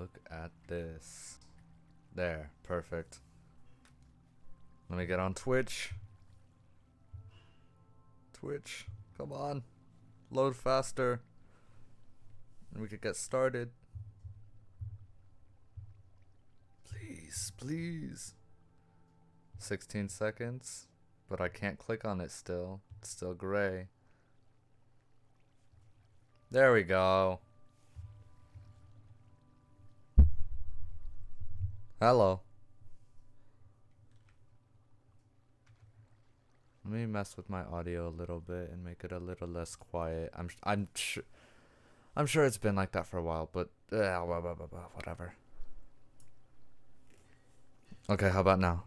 Look at this. There, perfect. Let me get on Twitch. Twitch, come on. Load faster. And we could get started. Please, please. 16 seconds. But I can't click on it still. It's still gray. There we go. Hello. Let me mess with my audio a little bit and make it a little less quiet. I'm sure it's been like that for a while, but whatever. Okay, how about now?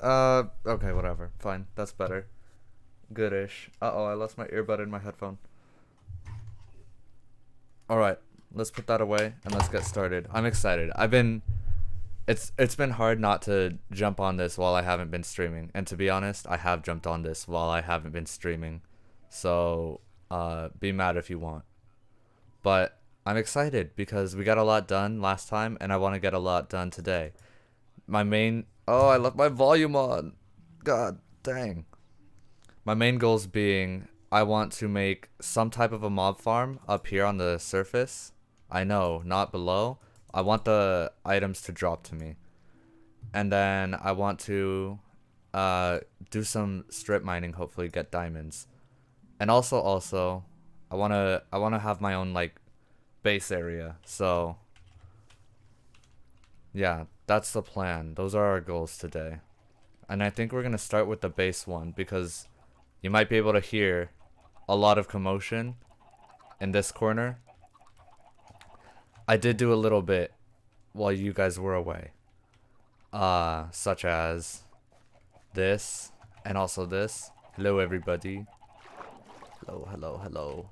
Okay, whatever. Fine. That's better. Goodish. Uh-oh, I lost my earbud in my headphone. Alright, let's put that away and let's get started. I'm excited. It's been hard not to jump on this while I haven't been streaming. And to be honest, I have jumped on this while I haven't been streaming. So, be mad if you want. But I'm excited because we got a lot done last time and I want to get a lot done today. Oh, I left my volume on. God dang. My main goals being I want to make some type of a mob farm up here on the surface. I know, not below. I want the items to drop to me. And then I want to do some strip mining, hopefully get diamonds. And also I want to have my own like base area. So yeah, that's the plan. Those are our goals today. And I think we're going to start with the base one because you might be able to hear a lot of commotion in this corner. I did do a little bit while you guys were away. Such as this and also this. Hello everybody. Hello, hello, hello.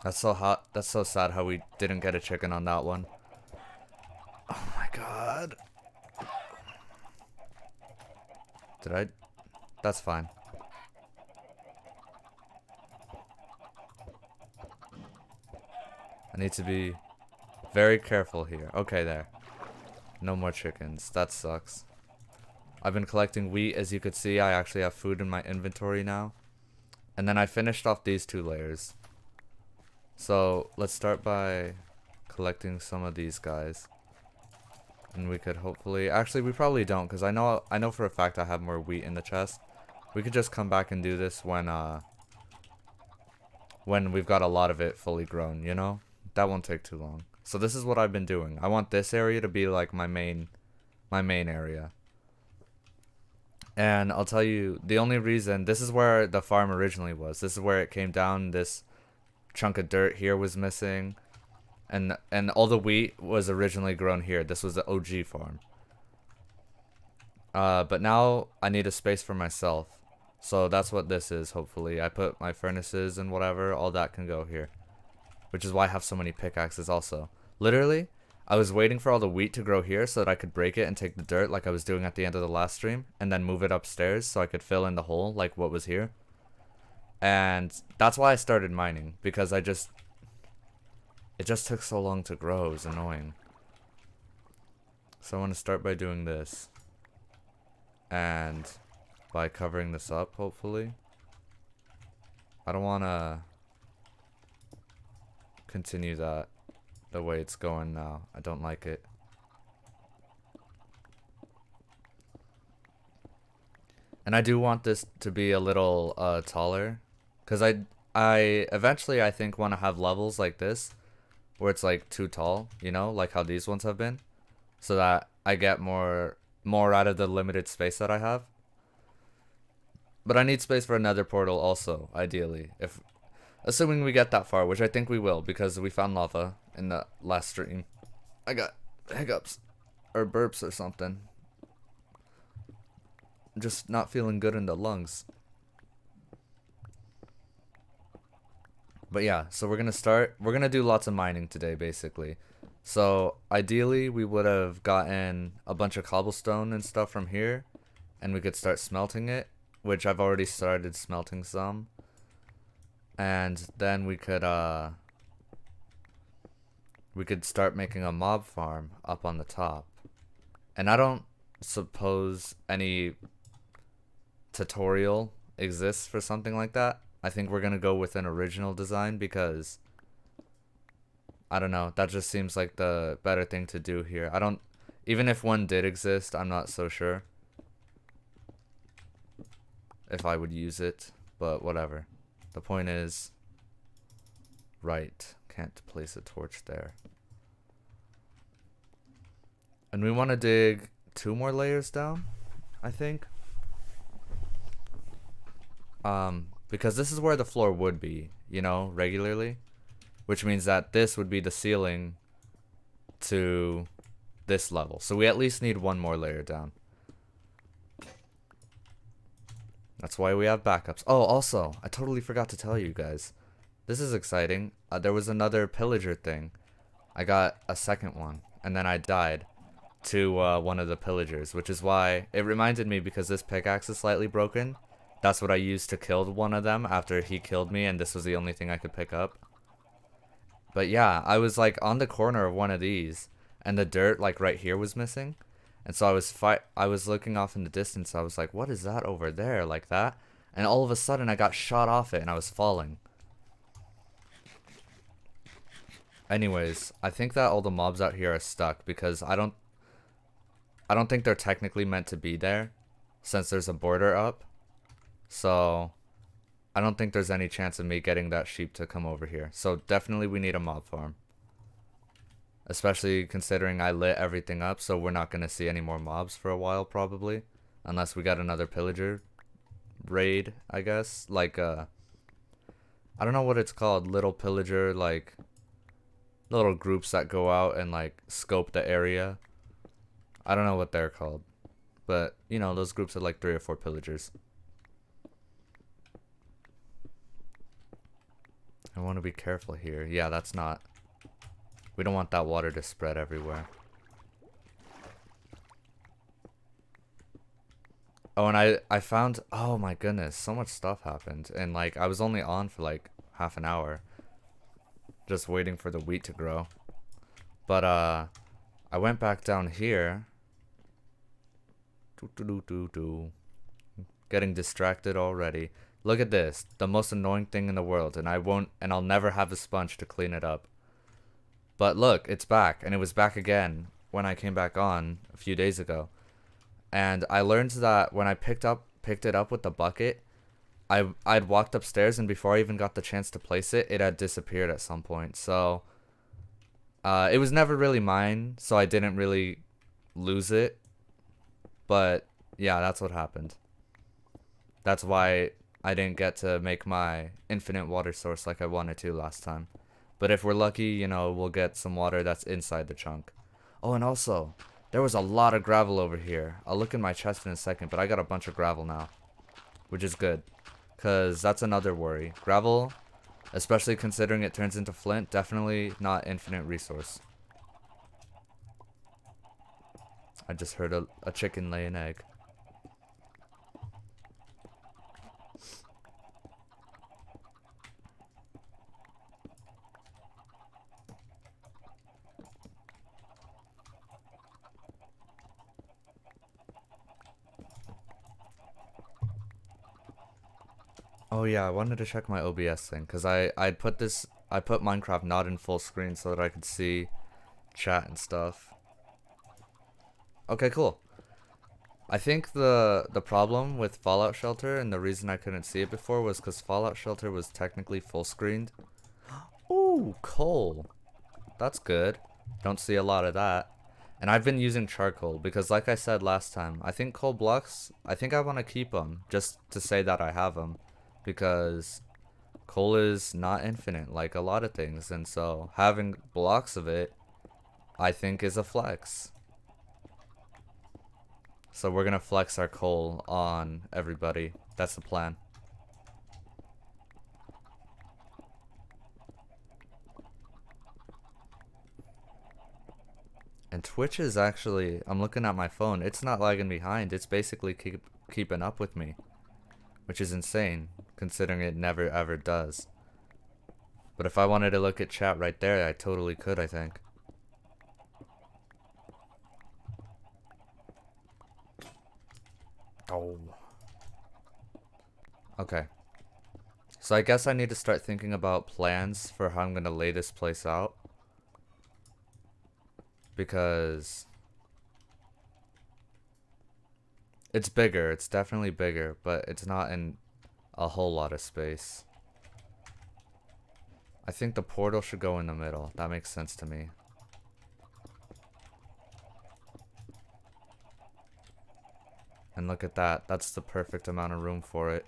That's so hot. That's so sad how we didn't get a chicken on that one. Oh my god. Did I? That's fine. I need to be very careful here. Okay, there. No more chickens. That sucks. I've been collecting wheat. As you could see, I actually have food in my inventory now. And then I finished off these 2 layers. So let's start by collecting some of these guys. And we could hopefully... Actually, we probably don't, because I know for a fact I have more wheat in the chest. We could just come back and do this when we've got a lot of it fully grown, you know? That won't take too long. So this is what I've been doing. I want this area to be like my main area. And I'll tell you, the only reason... This is where the farm originally was. This is where it came down. This chunk of dirt here was missing. And all the wheat was originally grown here. This was the OG farm. But now I need a space for myself. So that's what this is, hopefully. I put my furnaces and whatever, all that can go here. Which is why I have so many pickaxes also. Literally, I was waiting for all the wheat to grow here so that I could break it and take the dirt like I was doing at the end of the last stream. And then move it upstairs so I could fill in the hole like what was here. And that's why I started mining. Because it just took so long to grow. It was annoying. So I want to start by doing this. And by covering this up, hopefully. I don't want to continue that the way it's going now. I don't like it. And I do want this to be a little taller. Because I eventually, I think, want to have levels like this. Where it's like too tall, you know, like how these ones have been. So that I get more out of the limited space that I have. But I need space for another portal also, ideally. Assuming we get that far, which I think we will, because we found lava in the last stream. I got hiccups. Or burps or something. I'm just not feeling good in the lungs. But yeah, so we're gonna do lots of mining today, basically. So ideally, we would have gotten a bunch of cobblestone and stuff from here, and we could start smelting it, which I've already started smelting some. And then we could start making a mob farm up on the top. And I don't suppose any tutorial exists for something like that. I think we're gonna go with an original design because I don't know, that just seems like the better thing to do here. I don't even if one did exist, I'm not so sure if I would use it, but whatever. The point is, right, can't place a torch there. And we want to dig 2 more layers down, I think. Because this is where the floor would be, you know, regularly. Which means that this would be the ceiling to this level. So we at least need 1 more layer down. That's why we have backups. Oh, also, I totally forgot to tell you guys. This is exciting. There was another pillager thing. I got a second one, and then I died to one of the pillagers, which is why it reminded me because this pickaxe is slightly broken. That's what I used to kill one of them after he killed me, and this was the only thing I could pick up. But yeah, I was like on the corner of one of these, and the dirt like right here was missing. And so I was looking off in the distance. I was like, what is that over there like that? And all of a sudden I got shot off it and I was falling. Anyways, I think that all the mobs out here are stuck because I don't think they're technically meant to be there since there's a border up. So I don't think there's any chance of me getting that sheep to come over here. So definitely we need a mob farm. Especially considering I lit everything up, so we're not going to see any more mobs for a while probably. Unless we got another pillager raid, I guess. Like, I don't know what it's called. Little pillager, like, little groups that go out and, like, scope the area. I don't know what they're called. But, you know, those groups are like 3 or 4 pillagers. I want to be careful here. Yeah, that's not... We don't want that water to spread everywhere. Oh, and I found... Oh my goodness, so much stuff happened. And like, I was only on for like half an hour. Just waiting for the wheat to grow. But I went back down here. Getting distracted already. Look at this. The most annoying thing in the world. And I'll never have a sponge to clean it up. But look, it's back, and it was back again when I came back on a few days ago. And I learned that when I picked it up with the bucket, I'd walked upstairs, and before I even got the chance to place it, it had disappeared at some point. So it was never really mine, so I didn't really lose it. But yeah, that's what happened. That's why I didn't get to make my infinite water source like I wanted to last time. But if we're lucky, you know, we'll get some water that's inside the chunk. Oh, and also, there was a lot of gravel over here. I'll look in my chest in a second, but I got a bunch of gravel now. Which is good. Because that's another worry. Gravel, especially considering it turns into flint, definitely not infinite resource. I just heard a chicken lay an egg. Oh yeah, I wanted to check my OBS thing because I put Minecraft not in full screen so that I could see chat and stuff. Okay, cool. I think the problem with Fallout Shelter and the reason I couldn't see it before was because Fallout Shelter was technically full screened. Ooh, coal. That's good. Don't see a lot of that. And I've been using charcoal because like I said last time, I think coal blocks, I think I want to keep them just to say that I have them. Because coal is not infinite like a lot of things, and so having blocks of it I think is a flex. So we're gonna flex our coal on everybody. That's the plan. Twitch is actually, I'm looking at my phone, it's not lagging behind, it's basically keeping up with me. Which is insane, considering it never ever does. But if I wanted to look at chat right there, I totally could, I think. Oh. Okay. So I guess I need to start thinking about plans for how I'm gonna lay this place out. Because it's bigger, it's definitely bigger, but it's not in a whole lot of space. I think the portal should go in the middle. That makes sense to me. And look at that. That's the perfect amount of room for it.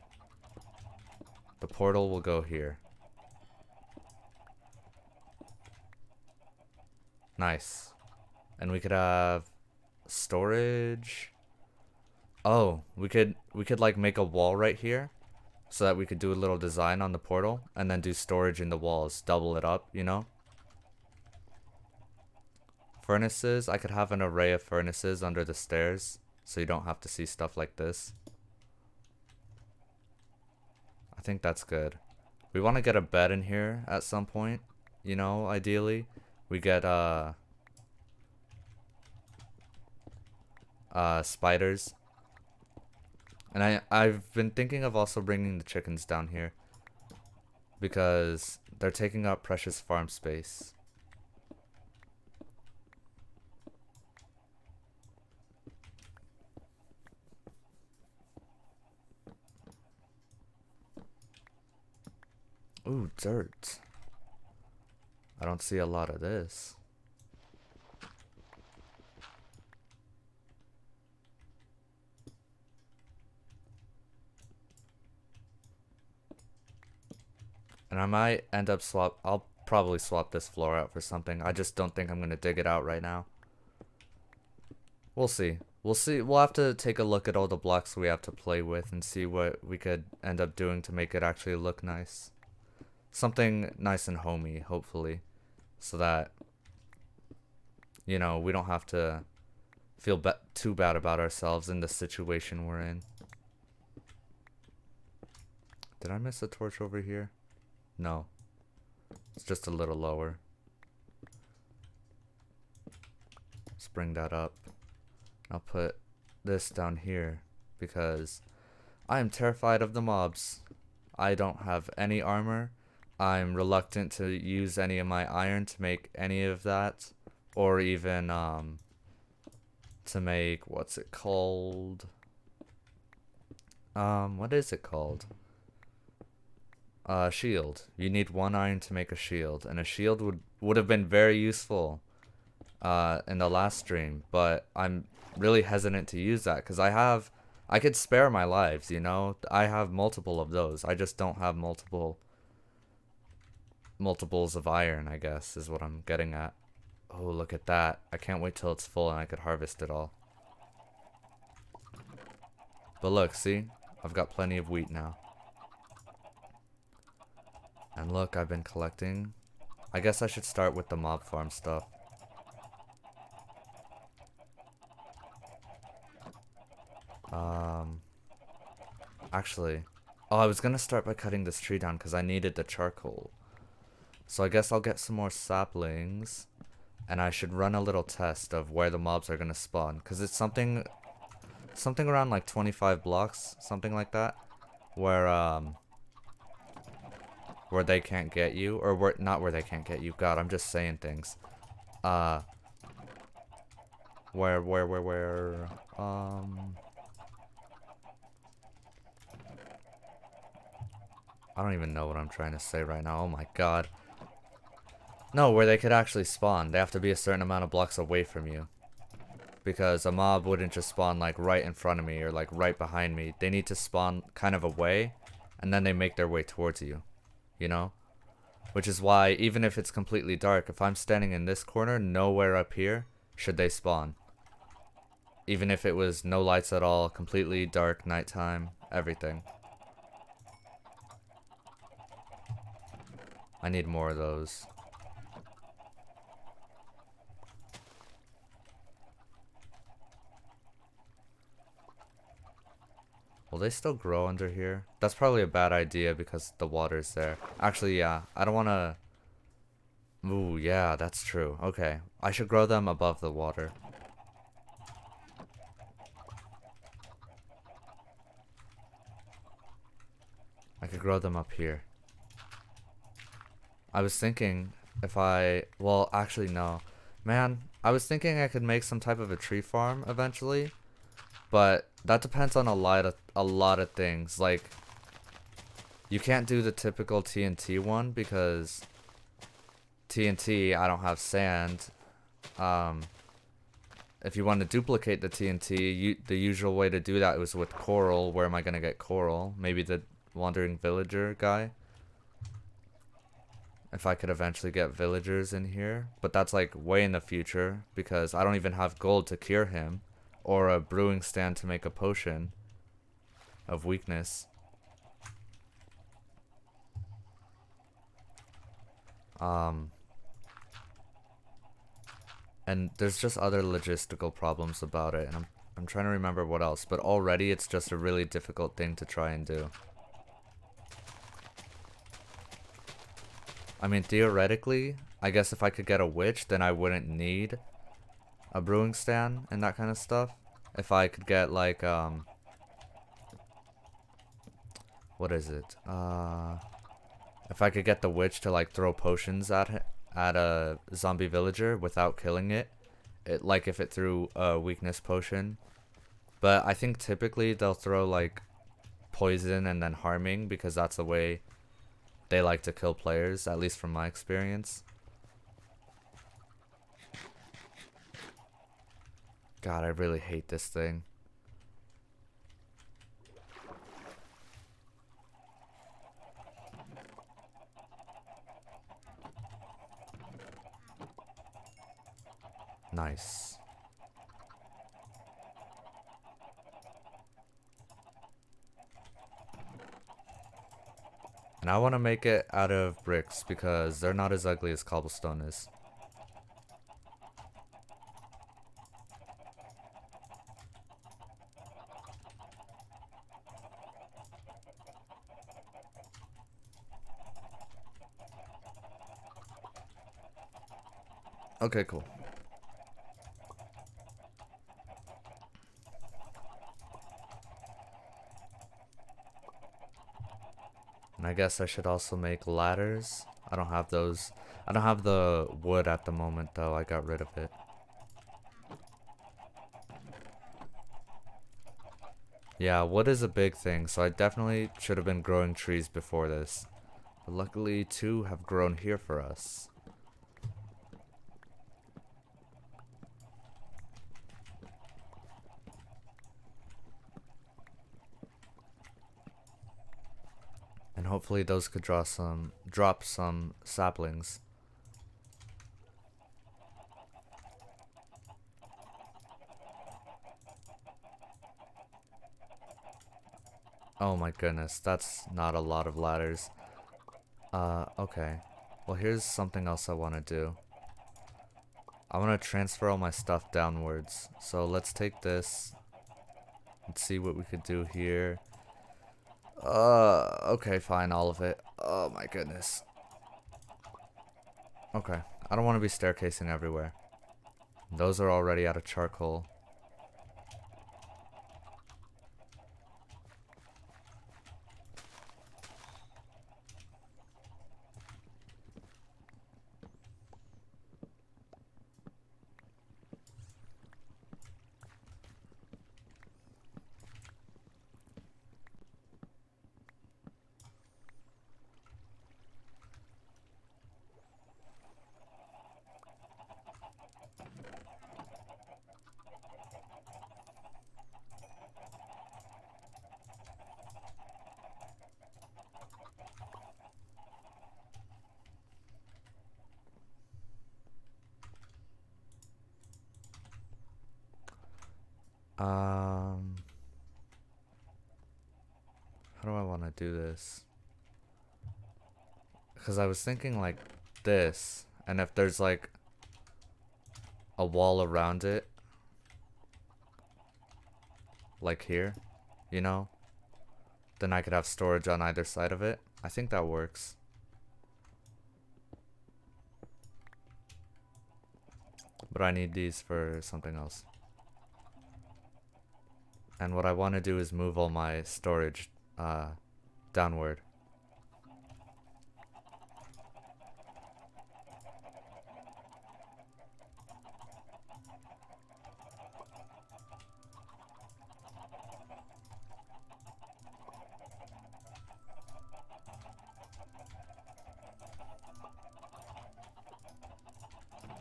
The portal will go here. Nice. And we could have storage. Oh, we could like make a wall right here so that we could do a little design on the portal and then do storage in the walls, double it up, you know? Furnaces, I could have an array of furnaces under the stairs so you don't have to see stuff like this. I think that's good. We want to get a bed in here at some point, you know, ideally. We get spiders. And I've been thinking of also bringing the chickens down here because they're taking up precious farm space. Ooh, dirt. I don't see a lot of this. And I might end up I'll probably swap this floor out for something. I just don't think I'm gonna dig it out right now. We'll see. We'll see. We'll have to take a look at all the blocks we have to play with and see what we could end up doing to make it actually look nice. Something nice and homey, hopefully. So that, you know, we don't have to feel too bad about ourselves in the situation we're in. Did I miss a torch over here? No. It's just a little lower. Let's bring that up. I'll put this down here because I am terrified of the mobs. I don't have any armor. I'm reluctant to use any of my iron to make any of that, or even to make, what's it called? What is it called? Shield. You need 1 iron to make a shield, and a shield would have been very useful in the last stream, but I'm really hesitant to use that because I could spare my lives, you know? I have multiple of those. I just don't have multiples of iron, I guess, is what I'm getting at. Oh, look at that. I can't wait till it's full and I could harvest it all. But look, see? I've got plenty of wheat now. And look, I've been collecting. I guess I should start with the mob farm stuff. Actually, oh, I was gonna start by cutting this tree down because I needed the charcoal. So I guess I'll get some more saplings, and I should run a little test of where the mobs are gonna spawn, because it's something around like 25 blocks, something like that, where they can't get you, or not where they can't get you. God, I'm just saying things. Where I don't even know what I'm trying to say right now. Oh my god. No, where they could actually spawn. They have to be a certain amount of blocks away from you. Because a mob wouldn't just spawn like right in front of me or like right behind me. They need to spawn kind of away, and then they make their way towards you. You know? Which is why, even if it's completely dark, if I'm standing in this corner, nowhere up here should they spawn. Even if it was no lights at all, completely dark, nighttime, everything. I need more of those. Will they still grow under here? That's probably a bad idea because the water's there. Actually, yeah. I don't want to... Ooh, yeah, that's true. Okay. I should grow them above the water. I could grow them up here. I was thinking if I... Well, actually, no. Man, I was thinking I could make some type of a tree farm eventually. But that depends on a lot of things. Like, you can't do the typical TNT one because TNT, I don't have sand. Um, if you want to duplicate the TNT, the usual way to do that was with coral. Where am I gonna get coral? Maybe the wandering villager guy. If I could eventually get villagers in here, but that's like way in the future because I don't even have gold to cure him, or a brewing stand to make a potion of weakness. And there's just other logistical problems about it, and I'm trying to remember what else, but already it's just a really difficult thing to try and do. I mean, theoretically, I guess if I could get a witch, then I wouldn't need a brewing stand and that kind of stuff. If I could get like what is it? If I could get the witch to like throw potions at a zombie villager without killing it, like if it threw a weakness potion. But I think typically they'll throw like poison and then harming because that's the way they like to kill players, at least from my experience. God, I really hate this thing. Nice. And I want to make it out of bricks because they're not as ugly as cobblestone is. Okay, cool. And I guess I should also make ladders. I don't have those. I don't have the wood at the moment though. I got rid of it. Yeah, wood is a big thing, so I definitely should have been growing trees before this. But luckily, two have grown here for us. And hopefully those could drop some saplings. Oh my goodness, that's not a lot of ladders. Okay. Well, here's something else I want to do. I want to transfer all my stuff downwards. So let's take this and see what we could do here. Okay, fine, all of it. Oh my goodness. Okay, I don't want to be staircasing everywhere. Those are already out of charcoal. How do I want to do this? Because I was thinking like this, and if there's like a wall around it, like here, you know, Then I could have storage on either side of it. I think that works. But I need these for something else. And what I want to do is move all my storage downward.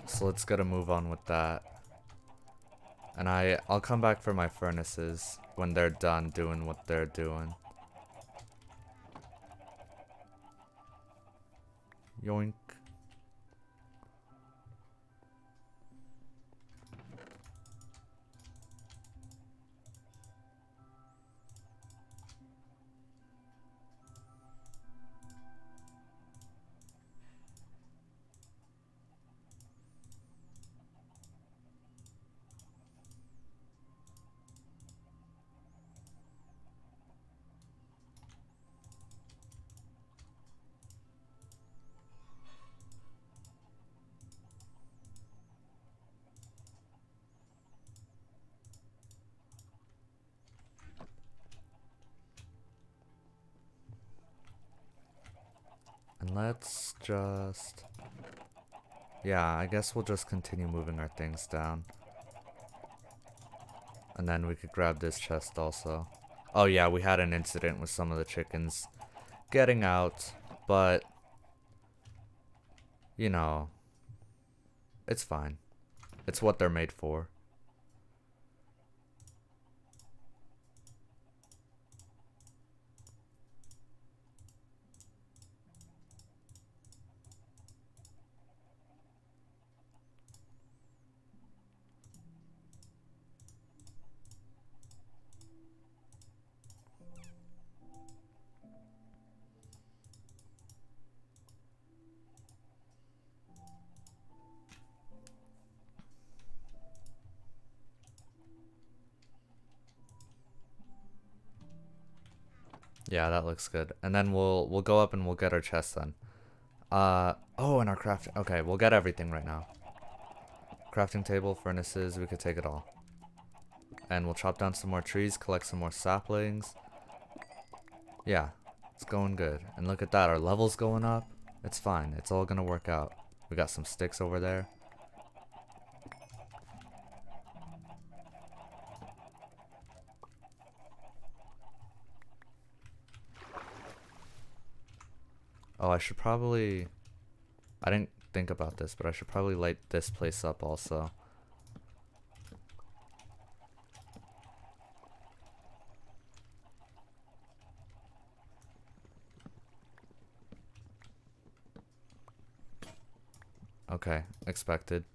So let's get a move on with that. And I'll come back for my furnaces when they're done doing what they're doing. Yoink. And let's just... Yeah, I guess we'll just continue moving our things down. And then we could grab this chest also. Oh yeah, we had an incident with some of the chickens getting out, but... You know... It's fine. It's what they're made for. Yeah, that looks good. And then we'll go up and we'll get our chests then. Oh, and our craft. Okay, we'll get everything right now. Crafting table, furnaces, we could take it all. And we'll chop down some more trees, collect some more saplings. Yeah, it's going good. And look at that, our level's going up. It's fine, it's all gonna work out. We got some sticks over there. Oh, I should probably... I didn't think about this, but I should probably light this place up also. Okay, expected.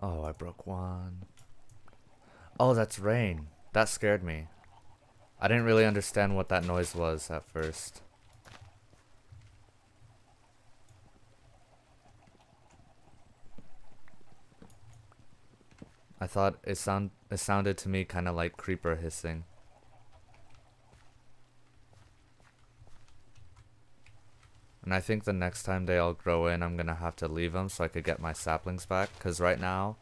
Oh, I broke one. Oh, that's rain. That scared me. I didn't really understand what that noise was at first. I thought it sounded to me kind of like creeper hissing. And I think the next time they all grow in, I'm gonna have to leave them so I could get my saplings back. Cause right now,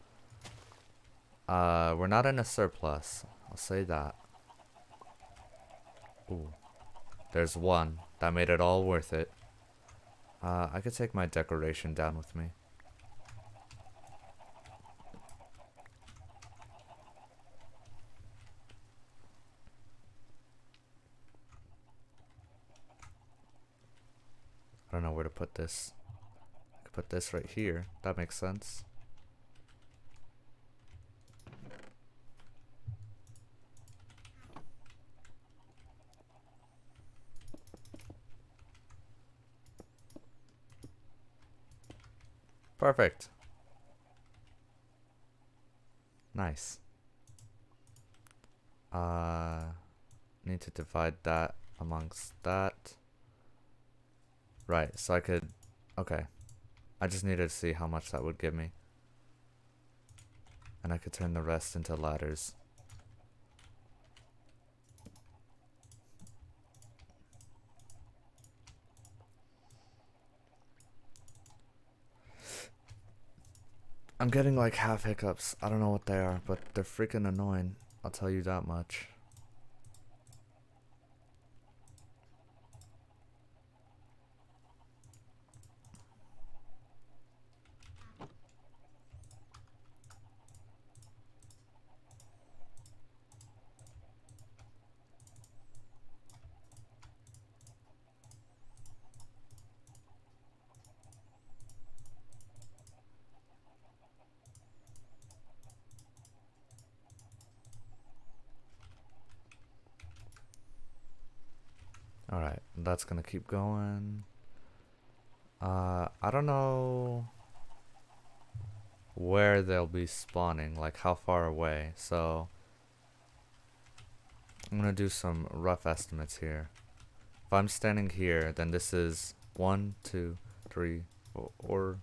we're not in a surplus. I'll say that. Ooh, there's one that made it all worth it. I could take my decoration down with me. I don't know where to put this. I could put this right here. That makes sense. Perfect. Nice. Need to divide that amongst that. Right, so I could... Okay. I just needed to see how much that would give me. And I could turn the rest into ladders. I'm getting like half hiccups. I don't know what they are, but they're freaking annoying. I'll tell you that much. Alright, that's gonna keep going. I don't know where they'll be spawning, like how far away, so I'm gonna do some rough estimates here. If I'm standing here, then this is 1, 2, 3, or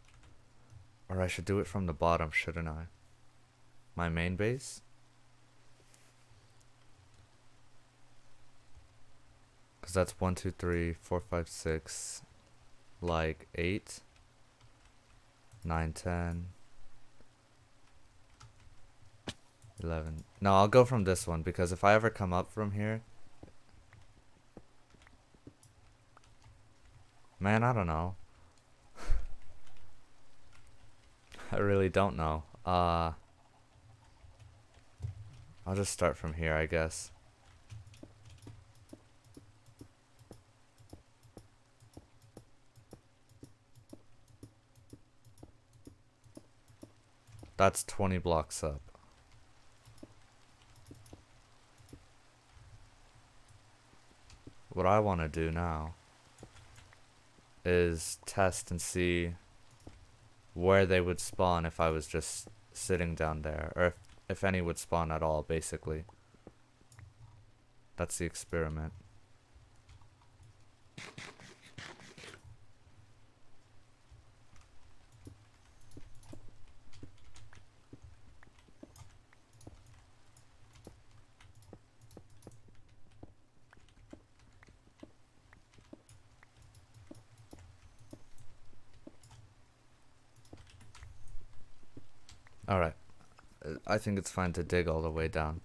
I should do it from the bottom, shouldn't I? My main base? Because that's 1, 2, 3, 4, 5, 6, like 8, 9, 10, 11. No, I'll go from this one because if I ever come up from here, man, I don't know. I really don't know. I'll just start from here, I guess. That's 20 blocks up. What I want to do now is test and see where they would spawn if I was just sitting down there, or if any would spawn at all, basically. That's the experiment. Alright. I think it's fine to dig all the way down.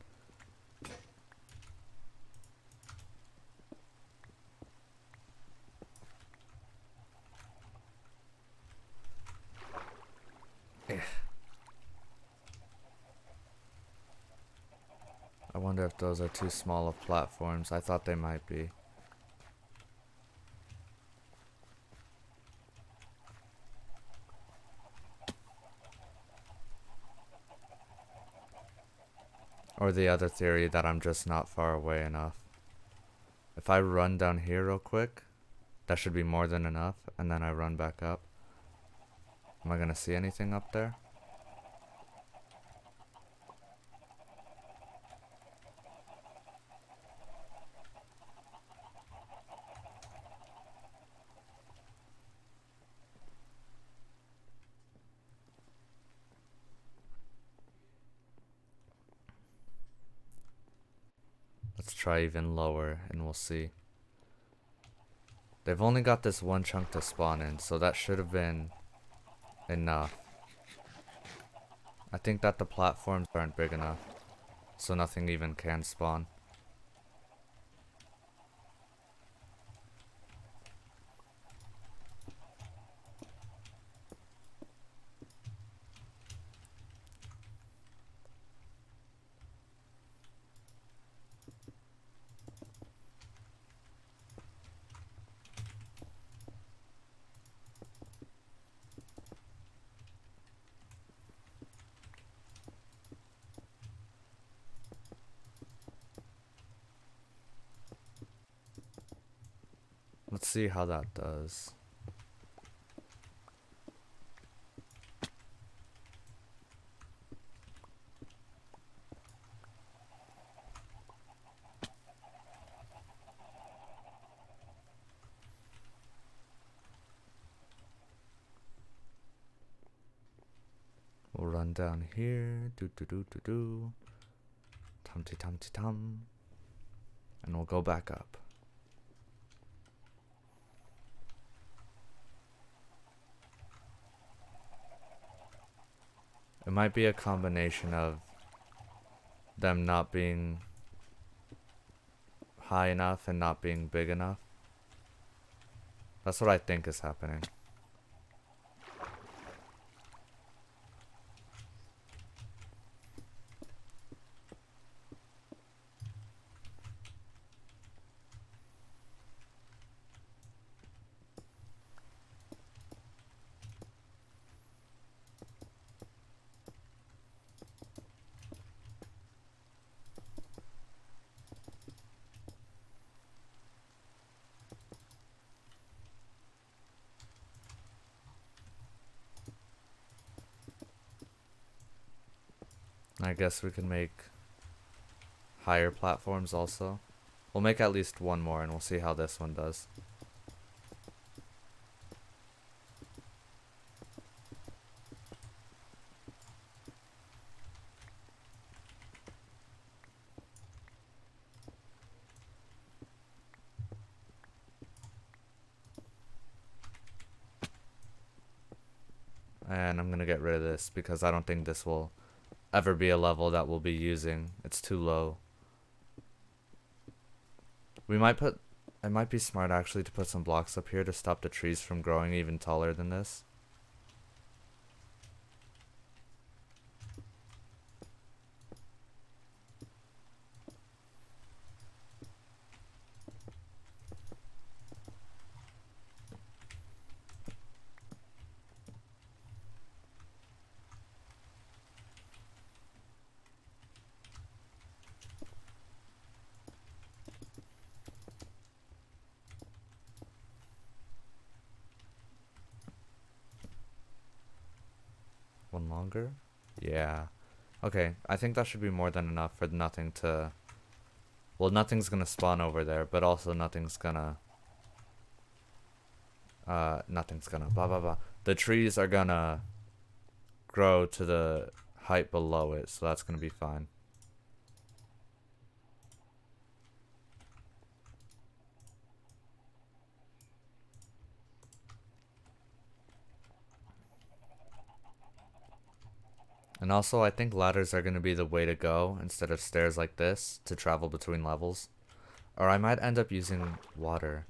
I wonder if those are too small of platforms. I thought they might be. Or the other theory that I'm just not far away enough. If I run down here real quick, that should be more than enough, and then I run back up. Am I gonna see anything up there? Let's try even lower and we'll see. They've only got this one chunk to spawn in, so that should have been enough. I think that the platforms aren't big enough, so nothing even can spawn. Let's see how that does. We'll run down here. Do do do do do. Tum tum tum. And we'll go back up. It might be a combination of them not being high enough and not being big enough. That's what I think is happening. I guess we can make higher platforms also. We'll make at least one more and we'll see how this one does. And I'm gonna get rid of this because I don't think this will ever be a level that we'll be using. It's too low. It might be smart actually to put some blocks up here to stop the trees from growing even taller than this. One longer? Yeah. Okay, I think that should be more than enough for nothing to... Well, nothing's gonna spawn over there, but also nothing's gonna... blah blah blah. The trees are gonna grow to the height below it, so that's gonna be fine. And also, I think ladders are going to be the way to go instead of stairs like this to travel between levels. Or I might end up using water.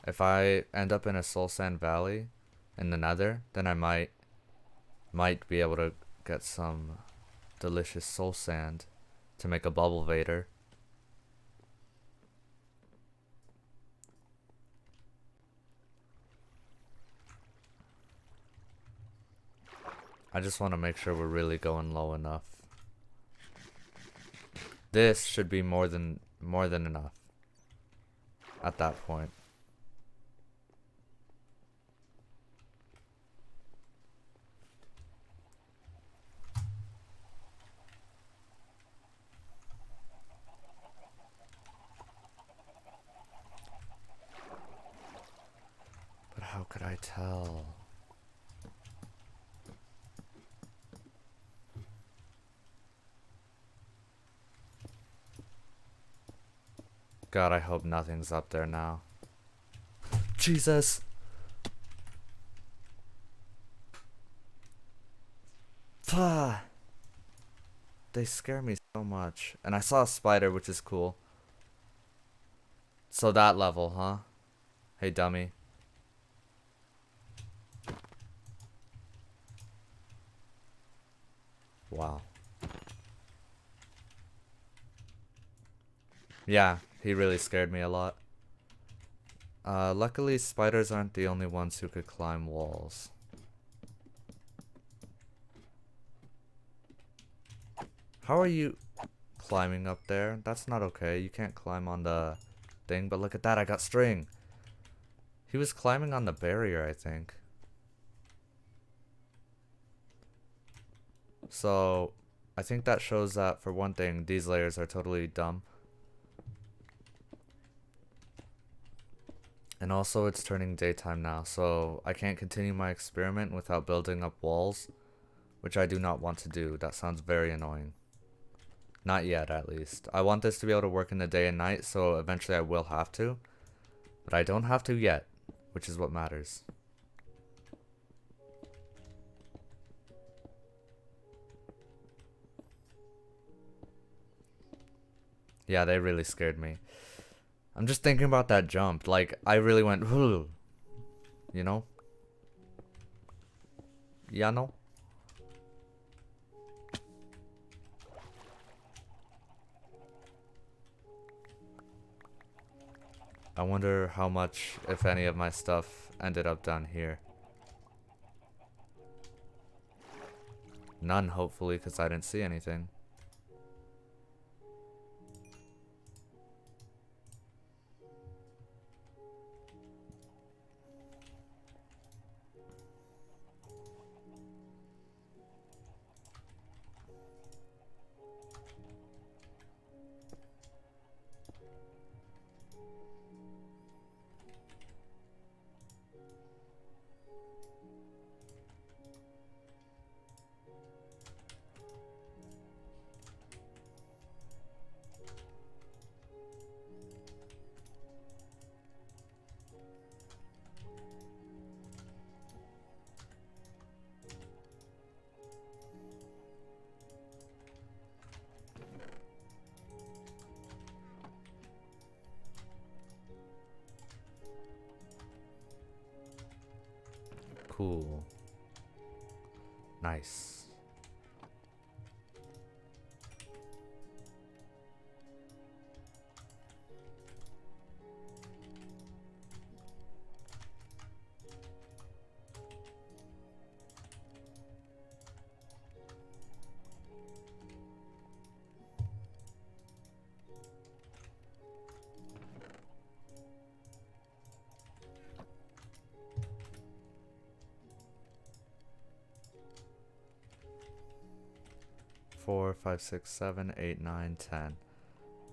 If I end up in a soul sand valley in the nether, then I might be able to get some delicious soul sand to make a bubble vader. I just want to make sure we're really going low enough. This should be more than enough at that point. But how could I tell? God, I hope nothing's up there now. Jesus! Pah! They scare me so much. And I saw a spider, which is cool. So that level, huh? Hey, dummy. Wow. Yeah, he really scared me a lot. Luckily, spiders aren't the only ones who could climb walls. How are you climbing up there? That's not okay. You can't climb on the thing, but look at that, I got string. He was climbing on the barrier, I think. So, I think that shows that, for one thing, these layers are totally dumb. And also, it's turning daytime now, so I can't continue my experiment without building up walls. which I do not want to do. That sounds very annoying. Not yet, at least. I want this to be able to work in the day and night, so eventually I will have to. But I don't have to yet, which is what matters. Yeah, they really scared me. I'm just thinking about that jump. Like, I really went, you know? Yeah, no? I wonder how much, if any, of my stuff ended up down here. None, hopefully, because I didn't see anything. Cool. Nice. Four, five, six, 7, 8, 9, 10.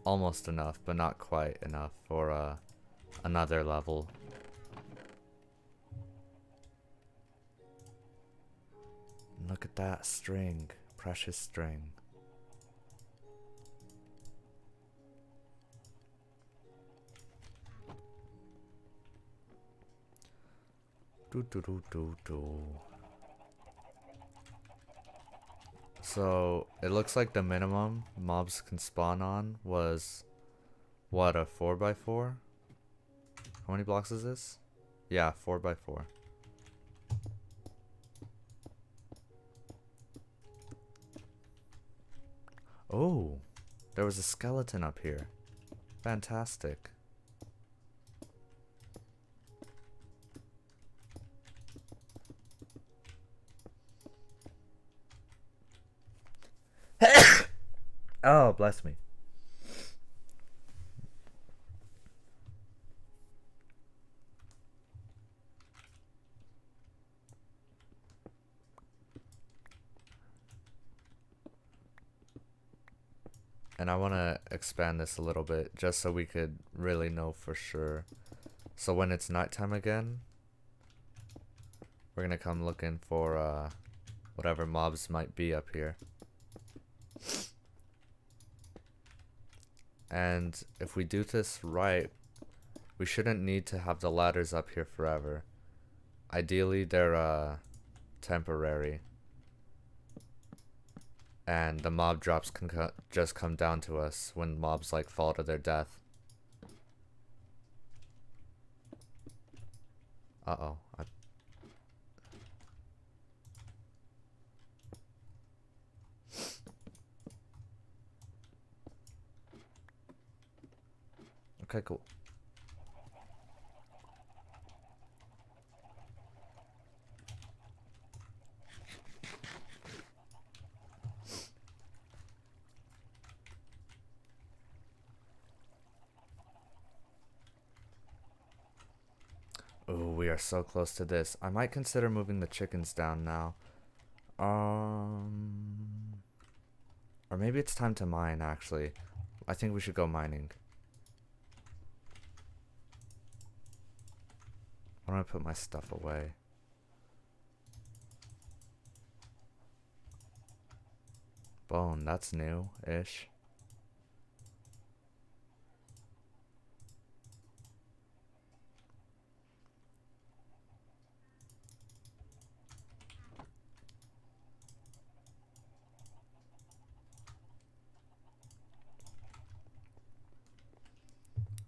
Almost enough, but not quite enough for another level. Look at that string. Precious string. Do do do do do. So it looks like the minimum mobs can spawn on was what, a 4x4? How many blocks is this? Yeah, 4x4. Oh, there was a skeleton up here. Fantastic. Oh, bless me. And I want to expand this a little bit just so we could really know for sure. So when it's nighttime again, we're going to come looking for whatever mobs might be up here. And if we do this right, we shouldn't need to have the ladders up here forever. Ideally, they're temporary. And the mob drops can just come down to us when mobs like fall to their death. Uh-oh. Okay, cool. Oh, we are so close to this. I might consider moving the chickens down now. Or maybe it's time to mine, actually. I think we should go mining. I'm gonna put my stuff away. Bone, that's new-ish.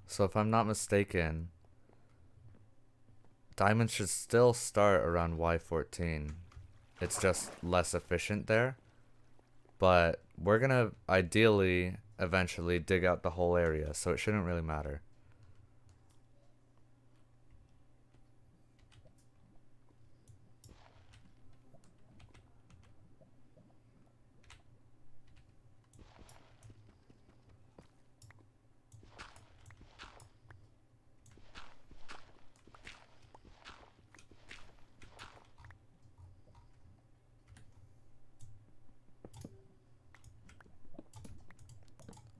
So if I'm not mistaken, diamonds should still start around Y14. It's just less efficient there. But we're gonna ideally eventually dig out the whole area, so it shouldn't really matter.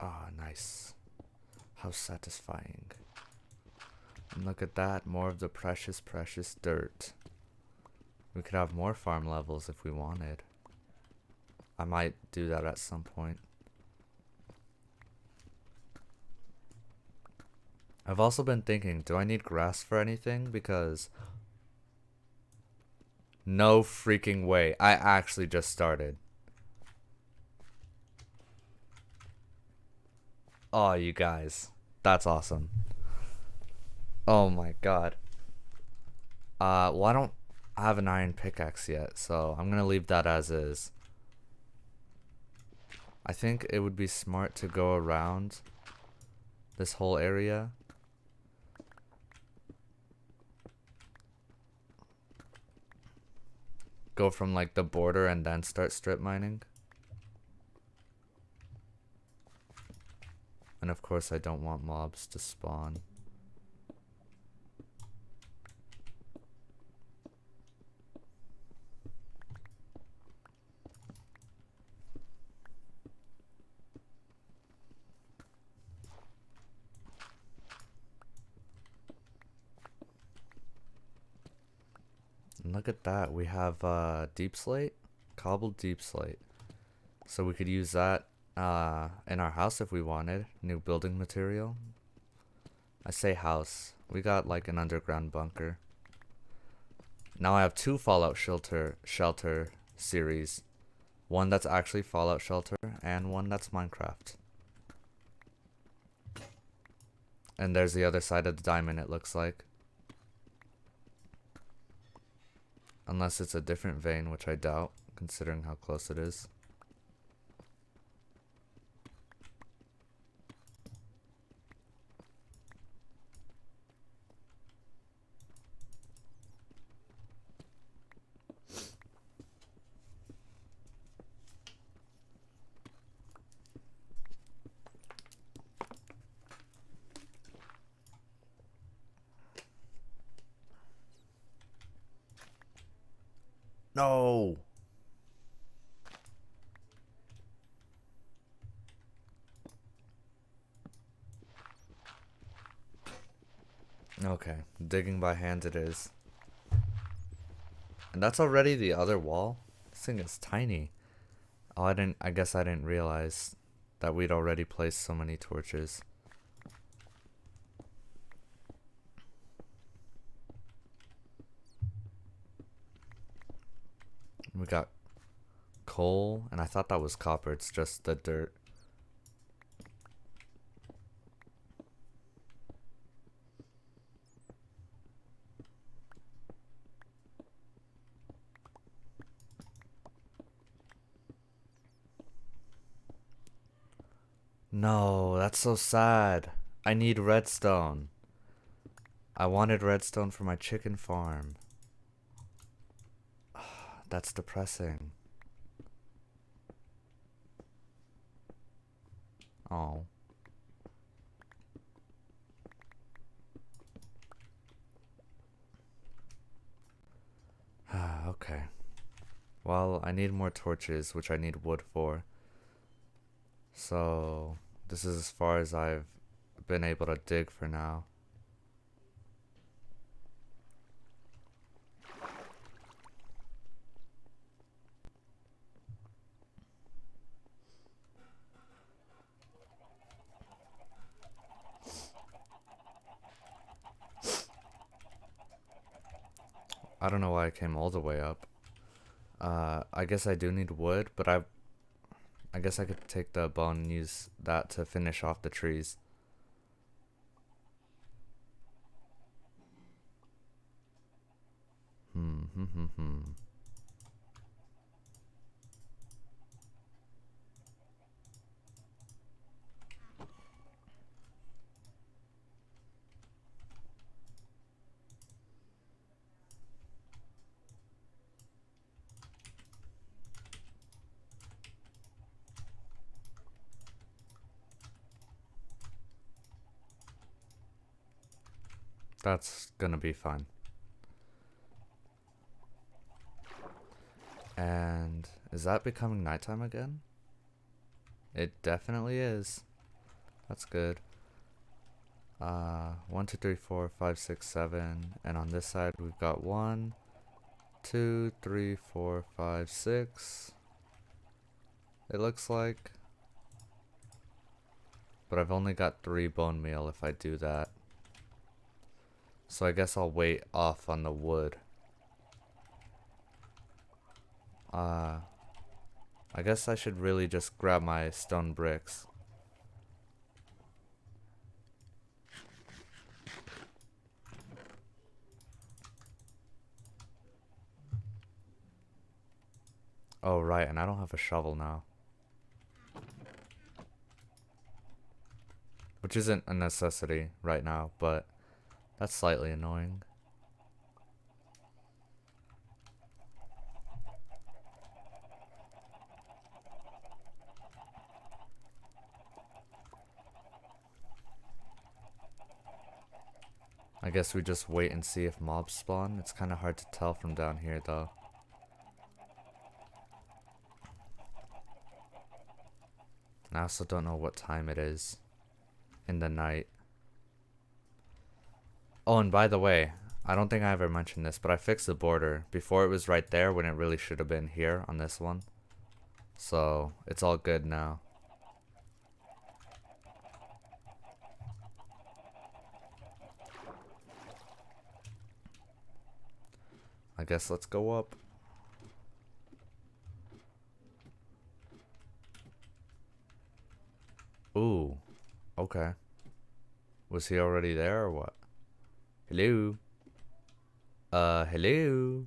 Ah, nice. How satisfying. And look at that, more of the precious, precious dirt. We could have more farm levels if we wanted. I might do that at some point. I've also been thinking, do I need grass for anything? Because no freaking way. I actually just started. Oh, you guys. That's awesome. Oh my god. Well, I don't have an iron pickaxe yet, so I'm gonna leave that as is. I think it would be smart to go around this whole area. Go from like the border and then start strip mining. And of course I don't want mobs to spawn. And look at that, we have deep slate, cobbled deep slate. So we could use that in our house if we wanted. New building material. I say house. We got like an underground bunker. Now I have two Fallout Shelter series. One that's actually Fallout Shelter and one that's Minecraft. And there's the other side of the diamond, it looks like. Unless it's a different vein, which I doubt, considering how close it is. No! Okay, digging by hand it is. And that's already the other wall? This thing is tiny. Oh, I guess I didn't realize that we'd already placed so many torches. We got coal, and I thought that was copper, it's just the dirt. No, that's so sad. I need redstone. I wanted redstone for my chicken farm. That's depressing. Oh. Okay. Well, I need more torches, which I need wood for. So, this is as far as I've been able to dig for now. I don't know why I came all the way up. I guess I do need wood, but I guess I could take the bone and use that to finish off the trees. Hmm. That's gonna be fine. And is that becoming nighttime again? It definitely is. That's good. 1, 2, 3, 4, 5, 6, 7. And on this side, we've got 1, 2, 3, 4, 5, 6. It looks like. But I've only got 3 bone meal if I do that. So I guess I'll wait off on the wood. I guess I should really just grab my stone bricks. Oh, right, and I don't have a shovel now. Which isn't a necessity right now, but that's slightly annoying. I guess we just wait and see if mobs spawn. It's kind of hard to tell from down here, though. I also don't know what time it is in the night. Oh, and by the way, I don't think I ever mentioned this, but I fixed the border. Before it was right there when it really should have been here on this one. So, it's all good now. I guess let's go up. Ooh, okay. Was he already there or what? Hello? Hello?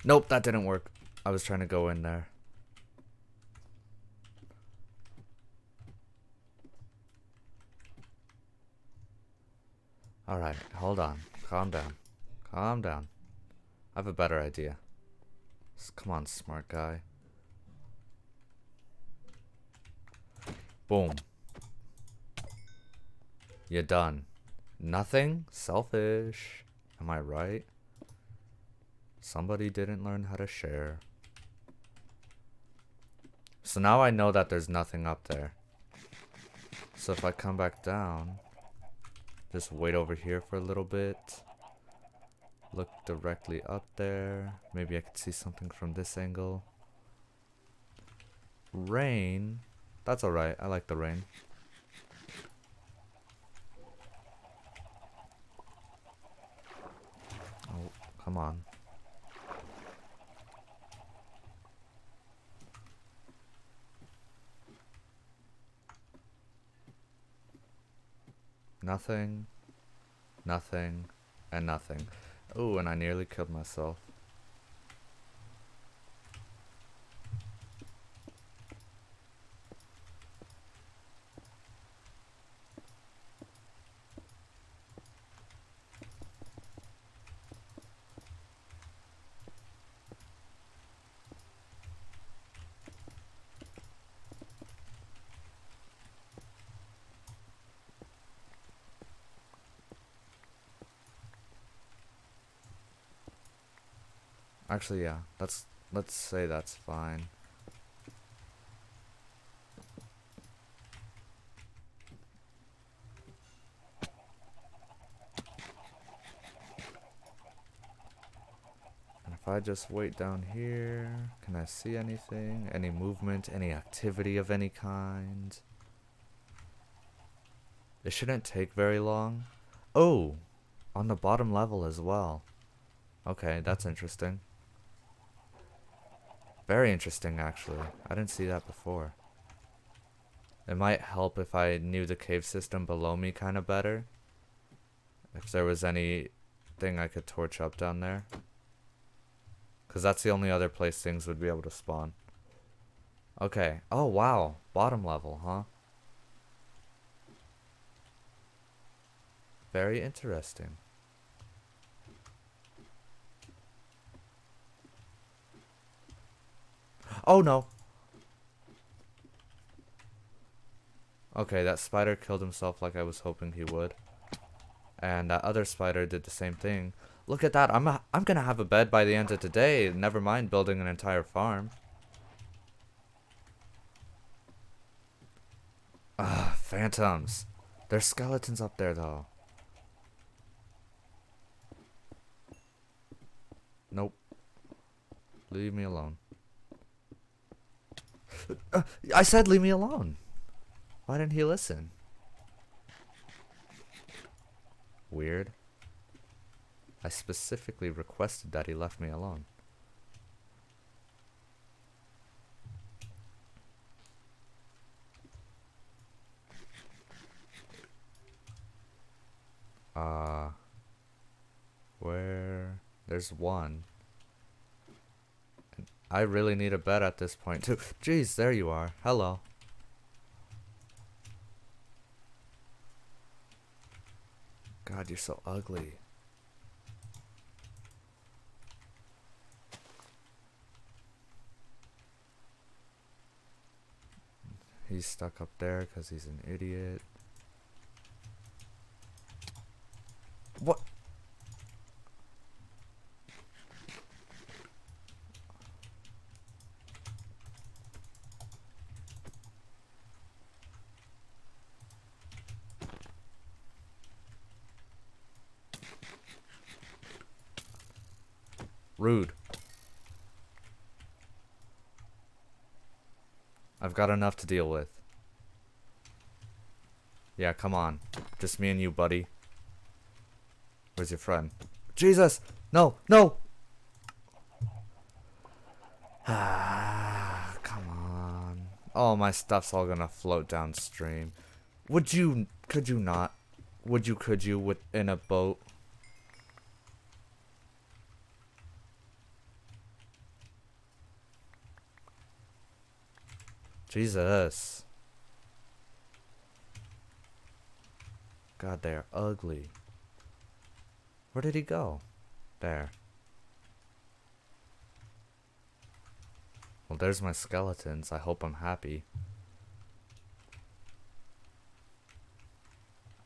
Nope, that didn't work. I was trying to go in there. Alright, hold on. Calm down. Calm down. I have a better idea. Come on, smart guy. Boom. You're done. Nothing? Selfish. Am I right? Somebody didn't learn how to share. So now I know that there's nothing up there. So if I come back down, just wait over here for a little bit. Look directly up there. Maybe I could see something from this angle. Rain. That's alright. I like the rain. Oh, come on. Nothing. Nothing. And nothing. Oh, and I nearly killed myself. Actually, yeah. Let's say that's fine. And if I just wait down here, can I see anything? Any movement? Any activity of any kind? It shouldn't take very long. Oh, on the bottom level as well. Okay, that's interesting. Very interesting, actually. I didn't see that before. It might help if I knew the cave system below me kind of better. If there was anything I could torch up down there. Because that's the only other place things would be able to spawn. Okay. Oh, wow. Bottom level, huh? Very interesting. Oh, no. Okay, that spider killed himself like I was hoping he would. And that other spider did the same thing. Look at that. I'm gonna have a bed by the end of today. Never mind building an entire farm. Ah, phantoms. There's skeletons up there, though. Nope. Leave me alone. I said leave me alone. Why didn't he listen? Weird. I specifically requested that he left me alone. Where? There's one. I really need a bed at this point, too. Jeez, there you are. Hello. God, you're so ugly. He's stuck up there because he's an idiot. What? Rude. I've got enough to deal with. Yeah, come on. Just me and you, buddy. Where's your friend? Jesus! No! No! Ah, come on. Oh, my stuff's all gonna float downstream. Could you not? Could you, in a boat? Jesus. God, they're ugly. Where did he go? There. Well, there's my skeletons. I hope I'm happy.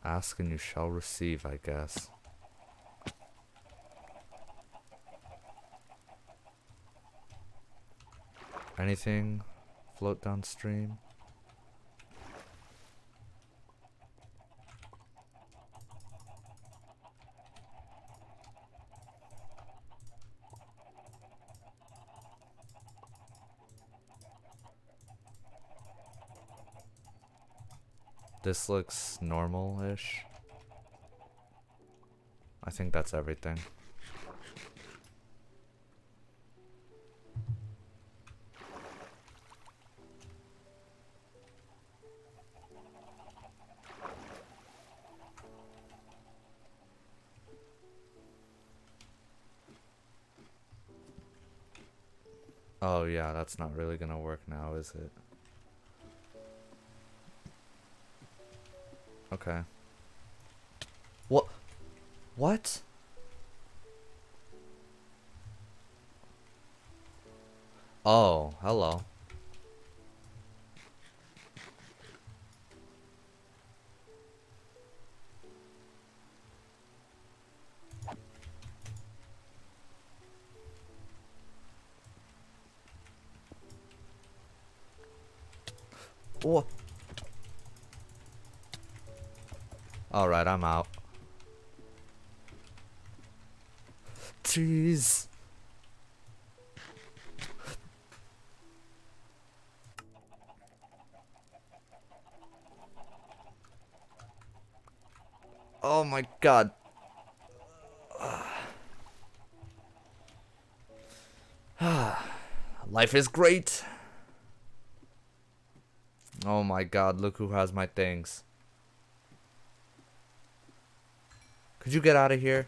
Ask and you shall receive, I guess. Anything float downstream? This looks normal-ish. I think that's everything. Oh yeah, that's not really gonna work now, is it? Okay. What? What? Oh, hello. What? Alright, I'm out. Jeez. God. Life is great. Oh my god, look who has my things. Could you get out of here?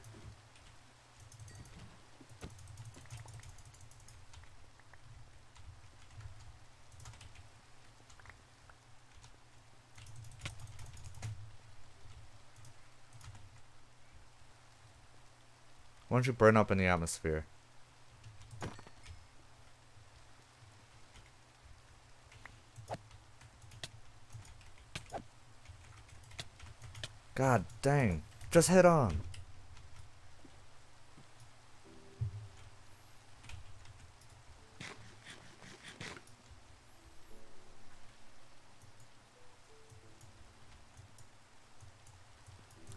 Why don't you burn up in the atmosphere? God dang. Just head on.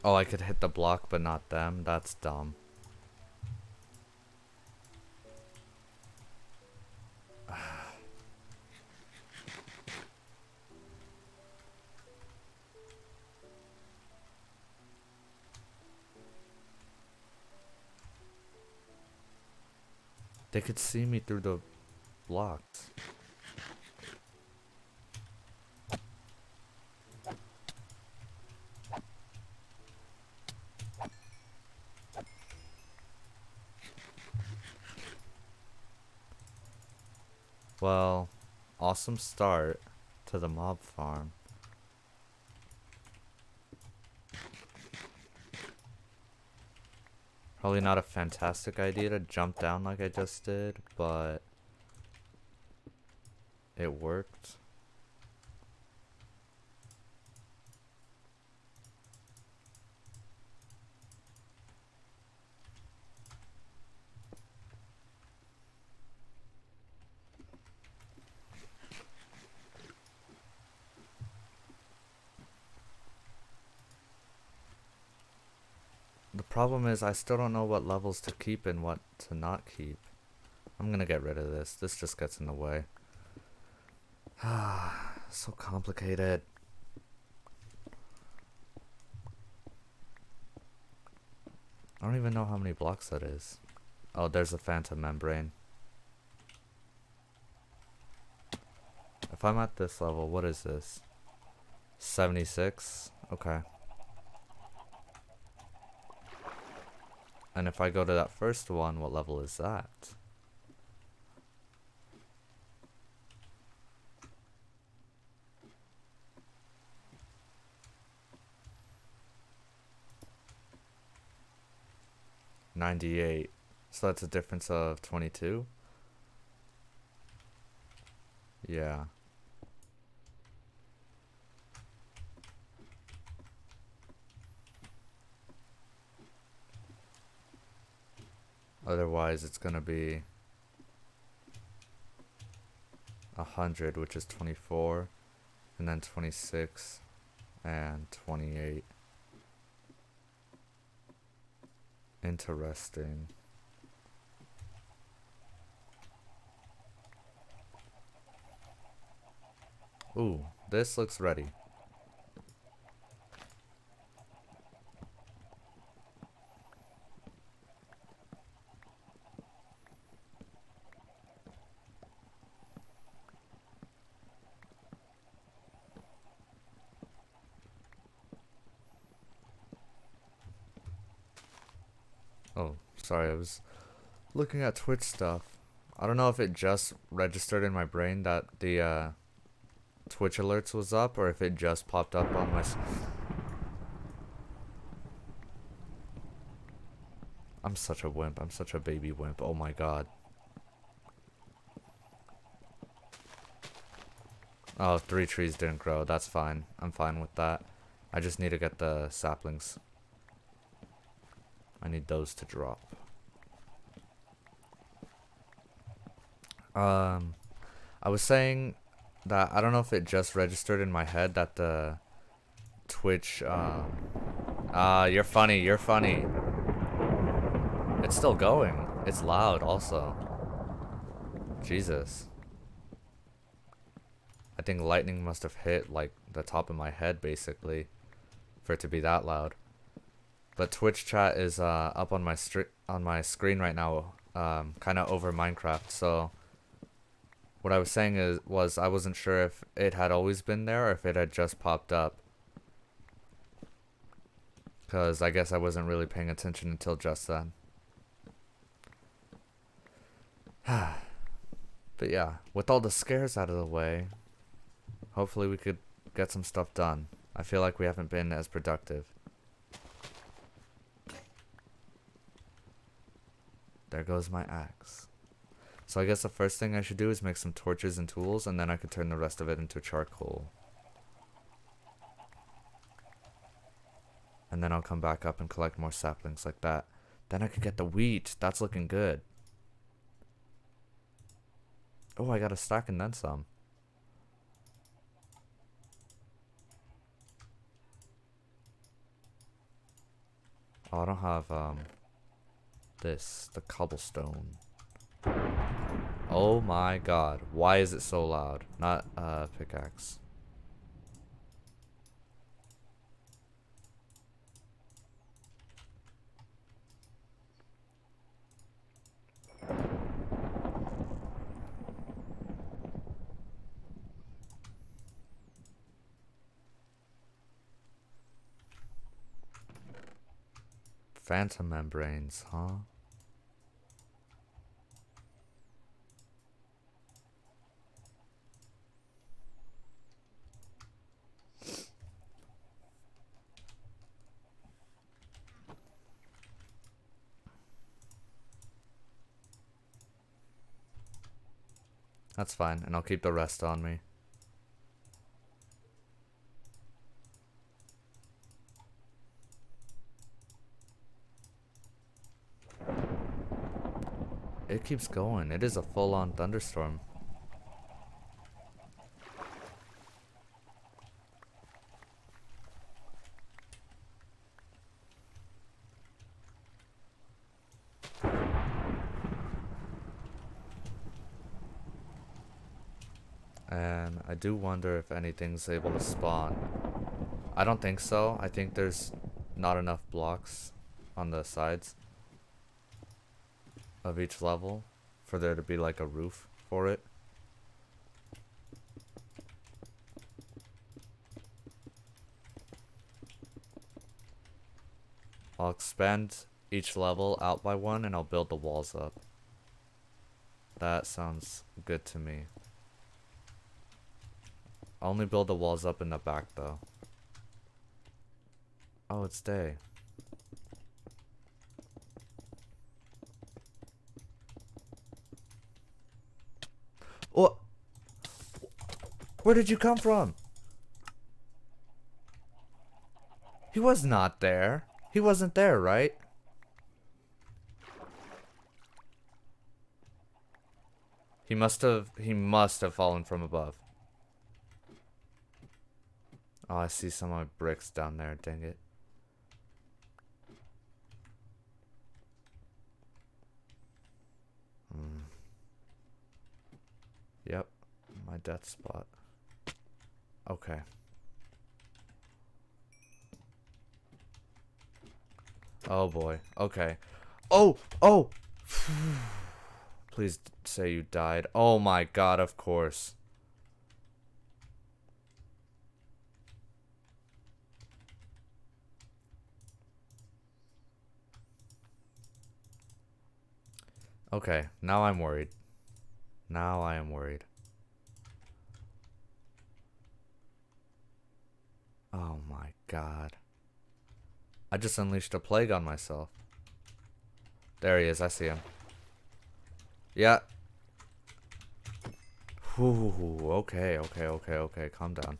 Oh, I could hit the block but not them? That's dumb. They could see me through the blocks. Well, awesome start to the mob farm. Probably not a fantastic idea to jump down like I just did, but it worked. The problem is I still don't know what levels to keep and what to not keep. I'm gonna get rid of this. This just gets in the way. So complicated. I don't even know how many blocks that is. Oh, there's a phantom membrane. If I'm at this level, what is this? 76? Okay. And if I go to that first one, what level is that? $98. So that's a difference of 22? Yeah. Otherwise, it's gonna be 100, which is 24, and then 26, and 28. Interesting. Ooh, this looks ready. Oh, sorry, I was looking at Twitch stuff. I don't know if it just registered in my brain that the Twitch alerts was up or if it just popped up on my I'm such a wimp. I'm such a baby wimp. Oh my god. Oh, 3 trees didn't grow. That's fine. I'm fine with that. I just need to get the saplings. I need those to drop. I was saying that I don't know if it just registered in my head that the Twitch, you're funny, you're funny. It's still going. It's loud also. Jesus. I think lightning must have hit like the top of my head basically for it to be that loud. But Twitch chat is up on my screen right now, kind of over Minecraft. So what I was saying was I wasn't sure if it had always been there or if it had just popped up. Because I guess I wasn't really paying attention until just then. But yeah, with all the scares out of the way, hopefully we could get some stuff done. I feel like we haven't been as productive. There goes my axe. So I guess the first thing I should do is make some torches and tools, and then I could turn the rest of it into charcoal. And then I'll come back up and collect more saplings like that. Then I could get the wheat. That's looking good. Oh, I got a stack and then some. Oh, I don't have, the cobblestone. Oh my god. Why is it so loud? Not, pickaxe. Phantom membranes, huh? That's fine, and I'll keep the rest on me. It keeps going. It is a full-on thunderstorm. And I do wonder if anything's able to spawn. I don't think so. I think there's not enough blocks on the sides of each level for there to be like a roof for it. I'll expand each level out by one and I'll build the walls up. That sounds good to me. I'll only build the walls up in the back though. Oh, it's day. Oh! Where did you come from? He was not there. He wasn't there, right? He must have fallen from above. Oh, I see some of my bricks down there, dang it. Yep, my death spot. Okay. Oh boy. Okay. Oh! Oh! Please say you died. Oh my god, of course. Okay, now I'm worried. Now I am worried. Oh my god. I just unleashed a plague on myself. There he is, I see him. Yeah. Whew, okay, calm down.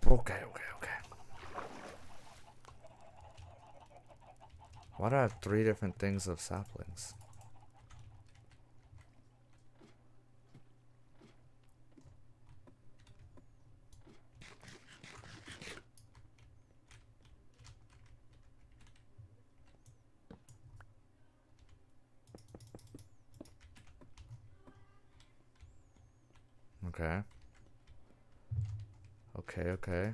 Okay. Why do I have 3 different things of saplings? Okay. Okay, okay.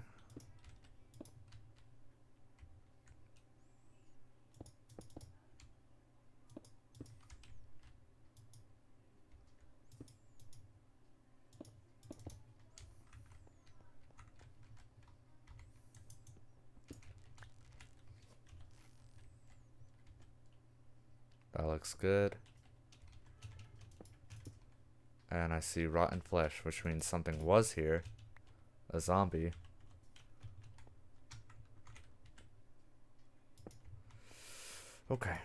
That looks good. And I see rotten flesh, which means something was here. A zombie. Okay.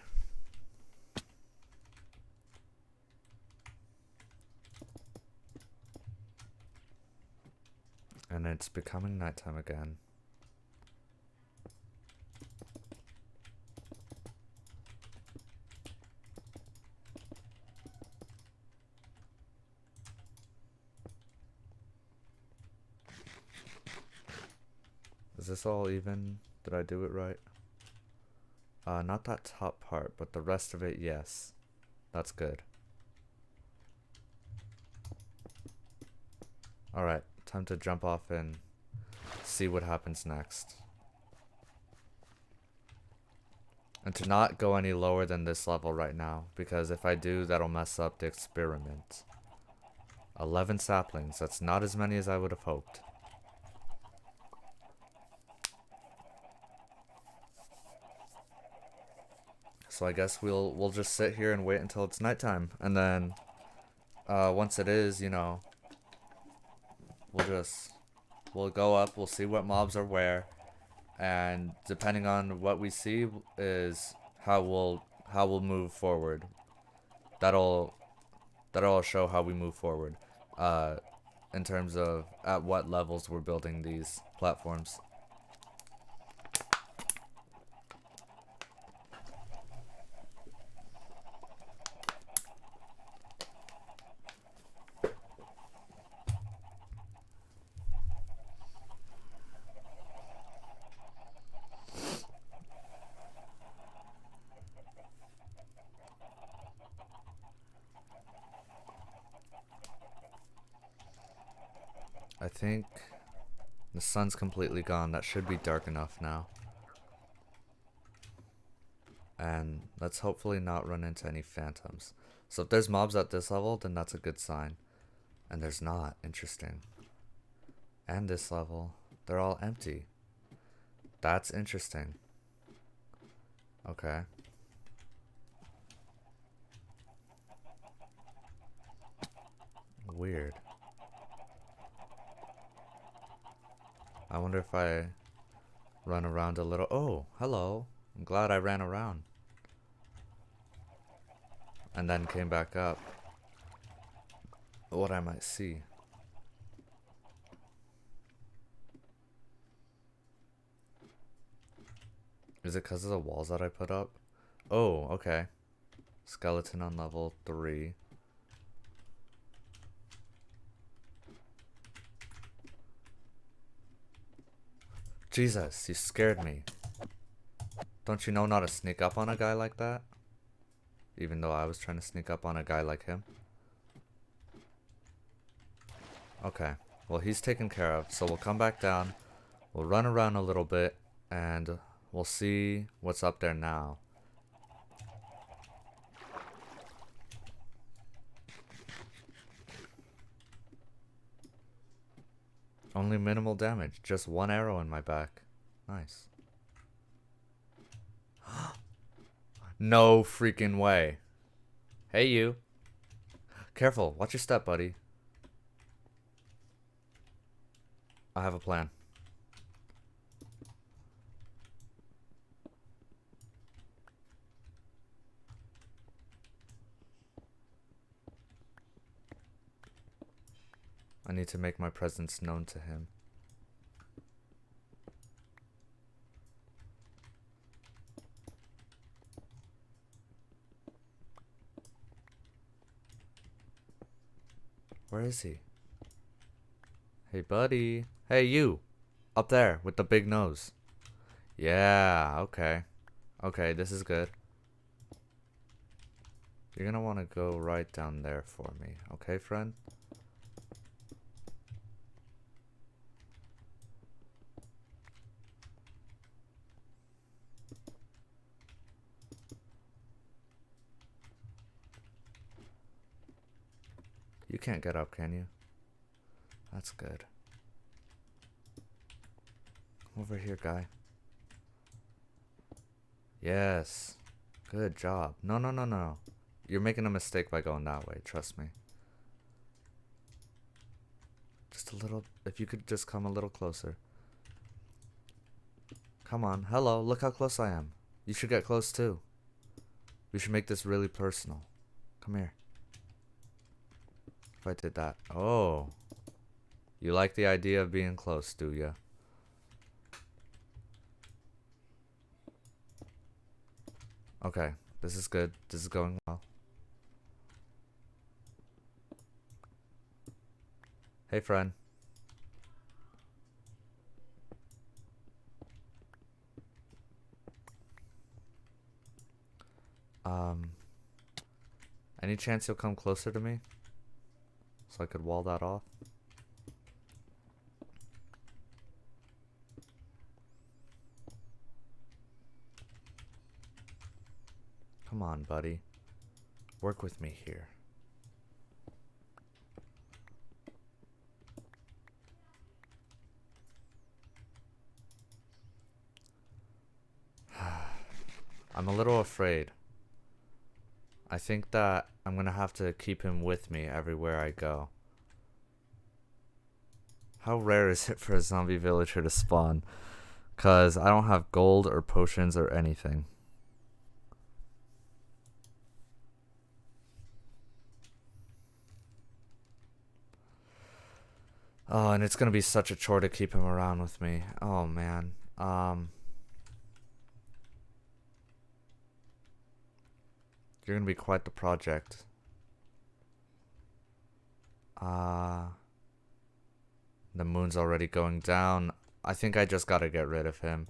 And it's becoming nighttime again. Is this all even? Did I do it right? Not that top part, but the rest of it, yes. That's good. Alright, time to jump off and see what happens next. And to not go any lower than this level right now, because if I do, that'll mess up the experiment. 11 saplings, that's not as many as I would have hoped. So I guess we'll just sit here and wait until it's nighttime, and then once it is, you know, we'll go up, we'll see what mobs are where, and depending on what we see is how we'll move forward. That'll show how we move forward, in terms of at what levels we're building these platforms. I think the sun's completely gone. That should be dark enough now. And let's hopefully not run into any phantoms. So if there's mobs at this level, then that's a good sign. And there's not. Interesting. And this level, they're all empty. That's interesting. Okay. Weird. I wonder if I run around a little. Oh, hello. I'm glad I ran around. And then came back up. What I might see. Is it because of the walls that I put up? Oh, okay. Skeleton on level 3. Jesus, you scared me. Don't you know not to sneak up on a guy like that? Even though I was trying to sneak up on a guy like him. Okay, well he's taken care of, so we'll come back down. We'll run around a little bit, and we'll see what's up there now. Only minimal damage, just 1 arrow in my back. Nice. No freaking way. Hey you. Careful, watch your step, buddy. I have a plan. I need to make my presence known to him. Where is he? Hey buddy. Hey you. Up there with the big nose. Yeah, okay. Okay, this is good. You're gonna want to go right down there for me. Okay, friend? can't get up, can you? That's good. Over here, guy. Yes. Good job. No, no, no, no. You're making a mistake by going that way. Trust me. Just a little. If you could just come a little closer. Come on. Hello. Look how close I am. You should get close too. We should make this really personal. Come here. If I did that. Oh. You like the idea of being close, do ya? Okay. This is good. This is going well. Hey, friend. Any chance you'll come closer to me? So I could wall that off? Come on, buddy. Work with me here. I'm a little afraid. I think that I'm gonna have to keep him with me everywhere I go. How rare is it for a zombie villager to spawn? 'Cause I don't have gold or potions or anything. Oh, and it's gonna be such a chore to keep him around with me. Oh man. You're gonna be quite the project. The moon's already going down. I think I just gotta get rid of him.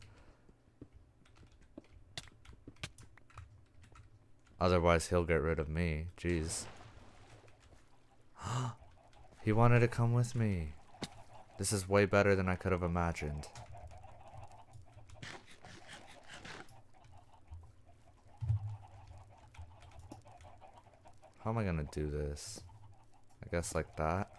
Otherwise, he'll get rid of me. Jeez. He wanted to come with me. This is way better than I could have imagined. How am I gonna do this? I guess like that.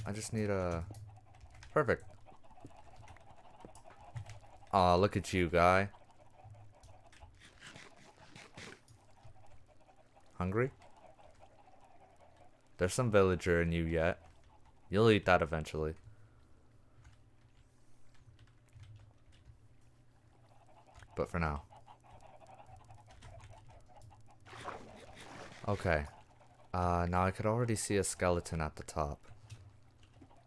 I just need a... Perfect. Aw, look at you, guy. Hungry? There's some villager in you yet. You'll eat that eventually. But for now. Okay. Now I could already see a skeleton at the top.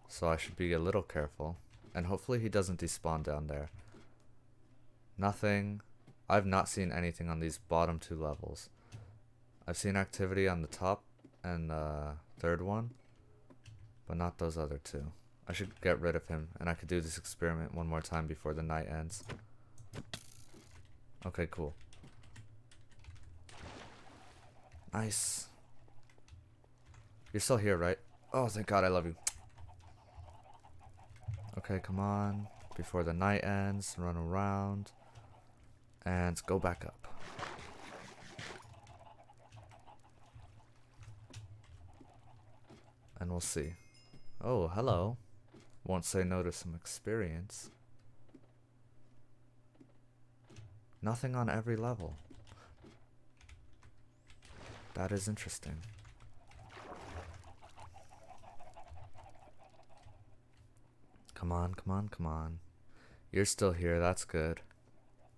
So I should be a little careful. And hopefully he doesn't despawn down there. Nothing. I've not seen anything on these bottom 2 levels. I've seen activity on the top and the third one. But not those other 2. I should get rid of him. And I could do this experiment one more time before the night ends. Okay, cool. Nice. You're still here, right? Oh, thank God, I love you. Okay, come on. Before the night ends, run around. And go back up. And we'll see. Oh, hello. Won't say no to some experience. Nothing on every level. That is interesting. Come on, come on, come on. You're still here, that's good.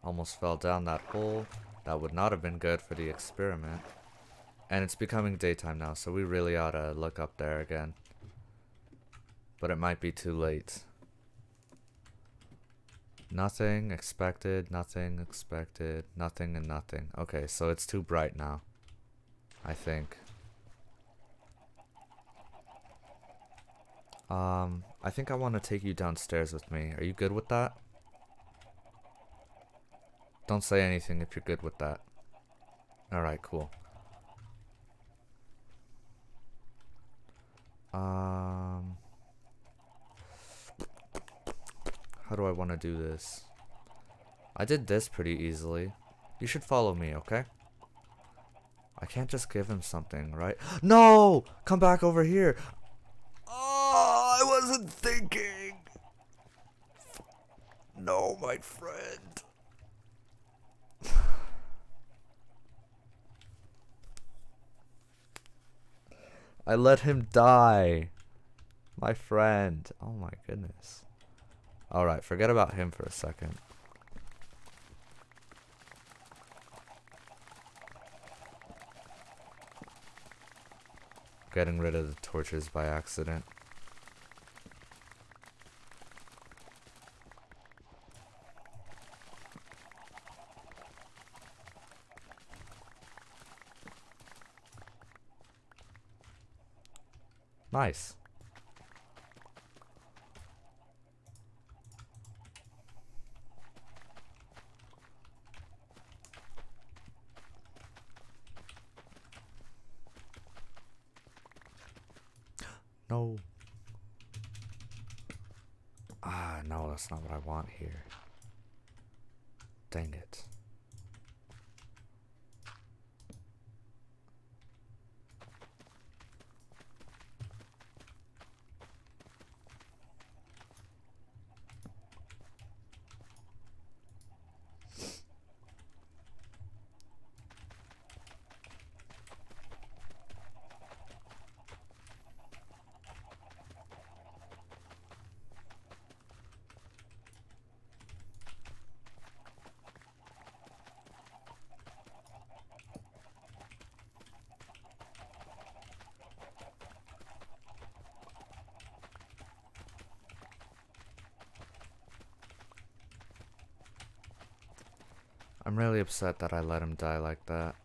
Almost fell down that hole. That would not have been good for the experiment. And it's becoming daytime now, so we really ought to look up there again. But it might be too late. Nothing expected, nothing expected, nothing and nothing. Okay, so it's too bright now, I think. I think I want to take you downstairs with me. Are you good with that? Don't say anything if you're good with that. Alright, cool. How do I want to do this? I did this pretty easily. You should follow me, okay? I can't just give him something, right? No! Come back over here! Oh, I wasn't thinking! No, my friend. I let him die. My friend. Oh my goodness. Alright, forget about him for a second. Getting rid of the torches by accident. Nice. No. Ah, no, that's not what I want here. Dang it. I'm really upset that I let him die like that.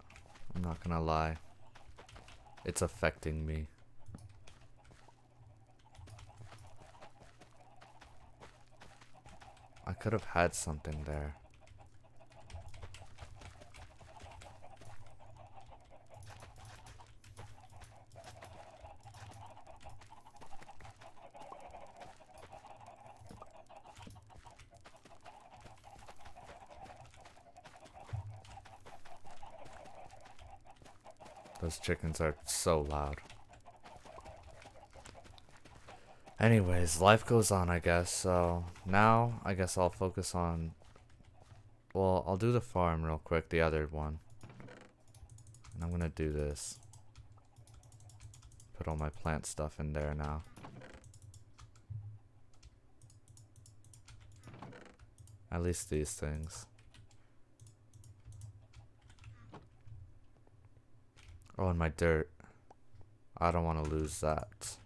I'm not gonna lie. It's affecting me. I could have had something there. Those chickens are so loud. Anyways, life goes on, I guess. So now I guess I'll focus on... Well, I'll do the farm real quick, the other one. And I'm gonna do this. Put all my plant stuff in there now. At least these things. Oh, and my dirt. I don't want to lose that.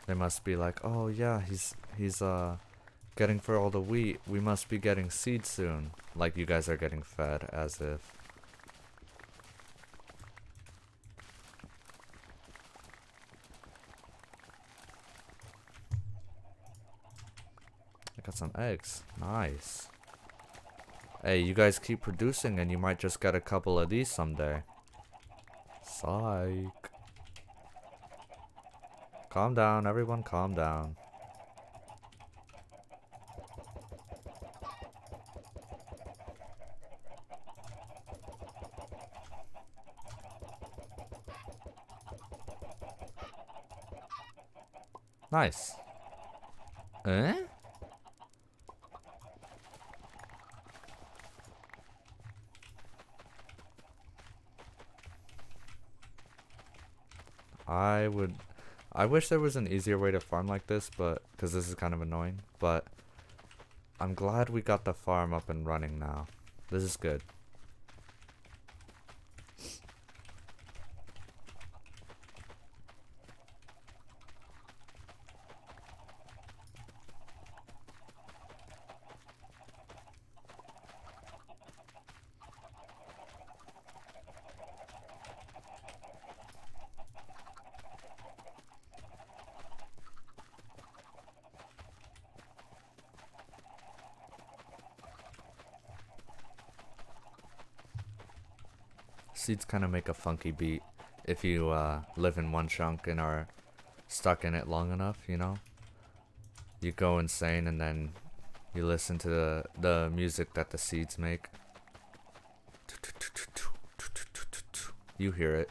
They must be like, oh yeah, he's getting for all the wheat. We must be getting seed soon. Like you guys are getting fed, as if. I got some eggs. Nice. Hey, you guys keep producing and you might just get a couple of these someday. Psych. Calm down, everyone, calm down. Nice. Eh? I wish there was an easier way to farm like this, but because this is kind of annoying, but I'm glad we got the farm up and running now. This is good. Seeds kind of make a funky beat if you live in one chunk and are stuck in it long enough, you know? You go insane and then you listen to the music that the seeds make. You hear it.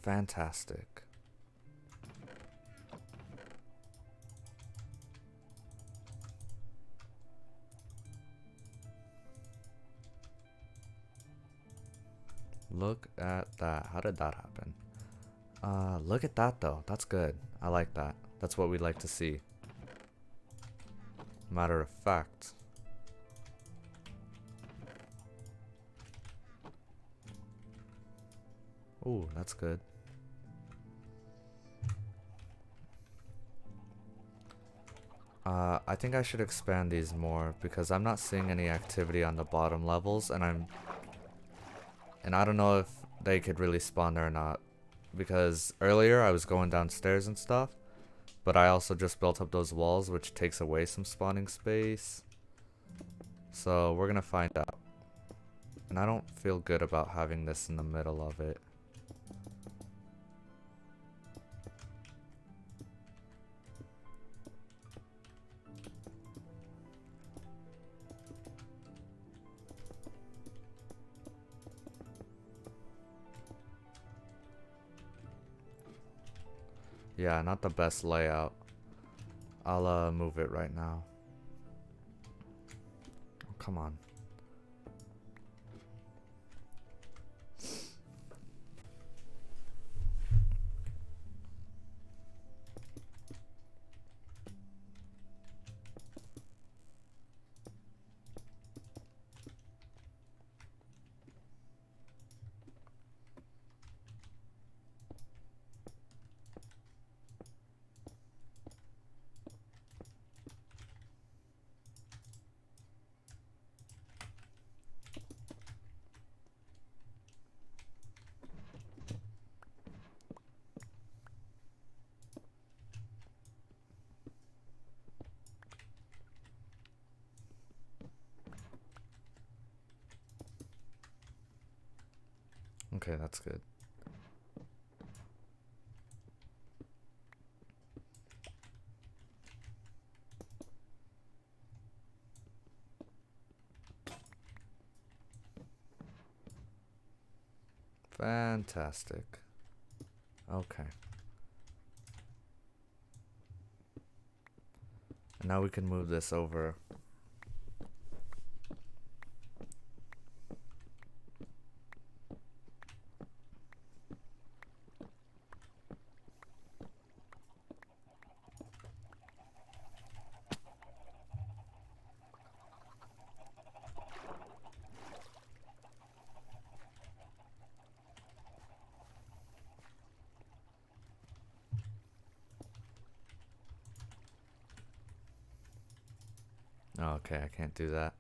Fantastic. Look at that. How did that happen? Look at that though. That's good. I like that. That's what we like to see. Matter of fact. Ooh, that's good. I think I should expand these more because I'm not seeing any activity on the bottom levels, and I don't know if they could really spawn there or not, because earlier I was going downstairs and stuff, but I also just built up those walls, which takes away some spawning space. So we're gonna find out. And I don't feel good about having this in the middle of it. Yeah, not the best layout. I'll move it right now. Oh, come on. Okay, that's good. Fantastic. Okay. And now we can move this over. Oh, okay, I can't do that.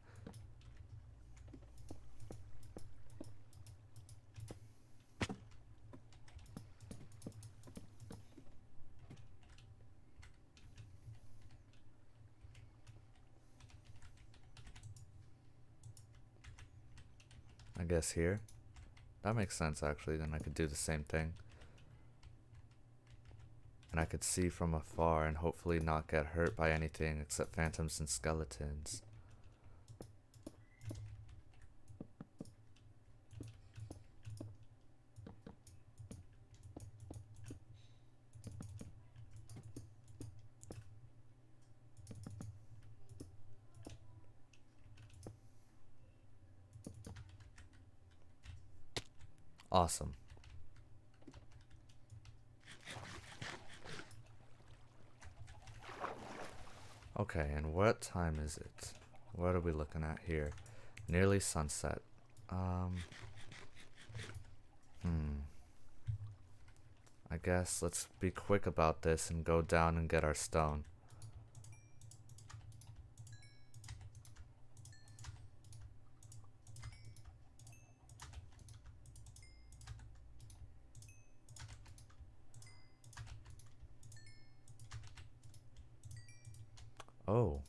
I guess here. That makes sense actually, then I could do the same thing. And I could see from afar and hopefully not get hurt by anything except phantoms and skeletons. Awesome. Okay, and what time is it? What are we looking at here? Nearly sunset. I guess let's be quick about this and go down and get our stone. Oh.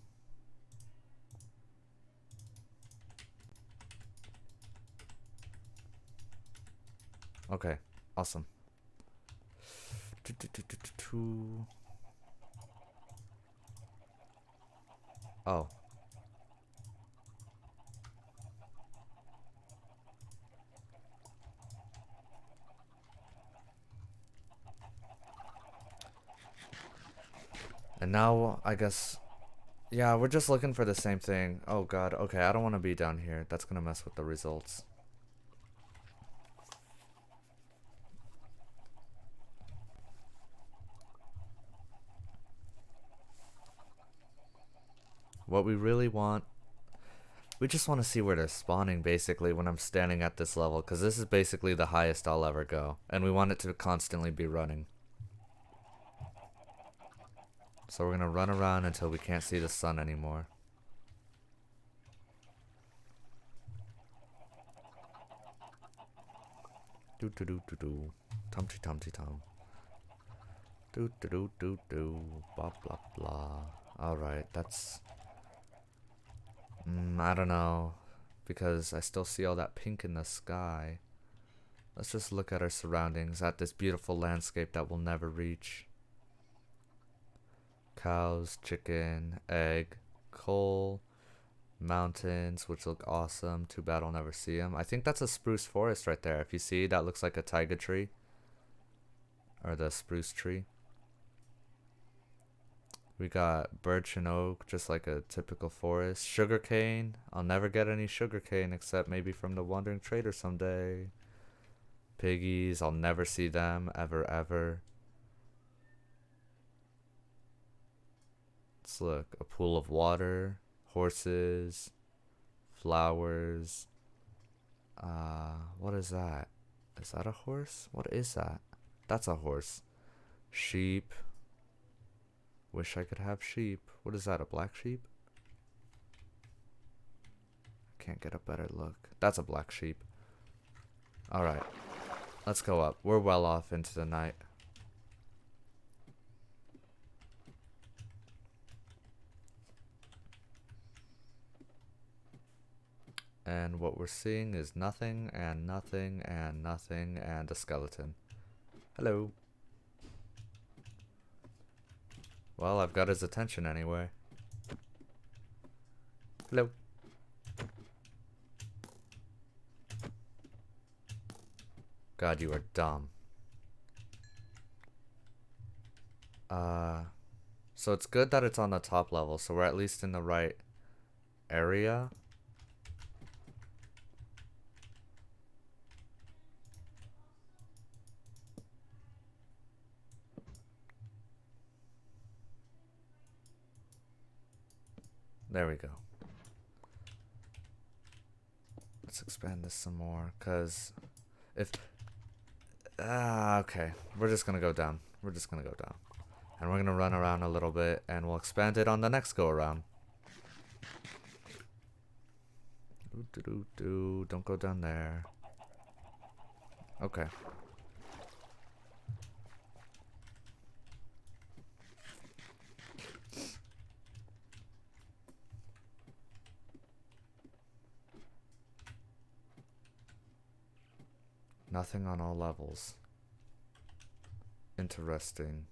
Okay. Awesome. Oh. And now, I guess... Yeah, we're just looking for the same thing. Oh god, okay, I don't want to be down here. That's gonna mess with the results. What we really want... We just want to see where they're spawning, basically, when I'm standing at this level. Because this is basically the highest I'll ever go. And we want it to constantly be running. So we're gonna run around until we can't see the sun anymore. Do do do do do. Tumty tumty tum. Do do do do do. Blah blah blah. Alright, that's... I don't know. Because I still see all that pink in the sky. Let's just look at our surroundings, at this beautiful landscape that we'll never reach. Cows, chicken, egg, coal, mountains, which look awesome. Too bad I'll never see them. I think that's a spruce forest right there. If you see, that looks like a taiga tree. Or the spruce tree. We got birch and oak, just like a typical forest. Sugarcane. I'll never get any sugarcane except maybe from the Wandering Trader someday. Piggies. I'll never see them ever, ever. Let's look. A pool of water. Horses. Flowers. What is that? Is that a horse? What is that? That's a horse. Sheep. Wish I could have sheep. What is that, a black sheep? Can't get a better look. That's a black sheep. Alright. Let's go up. We're well off into the night. And what we're seeing is nothing, and nothing, and nothing, and a skeleton. Hello. Well, I've got his attention anyway. Hello. God, you are dumb. So it's good that it's on the top level, so we're at least in the right area. There we go. Let's expand this some more, cause if... okay. We're just gonna go down. We're just gonna go down. And we're gonna run around a little bit, and we'll expand it on the next go around. Don't go down there. Okay. Nothing on all levels. Interesting.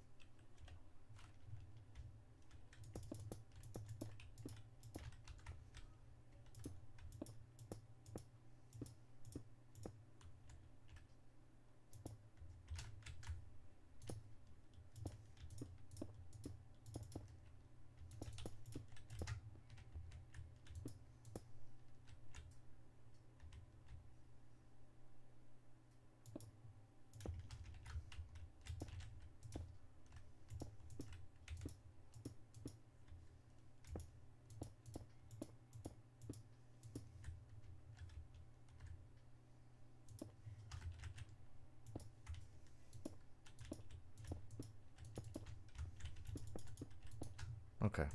Okay.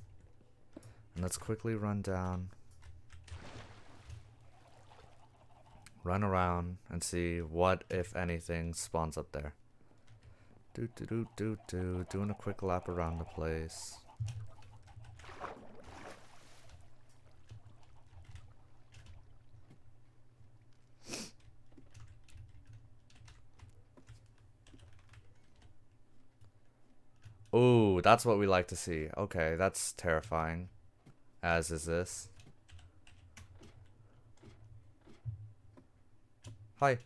And let's quickly run down. Run around and see what, if anything, spawns up there. Doing a quick lap around the place. Ooh, that's what we like to see. Okay, that's terrifying. As is this. Hi.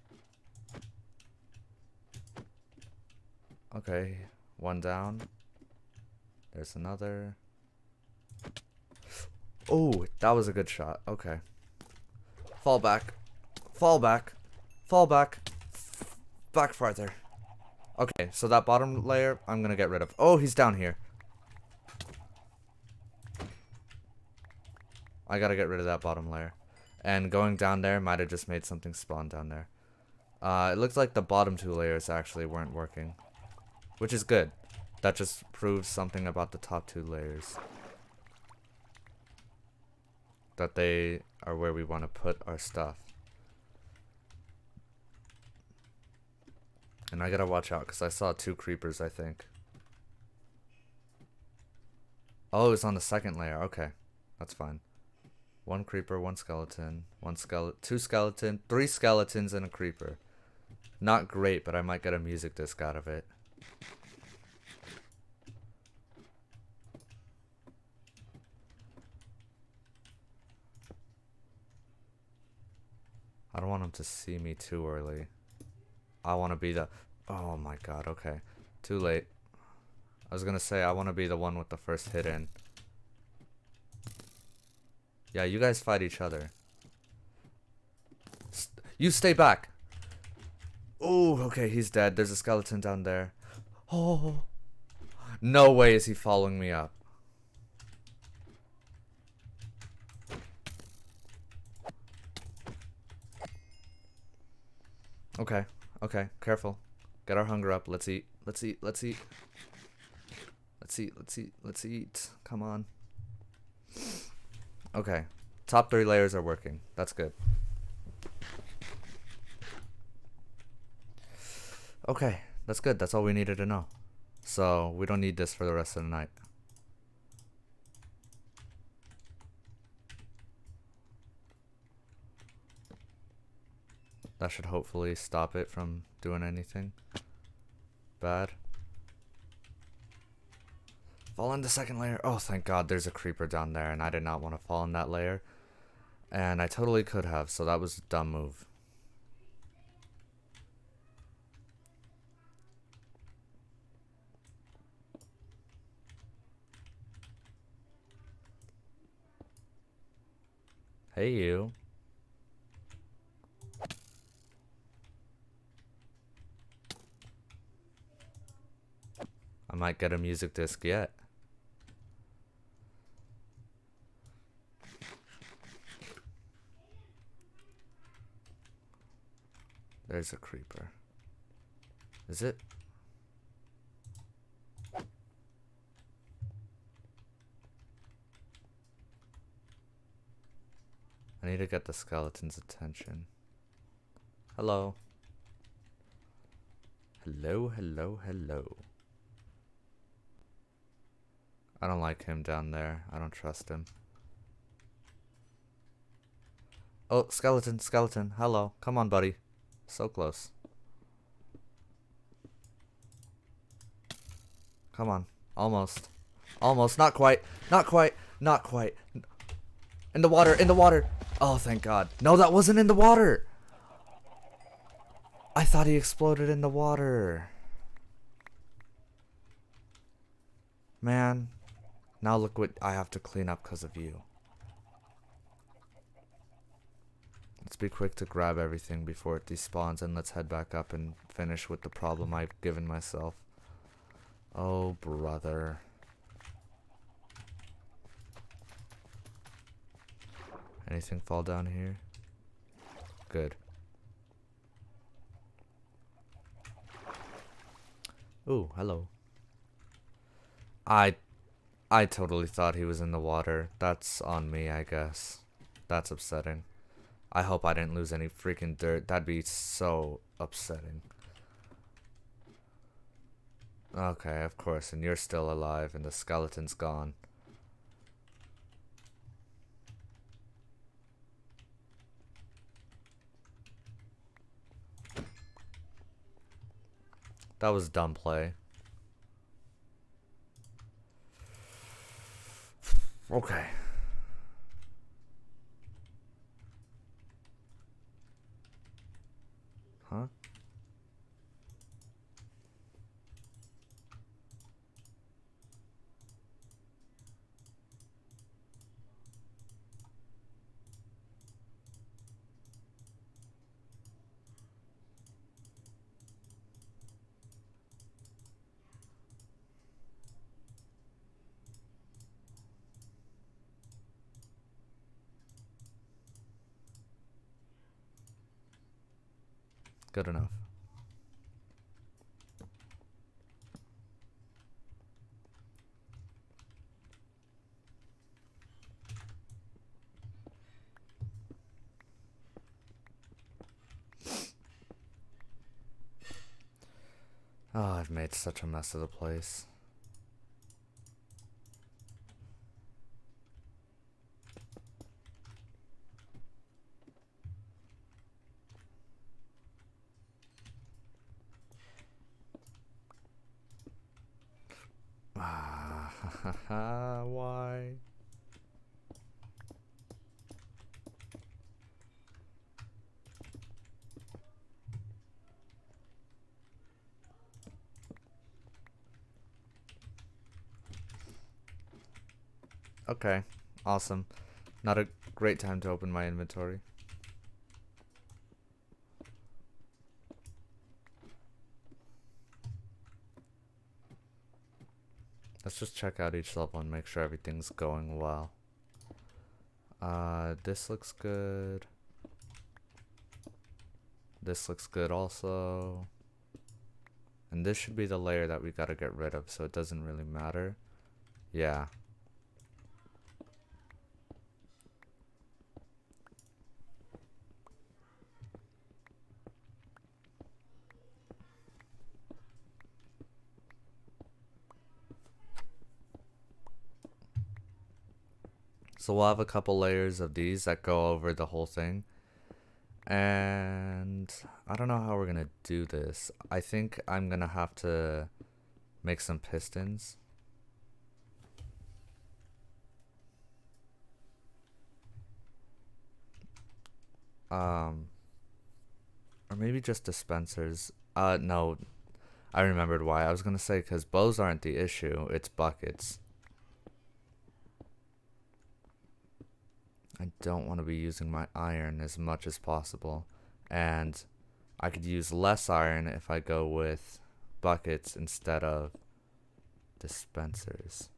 Okay, one down. There's another. Oh, that was a good shot. Okay. Fall back. Fall back. Fall back. Back farther. Okay, so that bottom layer, I'm gonna get rid of. Oh, he's down here. I gotta get rid of that bottom layer. And going down there might have just made something spawn down there. It looks like the bottom two layers actually weren't working. Which is good. That just proves something about the top two layers. That they are where we want to put our stuff. And I gotta watch out because I saw 2 creepers, I think. Oh, it's on the second layer. Okay, that's fine. 1 creeper, 1 skeleton, 2 skeleton, 3 skeletons, and a creeper. Not great, but I might get a music disc out of it. I don't want him to see me too early. I want to be the... Oh my god, okay. Too late. I was gonna say, I want to be the one with the first hit in. Yeah, you guys fight each other. You stay back! Oh, okay, he's dead. There's a skeleton down there. Oh. No way is he following me up. Okay, okay, careful. Get our hunger up. Let's eat. Let's eat. Let's eat. Let's eat. Let's eat. Let's eat. Come on. Okay. Top 3 layers are working. That's good. Okay, that's good. That's all we needed to know. So, we don't need this for the rest of the night. That should hopefully stop it from doing anything bad. Fall in the second layer. Oh, thank God there's a creeper down there, and I did not want to fall in that layer. And I totally could have, so that was a dumb move. Hey, you. I might get a music disc yet. There's a creeper. Is it? I need to get the skeleton's attention. Hello. Hello, hello, hello. I don't like him down there. I don't trust him. Oh, skeleton, skeleton. Hello. Come on, buddy. So close. Come on. Almost. Almost. Not quite. Not quite. Not quite. In the water. In the water. Oh, thank God. No, that wasn't in the water. I thought he exploded in the water. Man. Now look what I have to clean up because of you. Let's be quick to grab everything before it despawns, and let's head back up and finish with the problem I've given myself. Oh, brother. Anything fall down here? Good. Ooh, hello. I totally thought he was in the water. That's on me, I guess. That's upsetting. I hope I didn't lose any freaking dirt. That'd be so upsetting. Okay, of course, and you're still alive and the skeleton's gone. That was dumb play. Okay. Huh? Good enough. Oh, I've made such a mess of the place. Why? Okay, awesome. Not a great time to open my inventory. Let's just check out each level and make sure everything's going well. This looks good. This looks good also. And this should be the layer that we gotta get rid of, so it doesn't really matter. Yeah. So we'll have a couple layers of these that go over the whole thing. And I don't know how we're gonna do this. I think I'm gonna have to make some pistons. Or maybe just dispensers. No, I remembered why. I was gonna say because bows aren't the issue, it's buckets. I don't want to be using my iron as much as possible. And I could use less iron if I go with buckets instead of dispensers.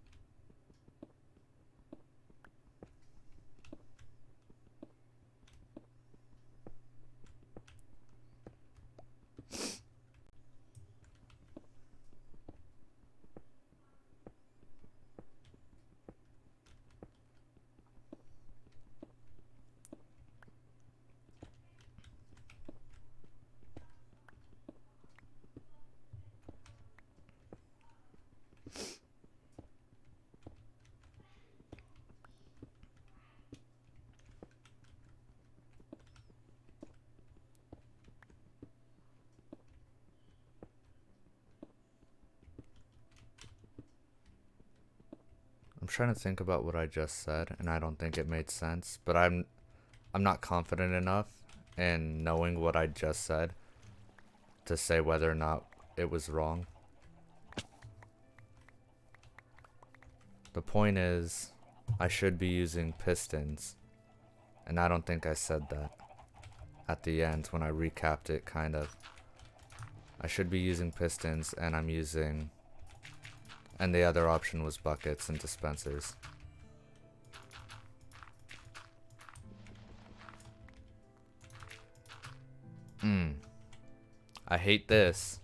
I'm trying to think about what I just said, and I don't think it made sense, but I'm not confident enough in knowing what I just said to say whether or not it was wrong. The point is, I should be using pistons, and I don't think I said that at the end when I recapped it, kind of. I should be using pistons, and I'm using... And the other option was buckets and dispensers. I hate this.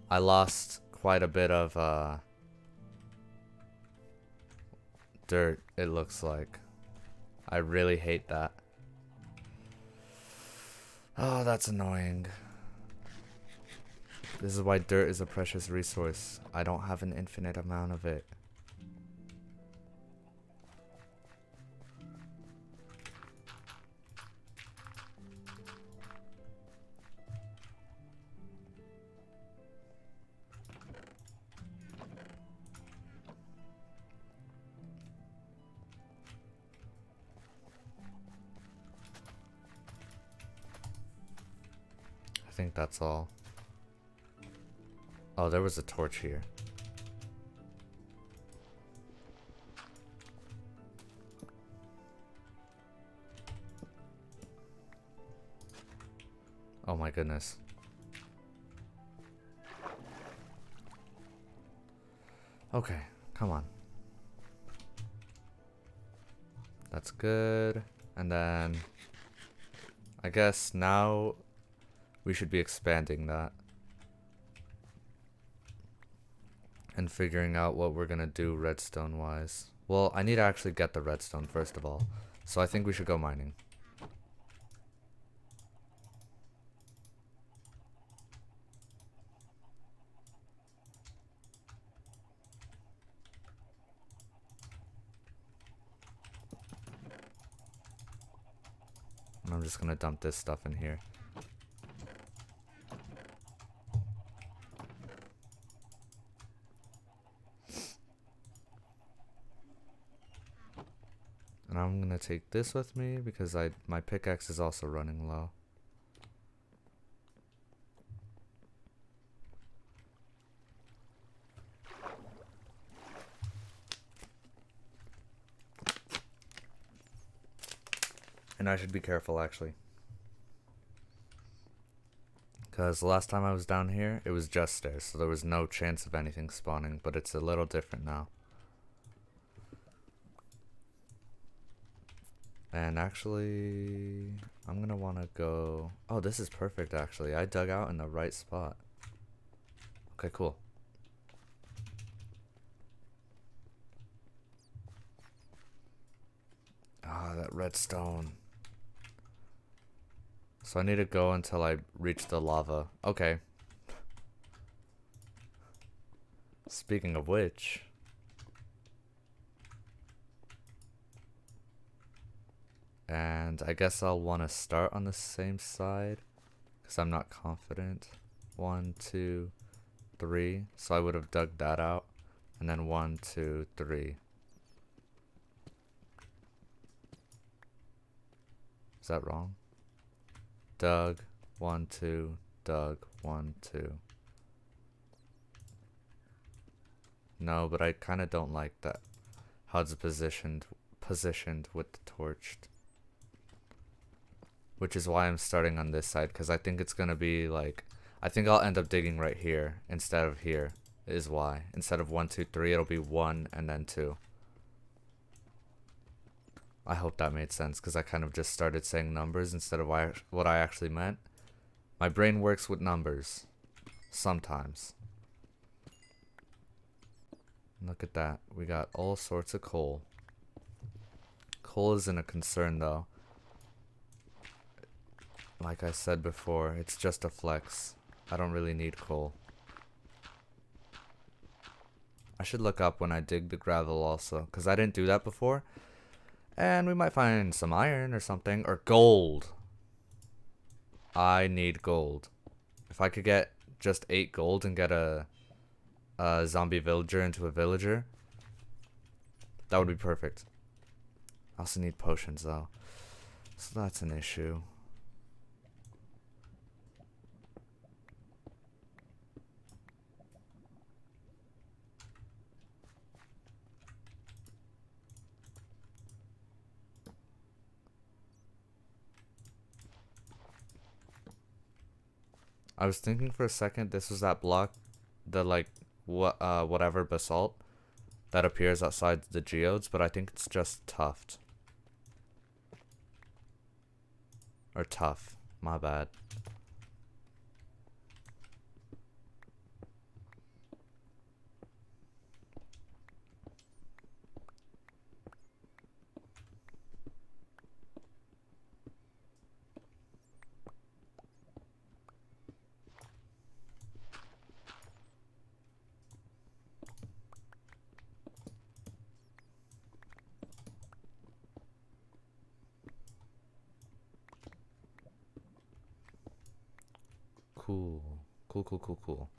I lost quite a bit of dirt, it looks like. I really hate that. Oh, that's annoying. This is why dirt is a precious resource. I don't have an infinite amount of it. think that's all. Oh, there was a torch here. Oh my goodness. Okay, come on. That's good. And then I guess now we should be expanding that and figuring out what we're gonna do redstone wise. Well, I need to actually get the redstone first of all. So I think we should go mining. And I'm just gonna dump this stuff in here. And I'm gonna take this with me because my pickaxe is also running low. And I should be careful actually. Because the last time I was down here, it was just stairs, so there was no chance of anything spawning, but it's a little different now. And actually, I'm gonna wanna go... Oh, this is perfect actually. I dug out in the right spot. Okay, cool. Ah, that redstone. So I need to go until I reach the lava. Okay. Speaking of which... And I guess I'll want to start on the same side because I'm not confident. 1, 2, 3. So I would have dug that out. And then 1, 2, 3. Is that wrong? Dug, 1, 2, dug, 1, 2. No, but I kind of don't like that. How it's positioned with the torched. Which is why I'm starting on this side, because I think it's gonna be like, I think I'll end up digging right here instead of here, is why. Instead of 1, 2, 3, it'll be 1 and then 2. I hope that made sense, because I kind of just started saying numbers instead of what I actually meant. My brain works with numbers. Sometimes. Look at that. We got all sorts of coal. Coal isn't a concern though. Like I said before, it's just a flex. I don't really need coal. I should look up when I dig the gravel also, because I didn't do that before. And we might find some iron or something, or gold. I need gold. If I could get just 8 gold and get a zombie villager into a villager, that would be perfect. I also need potions though, so that's an issue. I was thinking for a second this was that block, the like whatever basalt that appears outside the geodes, but I think it's just tuft. Or tough, my bad. Cool. Cool, cool, cool, cool.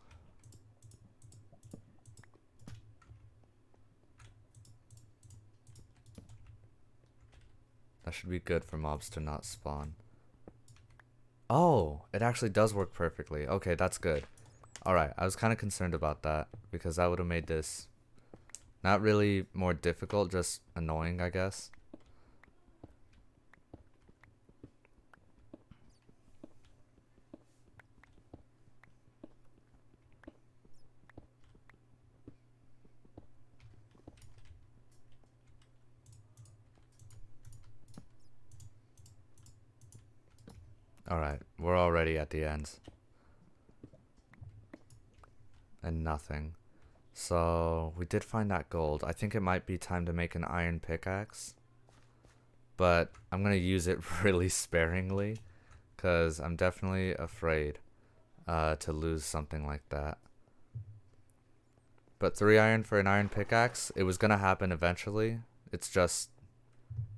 That should be good for mobs to not spawn. Oh, it actually does work perfectly. Okay, that's good. Alright, I was kind of concerned about that because that would have made this not really more difficult, just annoying, I guess. Alright, we're already at the end. And nothing. So, we did find that gold. I think it might be time to make an iron pickaxe. But I'm going to use it really sparingly. Because I'm definitely afraid to lose something like that. But 3 iron for an iron pickaxe, it was going to happen eventually. It's just,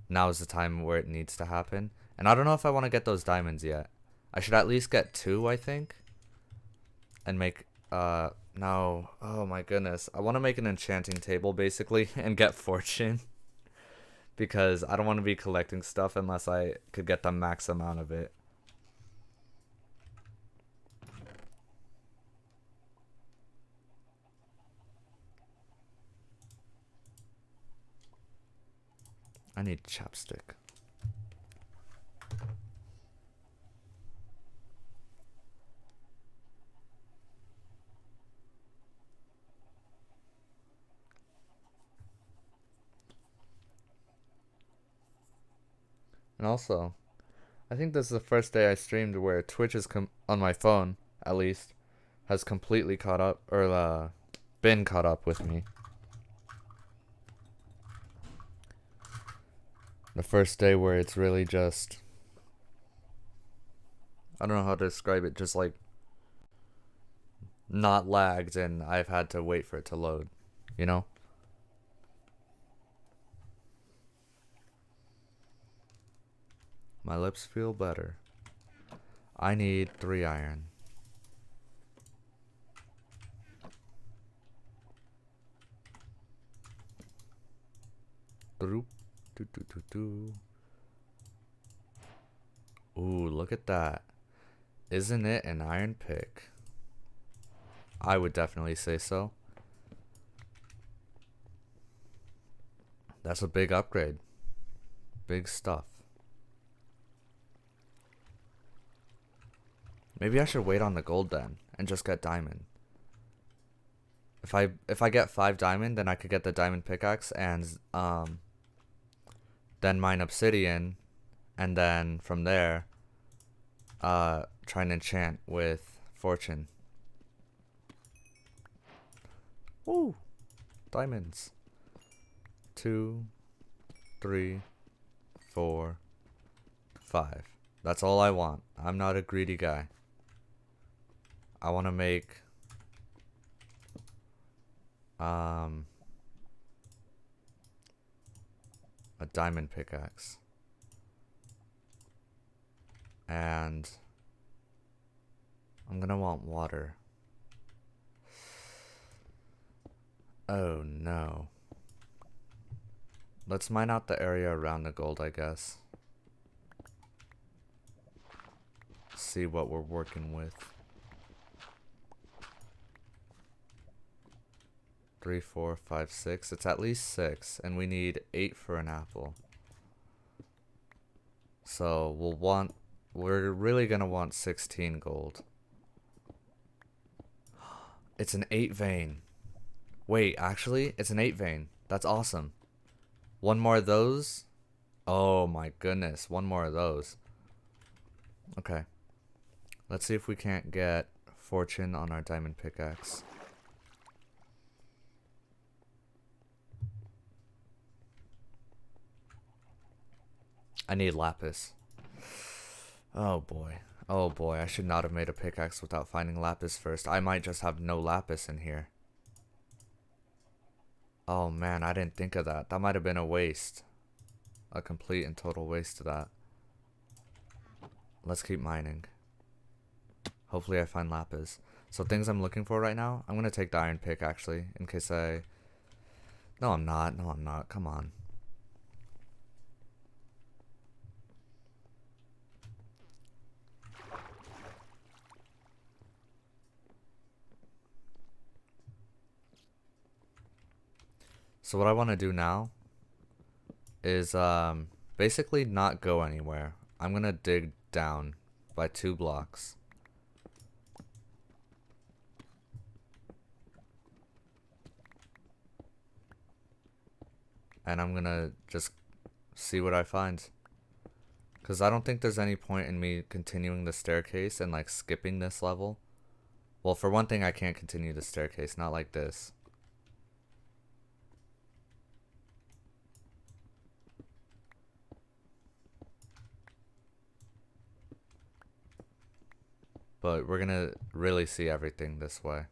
now is the time where it needs to happen. And I don't know if I want to get those diamonds yet. I should at least get 2, I think. And make, no. Oh my goodness. I want to make an enchanting table, basically, and get fortune. Because I don't want to be collecting stuff unless I could get the max amount of it. I need chapstick. And also, I think this is the first day I streamed where Twitch is on my phone, at least, has completely caught up, or been caught up with me. The first day where it's really just, I don't know how to describe it, just like not lagged and I've had to wait for it to load, you know? My lips feel better. I need 3 iron. Doop, doo, doo, doo, doo. Ooh, look at that. Isn't it an iron pick? I would definitely say so. That's a big upgrade. Big stuff. Maybe I should wait on the gold then and just get diamond. If I get 5 diamond, then I could get the diamond pickaxe and then mine obsidian, and then from there try and enchant with fortune. Woo! Diamonds. 2, 3, 4, 5. That's all I want. I'm not a greedy guy. I want to make a diamond pickaxe. And I'm gonna want water. Oh no. Let's mine out the area around the gold, I guess. See what we're working with. 3, 4, 5, 6. It's at least 6, and we need 8 for an apple. So we're really gonna want 16 gold. It's an 8 vein. Wait, actually, it's an 8 vein. That's awesome. One more of those. Oh my goodness, one more of those. Okay. Let's see if we can't get fortune on our diamond pickaxe. I need lapis. Oh boy. Oh boy, I should not have made a pickaxe without finding lapis first. I might just have no lapis in here. Oh man, I didn't think of that. That might have been a waste. A complete and total waste of that. Let's keep mining. Hopefully I find lapis. So things I'm looking for right now, I'm going to take the iron pick actually, in case I... No, I'm not. No, I'm not. Come on. So what I want to do now is basically not go anywhere. I'm gonna dig down by 2 blocks. And I'm gonna just see what I find. Because I don't think there's any point in me continuing the staircase and like skipping this level. Well, for one thing, I can't continue the staircase, not like this. But we're gonna really see everything this way.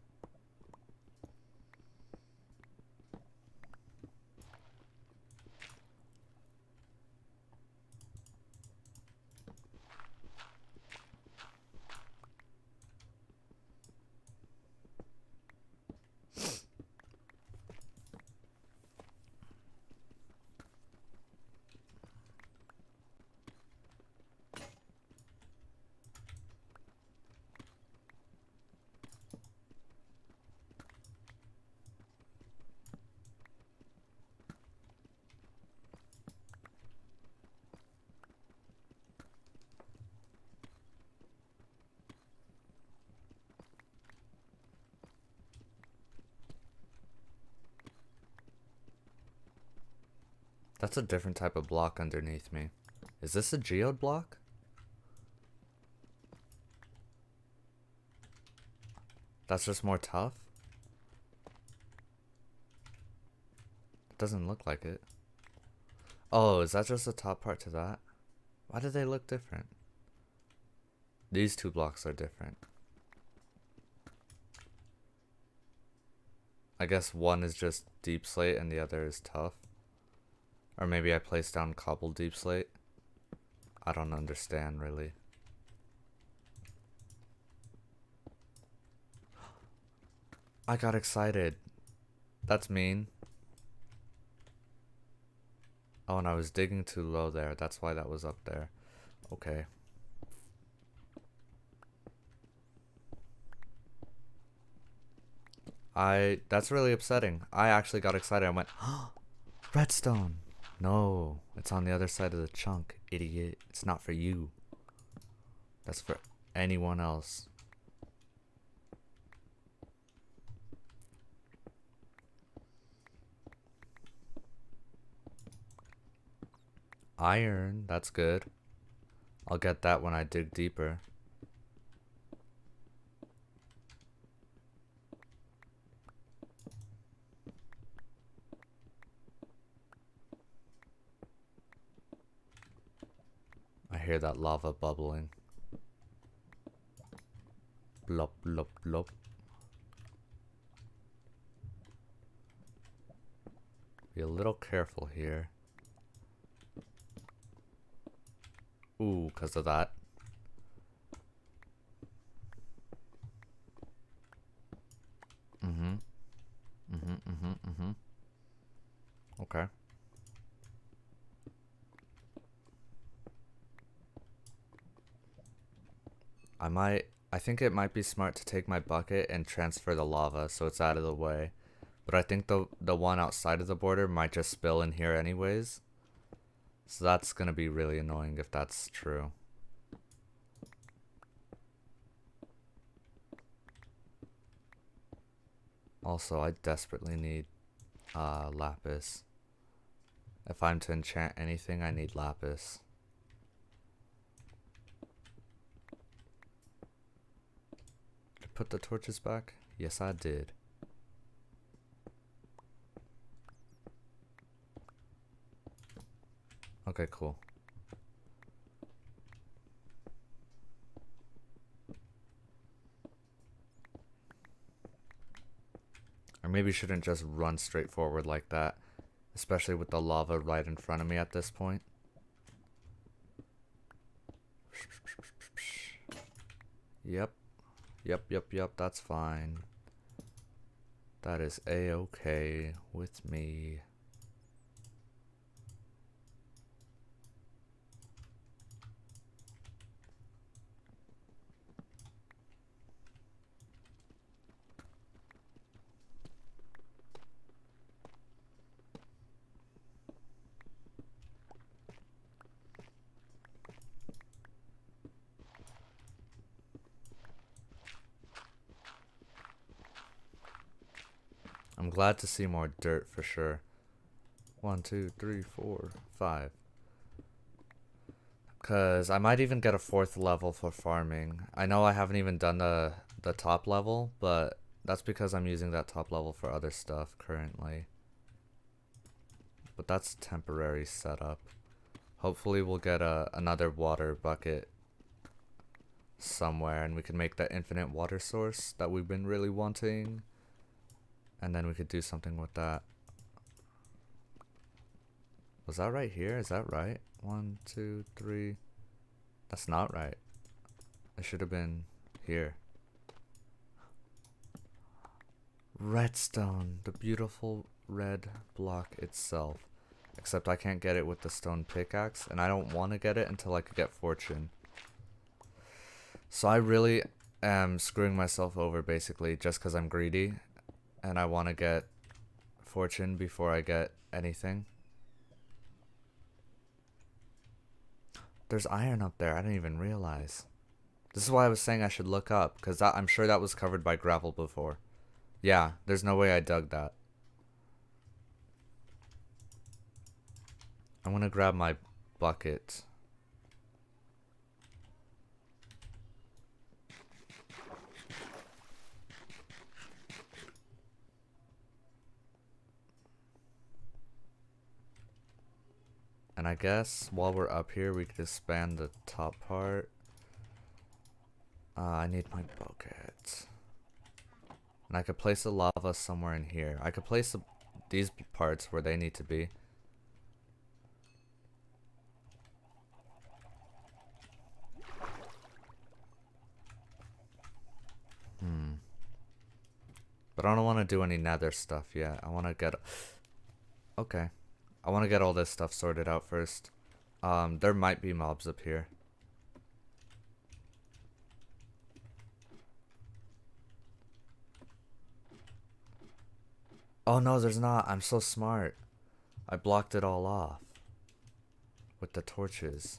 That's a different type of block underneath me. Is this a geode block? That's just more tough? It doesn't look like it. Oh, is that just the top part to that? Why do they look different? These 2 blocks are different. I guess one is just deep slate and the other is tough. Or maybe I placed down cobbled deep slate. I don't understand really. I got excited. That's mean. Oh, and I was digging too low there. That's why that was up there. Okay. That's really upsetting. I actually got excited. I went, redstone. No, it's on the other side of the chunk, idiot. It's not for you. That's for anyone else. Iron, that's good. I'll get that when I dig deeper. I hear that lava bubbling. Blop, blop, blop. Be a little careful here. Ooh, because of that. Okay. I think it might be smart to take my bucket and transfer the lava so it's out of the way. But I think the one outside of the border might just spill in here anyways. So that's gonna be really annoying if that's true. Also, I desperately need lapis. If I'm to enchant anything, I need lapis. Did I put the torches back? Yes, I did. Okay, cool. Or maybe shouldn't just run straight forward like that, especially with the lava right in front of me at this point. Yep. Yep, that's fine. That is a-okay with me. glad to see more dirt for sure. 1, 2, 3, 4, 5. Cause I might even get a 4th level for farming. I know I haven't even done the top level, but that's because I'm using that top level for other stuff currently. But that's temporary setup. Hopefully we'll get another water bucket somewhere and we can make that infinite water source that we've been really wanting. And then we could do something with that. Was that right here? Is that right? 1, 2, 3. That's not right. It should have been here. Redstone, the beautiful red block itself. Except I can't get it with the stone pickaxe, and I don't want to get it until I could get fortune. So I really am screwing myself over basically just because I'm greedy and I want to get fortune before I get anything. There's iron up there, I didn't even realize. This is why I was saying I should look up, because I'm sure that was covered by gravel before. Yeah, there's no way I dug that. I'm gonna grab my bucket. And I guess while we're up here, we could expand the top part. I need my bucket. And I could place the lava somewhere in here. I could place these parts where they need to be. But I don't want to do any nether stuff yet. I want to get... Okay. I want to get all this stuff sorted out first. There might be mobs up here. Oh no, there's not. I'm so smart. I blocked it all off. With the torches.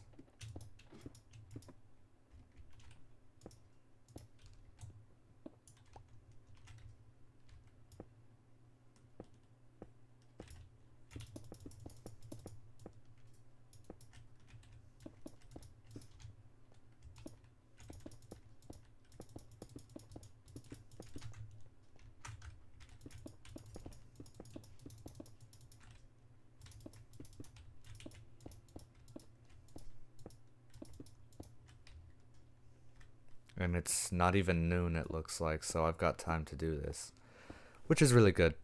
And it's not even noon, it looks like, so I've got time to do this. Which is really good.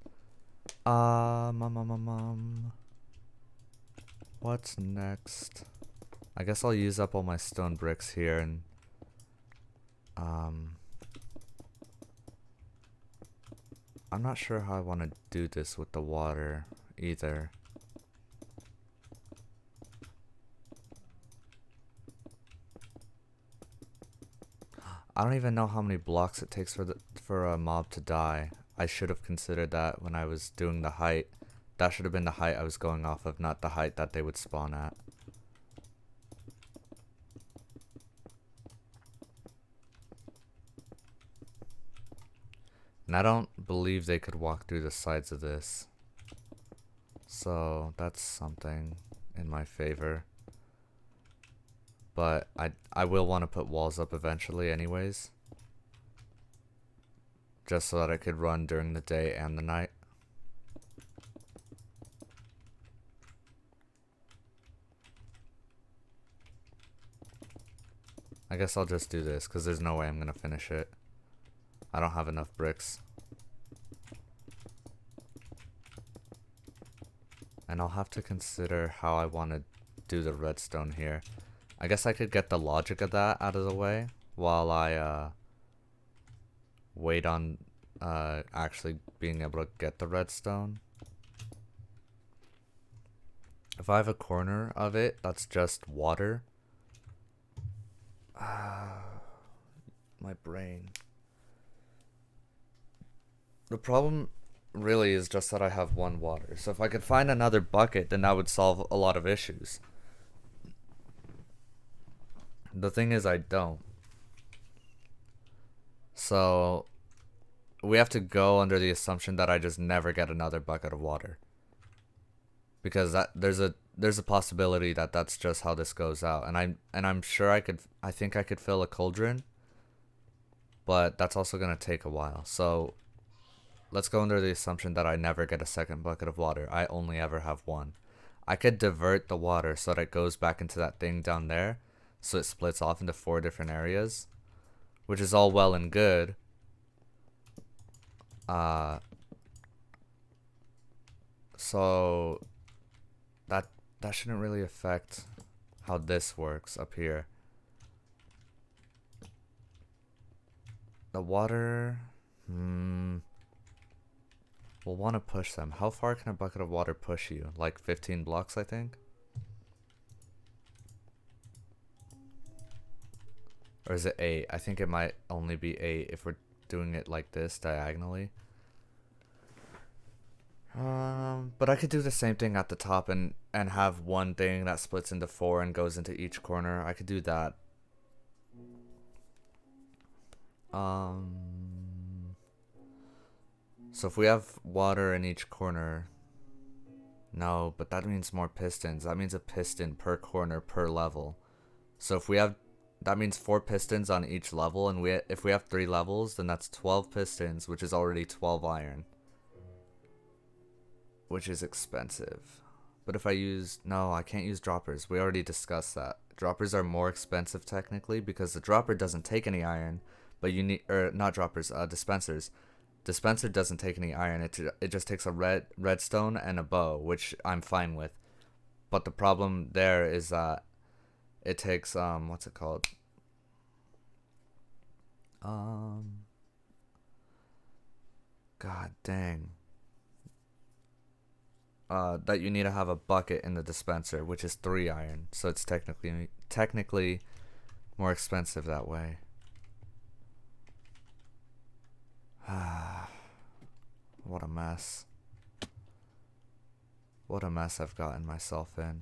What's next? I guess I'll use up all my stone bricks here and... I'm not sure how I want to do this with the water, either. I don't even know how many blocks it takes for a mob to die. I should have considered that when I was doing the height. That should have been the height I was going off of, not the height that they would spawn at. And I don't believe they could walk through the sides of this. So that's something in my favor. But I will want to put walls up eventually anyways. Just so that I could run during the day and the night. I guess I'll just do this because there's no way I'm going to finish it. I don't have enough bricks. And I'll have to consider how I want to do the redstone here. I guess I could get the logic of that out of the way while I wait on actually being able to get the redstone. If I have a corner of it that's just water. My brain. The problem really is just that I have one water. So if I could find another bucket, then that would solve a lot of issues. The thing is I don't. So we have to go under the assumption that I just never get another bucket of water. Because there's a possibility that that's just how this goes out, and I'm sure I think I could fill a cauldron, but that's also gonna take a while. So let's go under the assumption that I never get a second bucket of water. I only ever have one. I could divert the water so that it goes back into that thing down there, so it splits off into 4 different areas, which is all well and good. So that shouldn't really affect how this works up here. The water, we'll want to push them. How far can a bucket of water push you? Like 15 blocks, I think? Or is it 8? I think it might only be 8 if we're doing it like this, diagonally. But I could do the same thing at the top and have one thing that splits into 4 and goes into each corner. I could do that. So if we have water in each corner, no, but that means more pistons. That means a piston per corner per level. So if we have, that means 4 pistons on each level, and if we have 3 levels, then that's 12 pistons, which is already 12 iron. Which is expensive. But if I use... No, I can't use droppers. We already discussed that. Droppers are more expensive technically because the dropper doesn't take any iron. But you need... Or not droppers, dispensers. Dispenser doesn't take any iron. It just takes a redstone and a bow, which I'm fine with. But the problem there is that it takes... what's it called? God dang. That you need to have a bucket in the dispenser, which is 3 iron, so it's technically more expensive that way. What a mess. What a mess I've gotten myself in.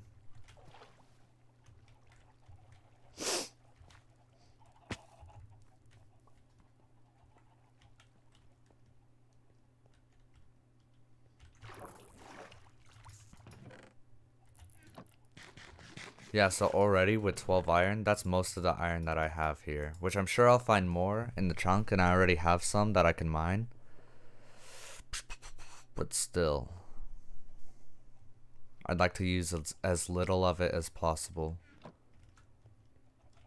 Yeah, so already with 12 iron, that's most of the iron that I have here. Which I'm sure I'll find more in the chunk, and I already have some that I can mine. But still. I'd like to use as little of it as possible.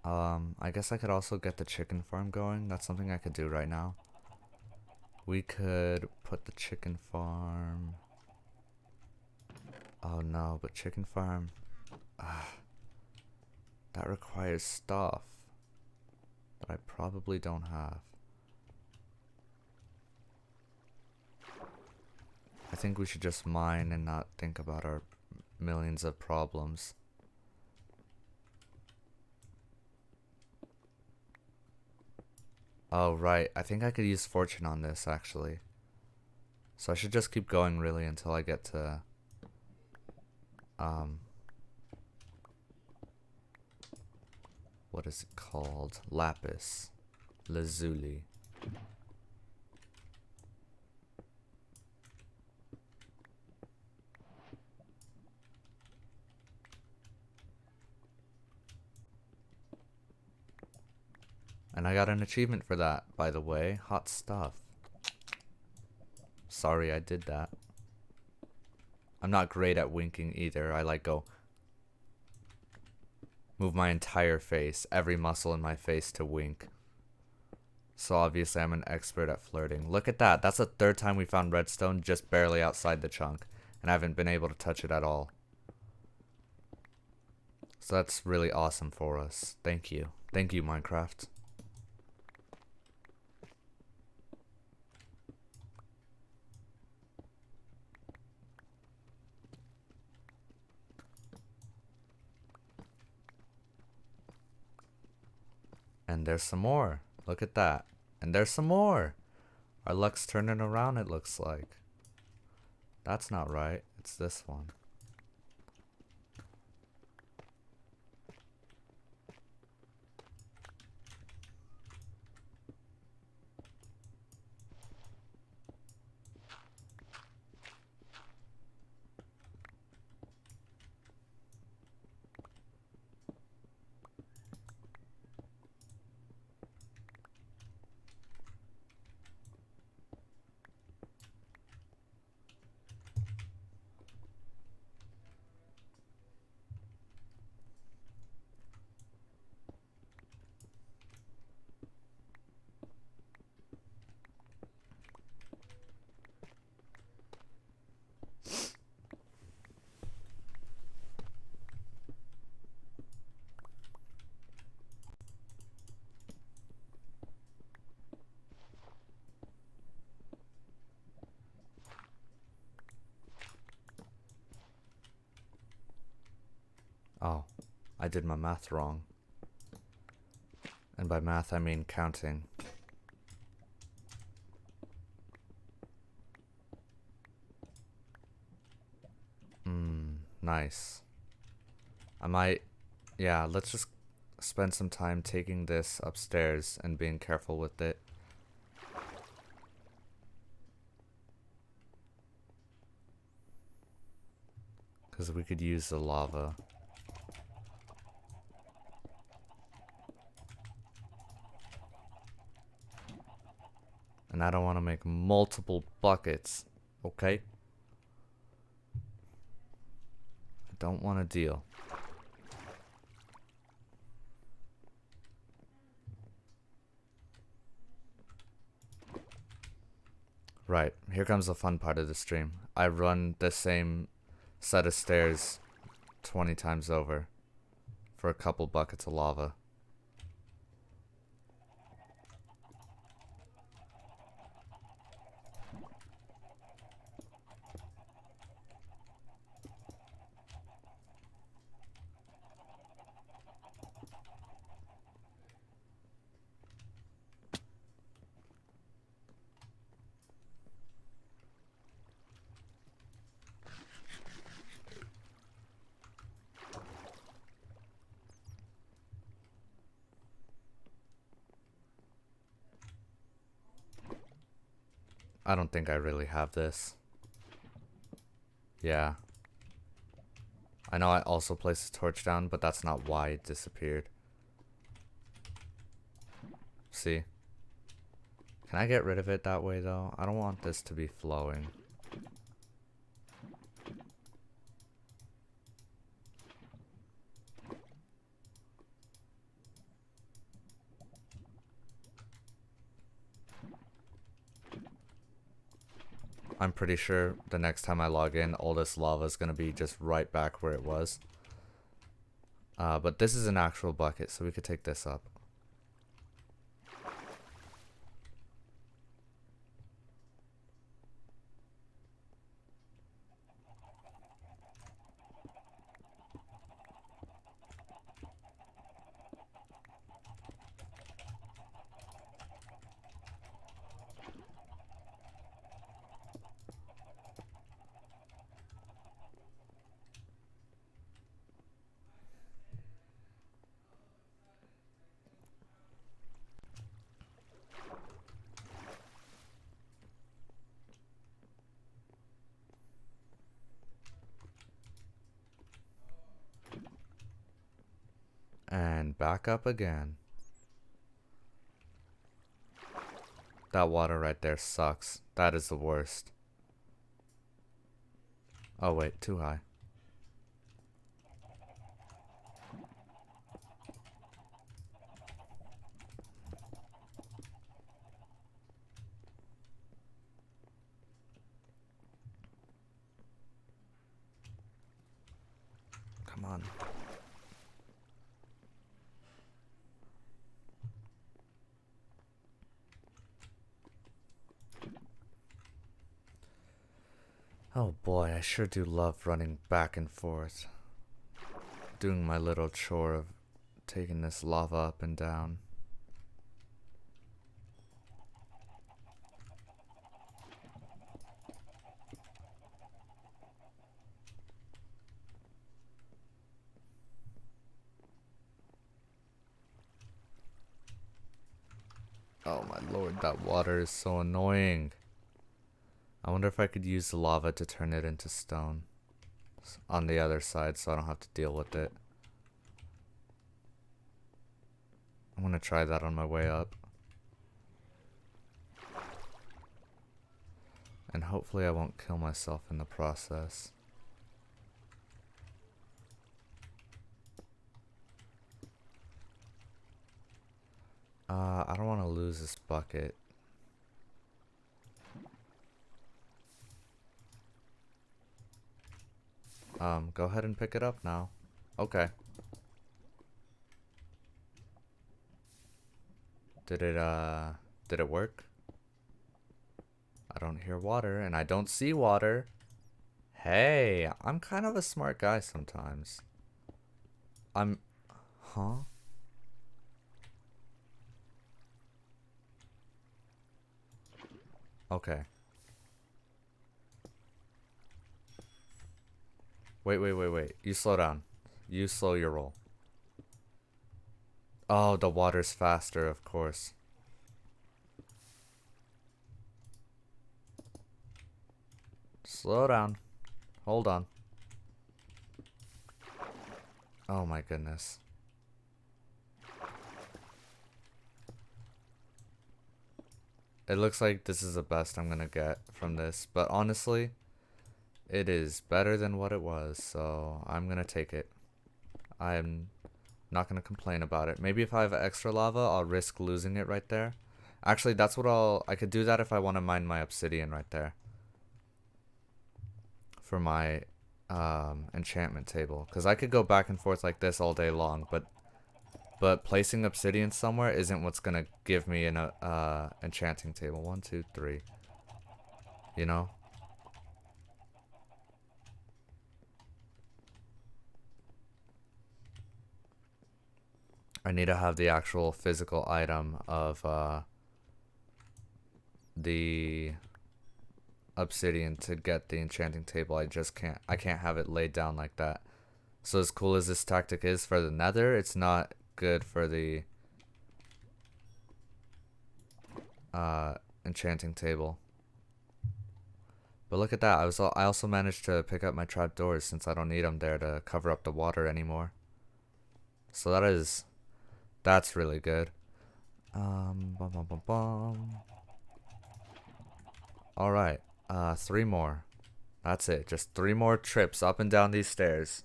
I guess I could also get the chicken farm going. That's something I could do right now. We could put the chicken farm... Oh no, but chicken farm... that requires stuff that I probably don't have. I think we should just mine and not think about our millions of problems. Oh, right. I think I could use fortune on this, actually. So I should just keep going, really, until I get to... what is it called? Lapis lazuli. And I got an achievement for that, by the way. Hot stuff. Sorry I did that. I'm not great at winking either. I like go... move my entire face, every muscle in my face to wink. So obviously I'm an expert at flirting. Look at that. That's the 3rd time we found redstone just barely outside the chunk. And I haven't been able to touch it at all. So that's really awesome for us. Thank you. Thank you, Minecraft. And there's some more. Look at that. And there's some more. Our luck's turning around, it looks like. That's not right. It's this one. Oh, I did my math wrong. And by math, I mean counting. Nice. I might, yeah, let's just spend some time taking this upstairs and being careful with it. Because we could use the lava. And I don't want to make multiple buckets, okay? I don't want to deal. Right, here comes the fun part of the stream. I run the same set of stairs 20 times over for a couple buckets of lava. I don't think I really have this. Yeah. I know I also placed a torch down, but that's not why it disappeared. See? Can I get rid of it that way though? I don't want this to be flowing. I'm pretty sure the next time I log in, all this lava is going to be just right back where it was. But this is an actual bucket, so we could take this up. And back up again. That water right there sucks. That is the worst. Oh wait, too high. Come on. Oh boy, I sure do love running back and forth. Doing my little chore of taking this lava up and down. Oh my lord, that water is so annoying. I wonder if I could use the lava to turn it into stone on the other side so I don't have to deal with it. I'm gonna try that on my way up. And hopefully I won't kill myself in the process. I don't want to lose this bucket. Go ahead and pick it up now. Okay. Did it work? I don't hear water, and I don't see water. Hey, I'm kind of a smart guy sometimes. I'm... Huh? Okay. Wait. You slow down. You slow your roll. Oh, the water's faster, of course. Slow down. Hold on. Oh my goodness. It looks like this is the best I'm gonna get from this, but honestly, it is better than what it was, so I'm gonna take it. I'm not gonna complain about it. Maybe if I have extra lava, I'll risk losing it right there. Actually, that's what I could do that if I want to mine my obsidian right there. For my enchantment table. Because I could go back and forth like this all day long, but placing obsidian somewhere isn't what's gonna give me an enchanting table. 1, 2, 3. You know? I need to have the actual physical item of the obsidian to get the enchanting table. I can't have it laid down like that. So as cool as this tactic is for the nether, it's not good for the enchanting table. But look at that, I also managed to pick up my trapdoors since I don't need them there to cover up the water anymore. So that's really good. Bum, bum, bum, bum. All right, 3 more. That's it, just 3 more trips up and down these stairs.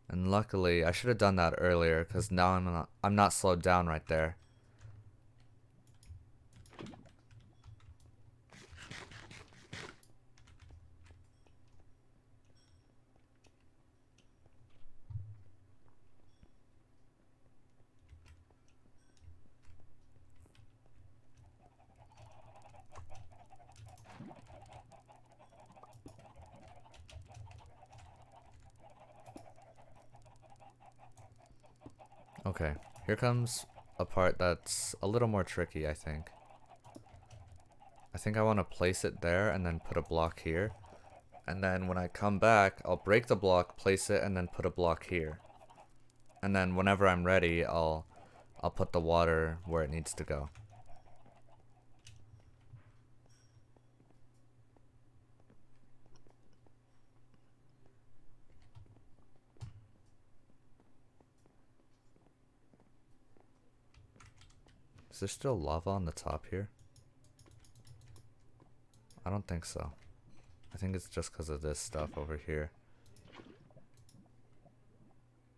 And luckily, I should have done that earlier, because now I'm not slowed down right there. Okay, here comes a part that's a little more tricky, I think. I think I want to place it there and then put a block here. And then when I come back, I'll break the block, place it, and then put a block here. And then whenever I'm ready, I'll put the water where it needs to go. Is there still lava on the top here? I don't think so. I think it's just because of this stuff over here.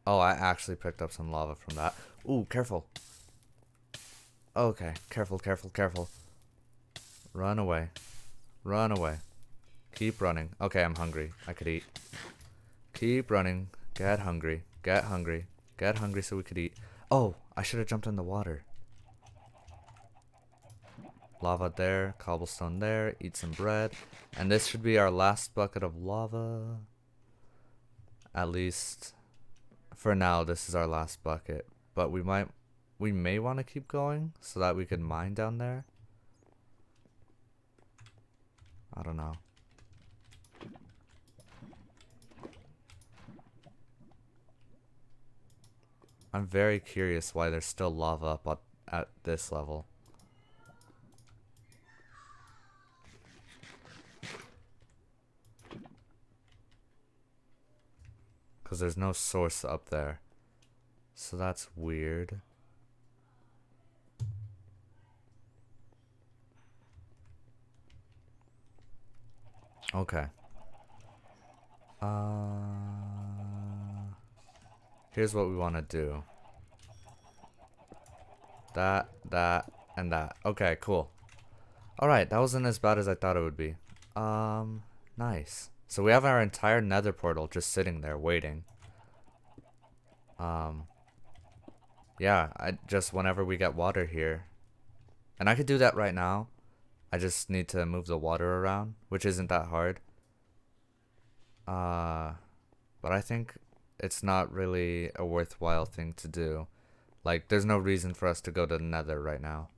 Oh, I actually picked up some lava from that. Ooh, careful. Okay, careful. Run away. Run away. Keep running. Okay, I'm hungry. I could eat. Keep running. Get hungry. Get hungry. Get hungry so we could eat. Oh, I should have jumped in the water. Lava there, cobblestone there, eat some bread. And this should be our last bucket of lava. At least for now, this is our last bucket. But we may want to keep going so that we can mine down there. I don't know. I'm very curious why there's still lava up at this level. Because there's no source up there. So that's weird. Okay. Here's what we want to do. That, and that. Okay, cool. Alright, that wasn't as bad as I thought it would be. Nice. So we have our entire nether portal just sitting there waiting. Yeah, I just whenever we get water here. And I could do that right now. I just need to move the water around, which isn't that hard. Uh, but I think it's not really a worthwhile thing to do. Like, there's no reason for us to go to the Nether right now.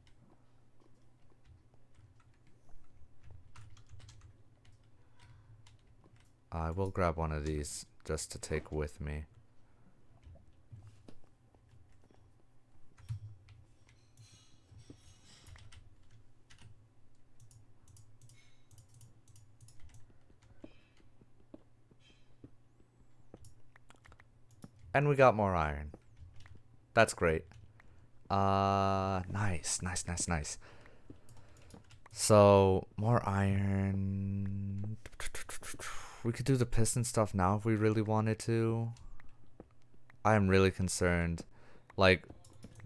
I will grab one of these just to take with me. And we got more iron. That's great. Nice, nice, nice, nice. So, more iron. We could do the piston stuff now if we really wanted to. I am really concerned. Like,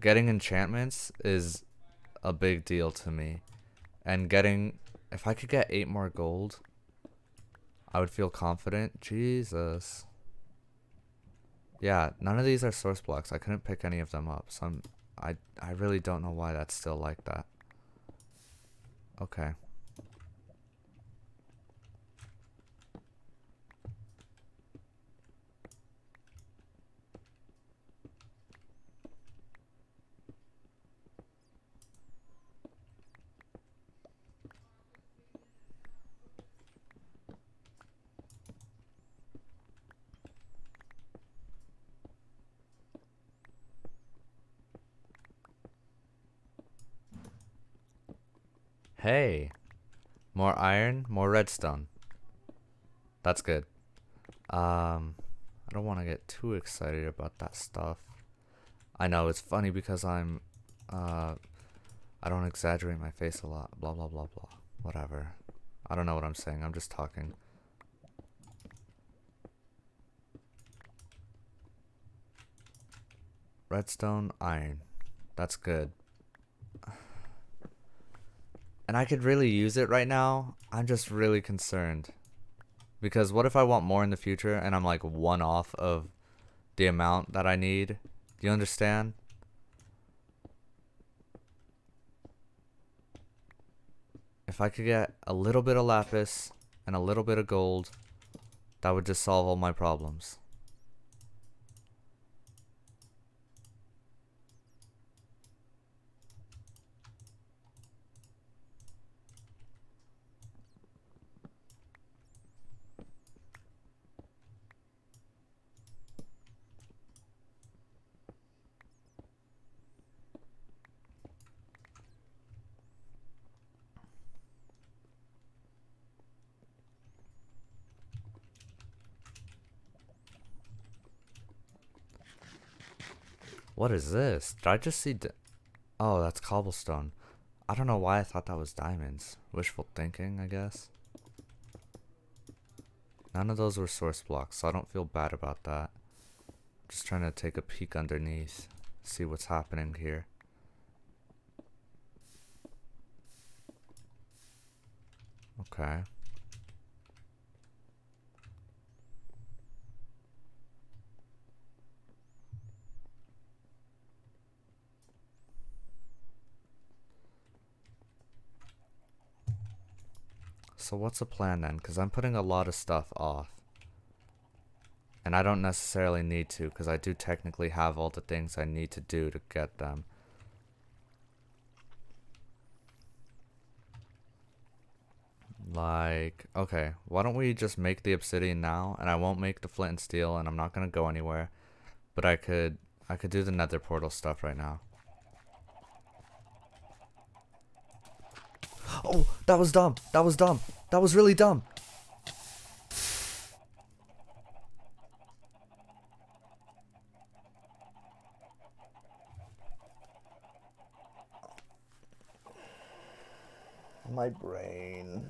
getting enchantments is a big deal to me. And getting, if I could get 8 more gold, I would feel confident. Jesus. Yeah, none of these are source blocks. I couldn't pick any of them up. So I really don't know why that's still like that. Okay. Hey, more iron, more redstone. That's good. I don't want to get too excited about that stuff. I know it's funny because uh, I don't exaggerate my face a lot. Blah blah blah blah. Whatever. I don't know what I'm saying. I'm just talking. Redstone, iron. That's good. And I could really use it right now. I'm just really concerned. Because what if I want more in the future and I'm like one off of the amount that I need? Do you understand? If I could get a little bit of lapis and a little bit of gold, that would just solve all my problems. What is this? Did I just see oh, that's cobblestone. I don't know why I thought that was diamonds. Wishful thinking, I guess. None of those were source blocks, so I don't feel bad about that. Just trying to take a peek underneath, see what's happening here. Okay. So what's the plan then? Because I'm putting a lot of stuff off. And I don't necessarily need to, because I do technically have all the things I need to do to get them. Like, okay, why don't we just make the obsidian now, and I won't make the flint and steel, and I'm not gonna go anywhere. But I could do the nether portal stuff right now. Oh, that was dumb. That was dumb. That was really dumb. My brain.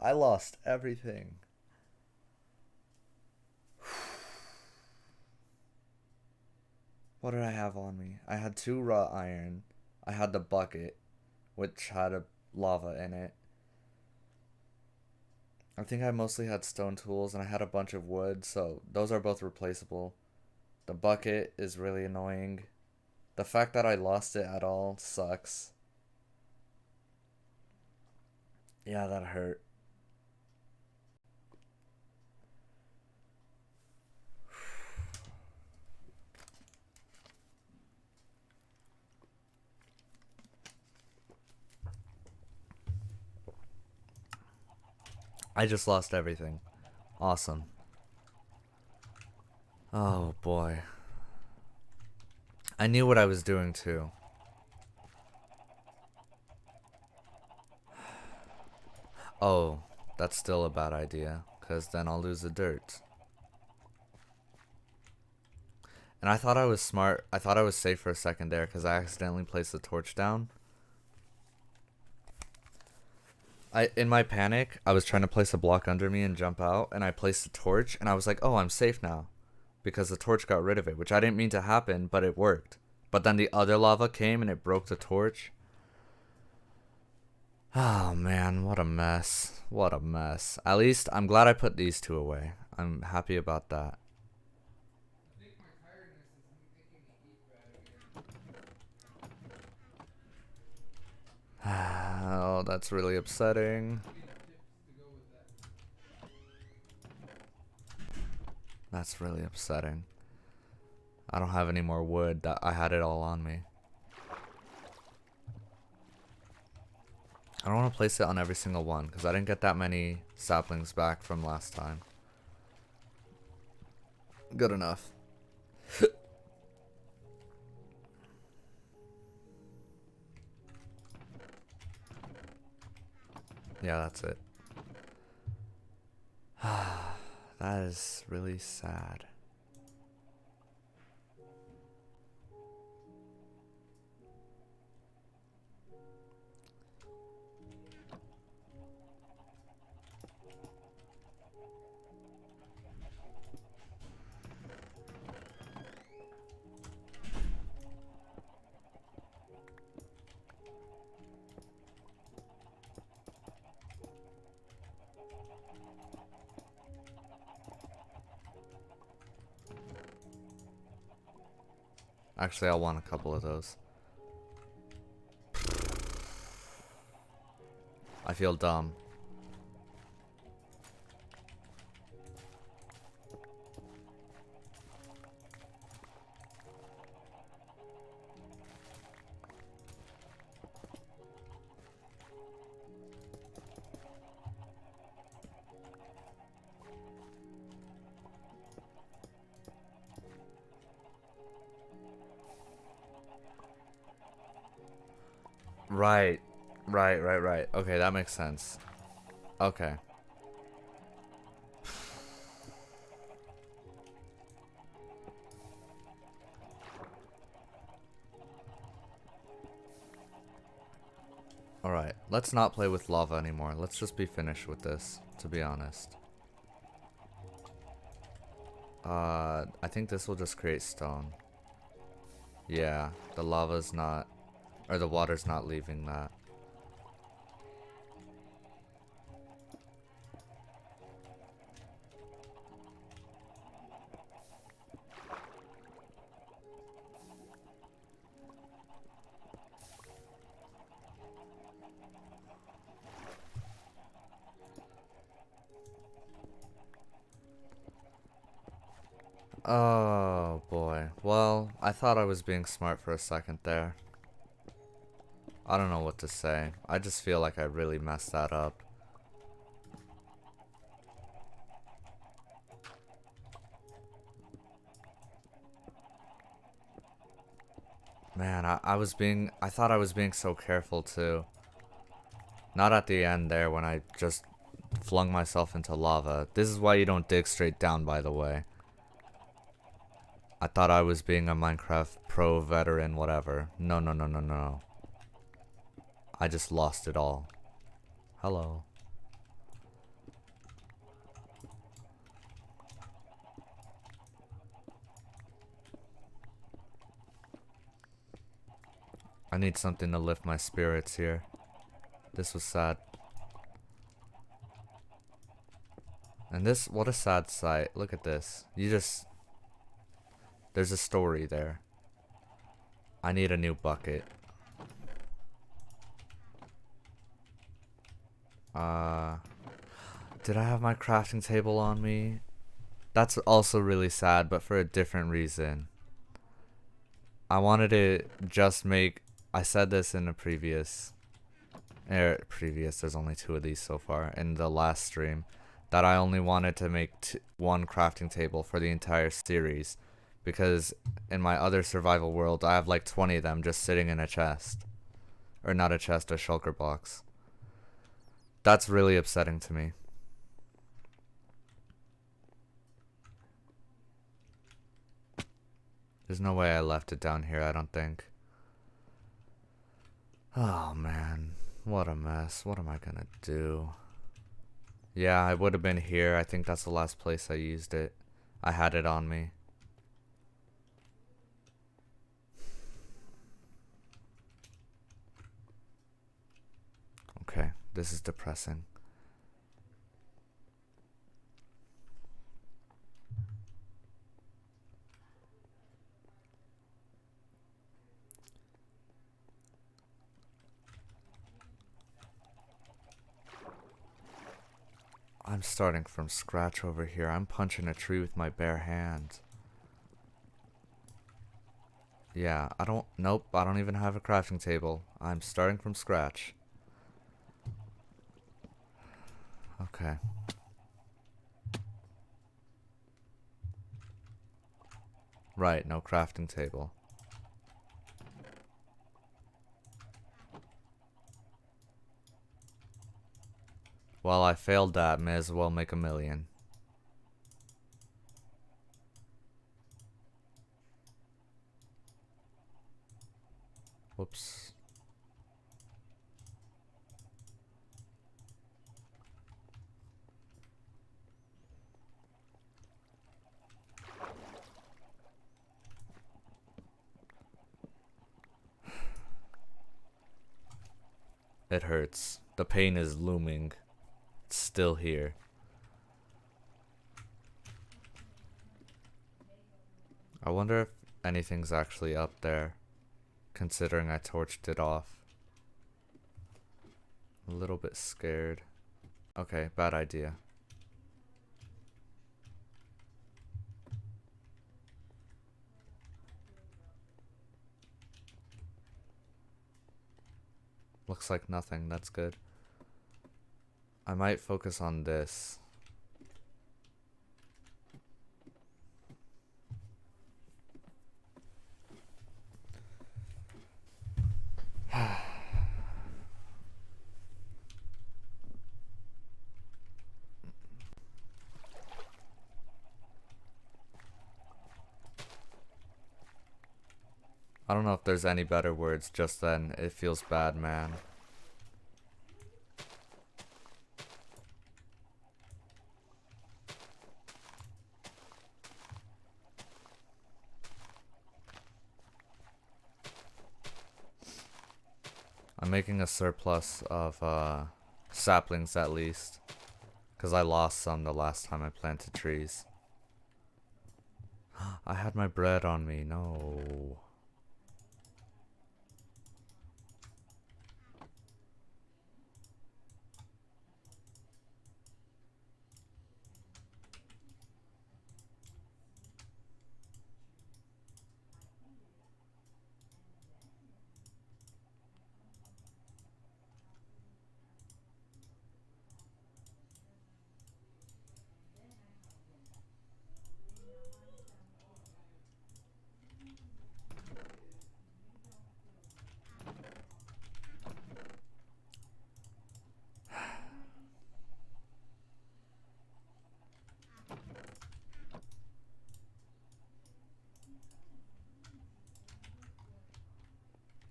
I lost everything. What did I have on me? I had 2 raw iron. I had the bucket, which had a lava in it. I think I mostly had stone tools and I had a bunch of wood, so those are both replaceable. The bucket is really annoying. The fact that I lost it at all sucks. Yeah, that hurt. I just lost everything. Awesome. Oh boy. I knew what I was doing too. Oh, that's still a bad idea, because then I'll lose the dirt. And I thought I was smart. I thought I was safe for a second there, because I accidentally placed the torch down. In my panic, I was trying to place a block under me and jump out, and I placed the torch, and I was like, oh, I'm safe now. Because the torch got rid of it, which I didn't mean to happen, but it worked. But then the other lava came and it broke the torch. Oh man, what a mess. What a mess. At least I'm glad I put these two away. I'm happy about that. Oh, that's really upsetting. That's really upsetting. I don't have any more wood. That I had it all on me. I don't want to place it on every single one because I didn't get that many saplings back from last time. Good enough. Yeah, that's it. That is really sad. Actually, I want a couple of those. I feel dumb. Right. Right. Okay, that makes sense. Okay. Alright, let's not play with lava anymore. Let's just be finished with this, to be honest. I think this will just create stone. Yeah, the lava's not, or the water's not leaving that. Oh boy. Well, I thought I was being smart for a second there. I don't know what to say. I just feel like I really messed that up. Man, I thought I was being so careful too. Not at the end there when I just flung myself into lava. This is why you don't dig straight down, by the way. I thought I was being a Minecraft pro veteran, whatever. No. I just lost it all. Hello. I need something to lift my spirits here. This was sad. And this, what a sad sight. Look at this. There's a story there. I need a new bucket. Uh, did I have my crafting table on me? That's also really sad, but for a different reason. I wanted to just make. I said this in a previous. There's only 2 of these so far in the last stream. That I only wanted to make one crafting table for the entire series, because in my other survival world I have like 20 of them just sitting in a chest, or not a chest, a shulker box. That's really upsetting to me. There's no way I left it down here, I don't think. Oh man, what a mess. What am I gonna do? Yeah, I would have been here. I think that's the last place I used it. I had it on me. Okay, this is depressing. I'm starting from scratch over here. I'm punching a tree with my bare hand. Yeah, nope, I don't even have a crafting table. I'm starting from scratch. Okay. Right, no crafting table. Well, I failed that. May as well make a million. Whoops. It hurts. The pain is looming. It's still here. I wonder if anything's actually up there, considering I torched it off. A little bit scared. Okay, bad idea. Looks like nothing, that's good. I might focus on this. I don't know if there's any better words, just then it feels bad, man. I'm making a surplus of saplings at least, because I lost some the last time I planted trees. I had my bread on me, no.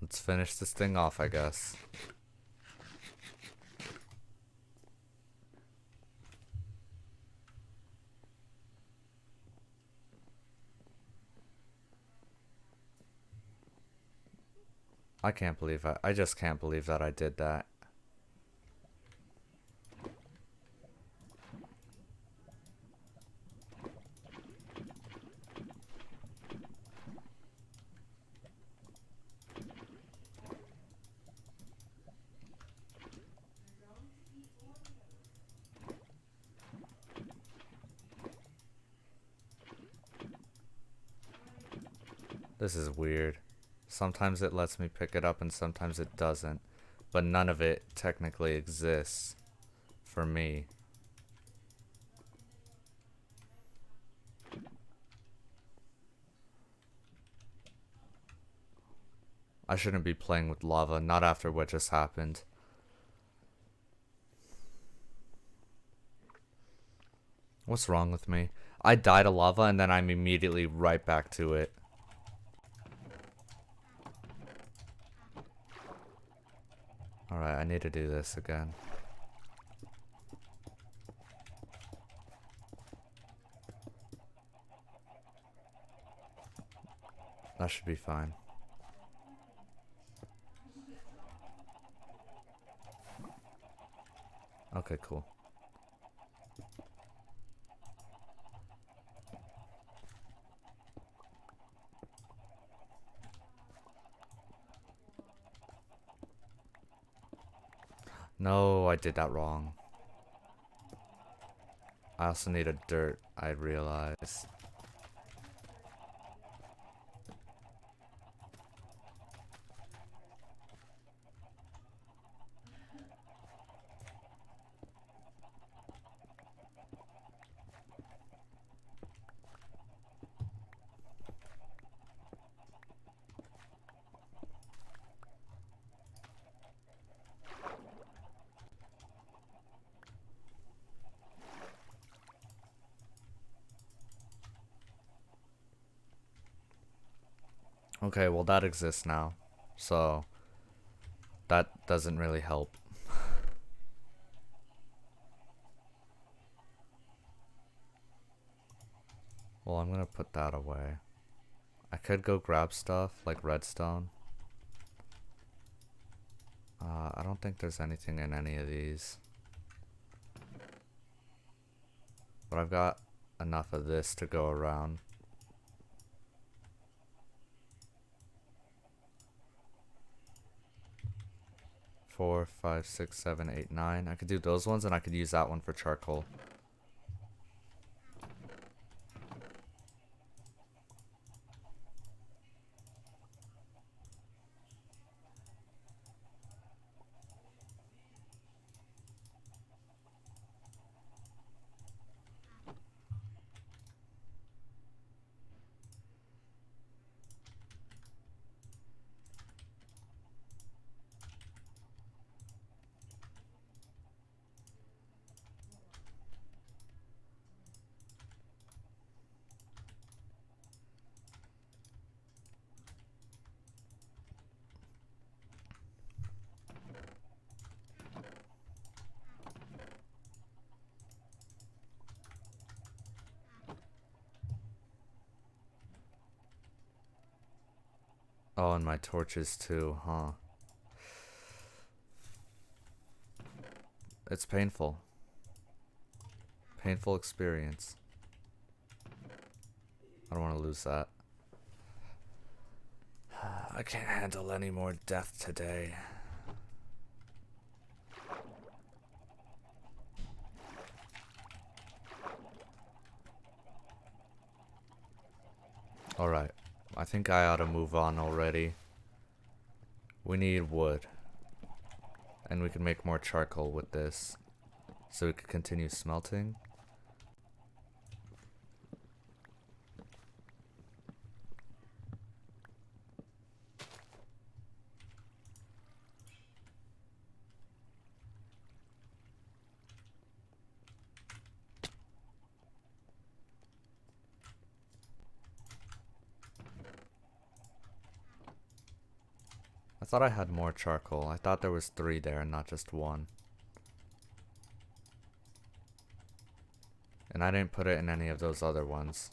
Let's finish this thing off, I guess. I just can't believe that I did that. This is weird. Sometimes it lets me pick it up and sometimes it doesn't. But none of it technically exists for me. I shouldn't be playing with lava, not after what just happened. What's wrong with me? I died of lava and then I'm immediately right back to it. Alright, I need to do this again. That should be fine. Okay, cool. No, I did that wrong. I also need a dirt, I realize. Okay, well that exists now. So that doesn't really help. Well, I'm gonna put that away. I could go grab stuff like redstone. I don't think there's anything in any of these. But I've got enough of this to go around. Four, five, six, seven, eight, nine. I could do those ones and I could use that one for charcoal. Oh, and my torches too, huh? It's painful. Painful experience. I don't want to lose that. I can't handle any more death today. Alright. I think I ought to move on already. We need wood. And we can make more charcoal with this. So we can continue smelting. I thought I had more charcoal. I thought there was 3 there and not just 1. And I didn't put it in any of those other ones.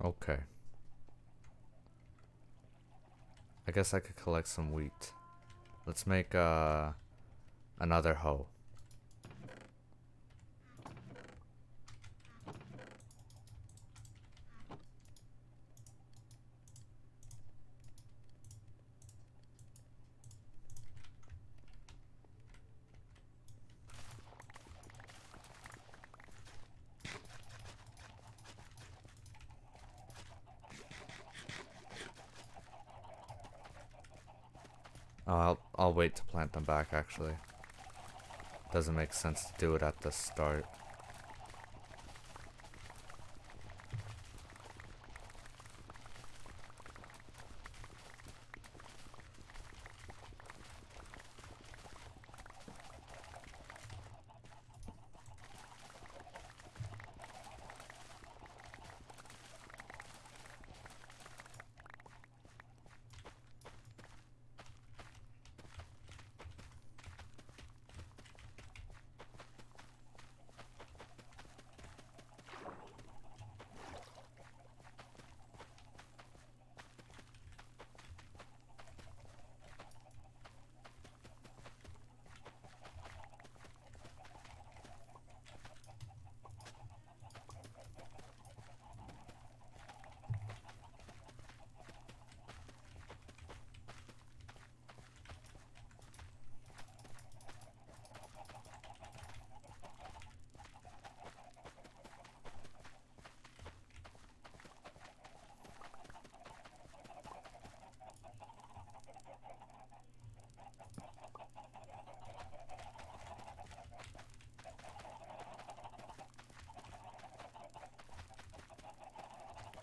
Okay. I guess I could collect some wheat. Let's make another hoe. Oh, I'll wait to plant them back actually. Doesn't make sense to do it at the start.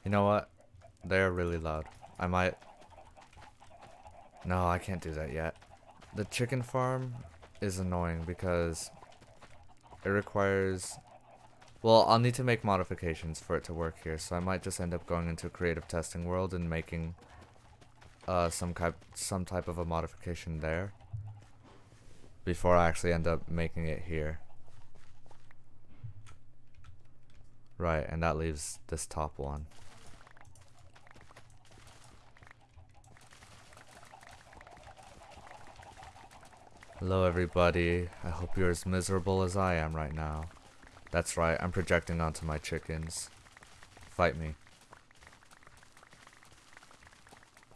You know what? They're really loud. I might... No, I can't do that yet. The chicken farm is annoying because it requires... Well, I'll need to make modifications for it to work here, so I might just end up going into a creative testing world and making some type of a modification there before I actually end up making it here. Right, and that leaves this top one. Hello everybody, I hope you're as miserable as I am right now. That's right, I'm projecting onto my chickens. Fight me.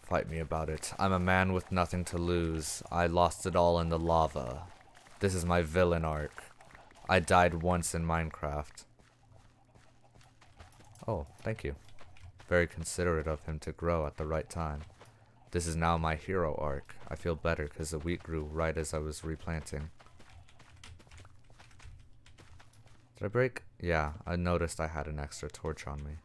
Fight me about it. I'm a man with nothing to lose. I lost it all in the lava. This is my villain arc. I died once in Minecraft. Oh, thank you. Very considerate of him to grow at the right time. This is now my hero arc. I feel better because the wheat grew right as I was replanting. Did I break? Yeah, I noticed I had an extra torch on me.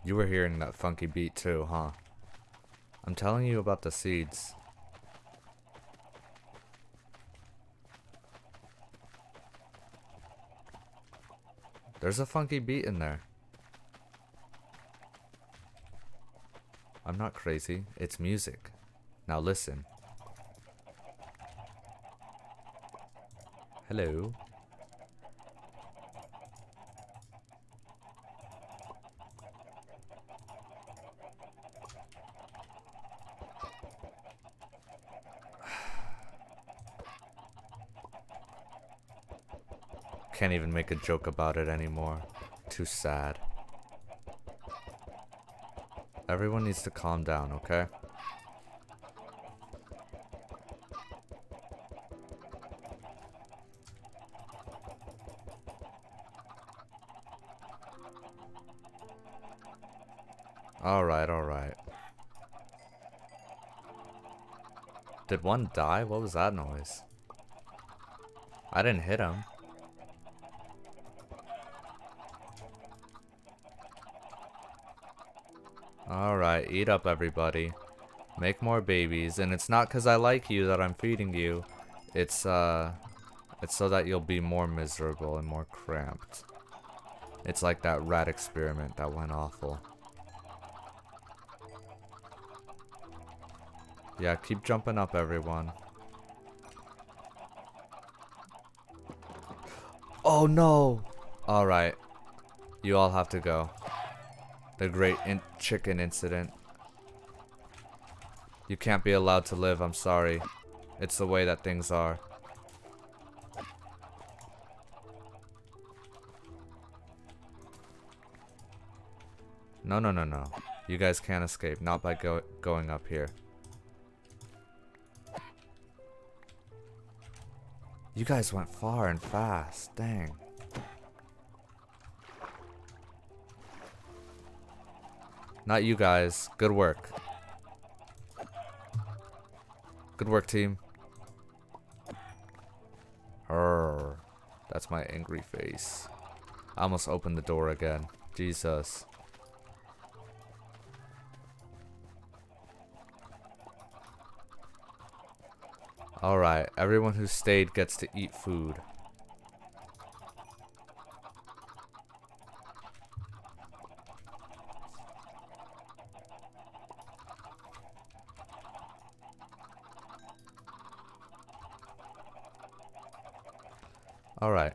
You were hearing that funky beat too, huh? I'm telling you about the seeds. There's a funky beat in there. I'm not crazy. It's music. Now listen. Hello. Can't even make a joke about it anymore. Too sad. Everyone needs to calm down, okay? Alright, alright. Did one die? What was that noise? I didn't hit him. Alright, eat up everybody. Make more babies. And it's not because I like you that I'm feeding you. It's so that you'll be more miserable and more cramped. It's like that rat experiment that went awful. Yeah, keep jumping up, everyone. Oh no! Alright. You all have to go. The great chicken incident. You can't be allowed to live, I'm sorry. It's the way that things are. No, no, no, no. You guys can't escape, not by going up here. You guys went far and fast, dang. Not you guys, good work. Good work, team. Arrgh. That's my angry face. I almost opened the door again. Jesus. Alright, everyone who stayed gets to eat food. Alright.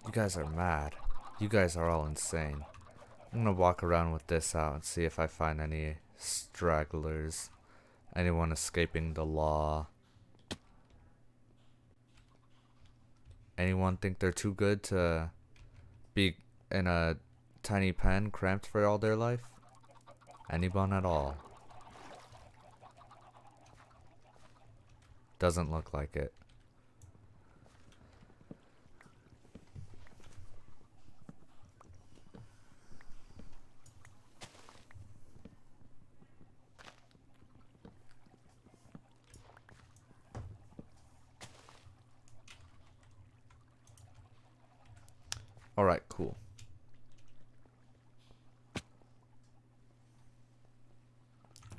You guys are mad. You guys are all insane. I'm gonna walk around with this out and see if I find any stragglers. Anyone escaping the law. Anyone think they're too good to be in a tiny pen cramped for all their life? Anyone at all? Doesn't look like it. Alright, cool.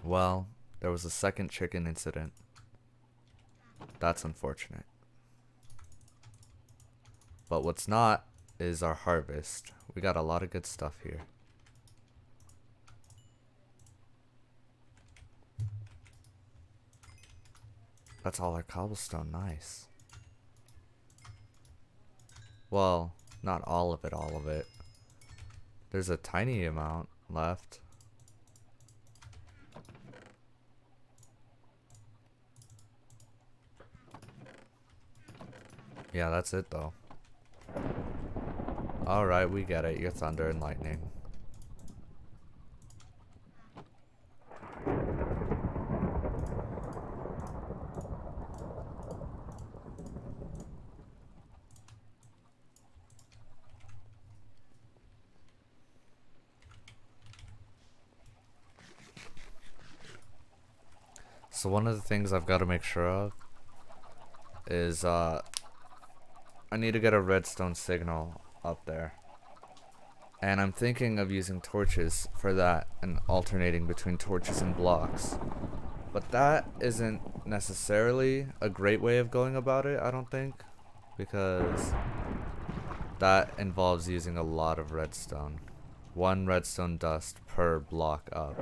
Well, there was a second chicken incident. That's unfortunate. But what's not is our harvest. We got a lot of good stuff here. That's all our cobblestone, nice. Well, not all of it, all of it. There's a tiny amount left. Yeah, that's it though. Alright, we get it. You're thunder and lightning. So one of the things I've got to make sure of is I need to get a redstone signal up there. And I'm thinking of using torches for that and alternating between torches and blocks. But that isn't necessarily a great way of going about it, I don't think. Because that involves using a lot of redstone. 1 redstone dust per block up.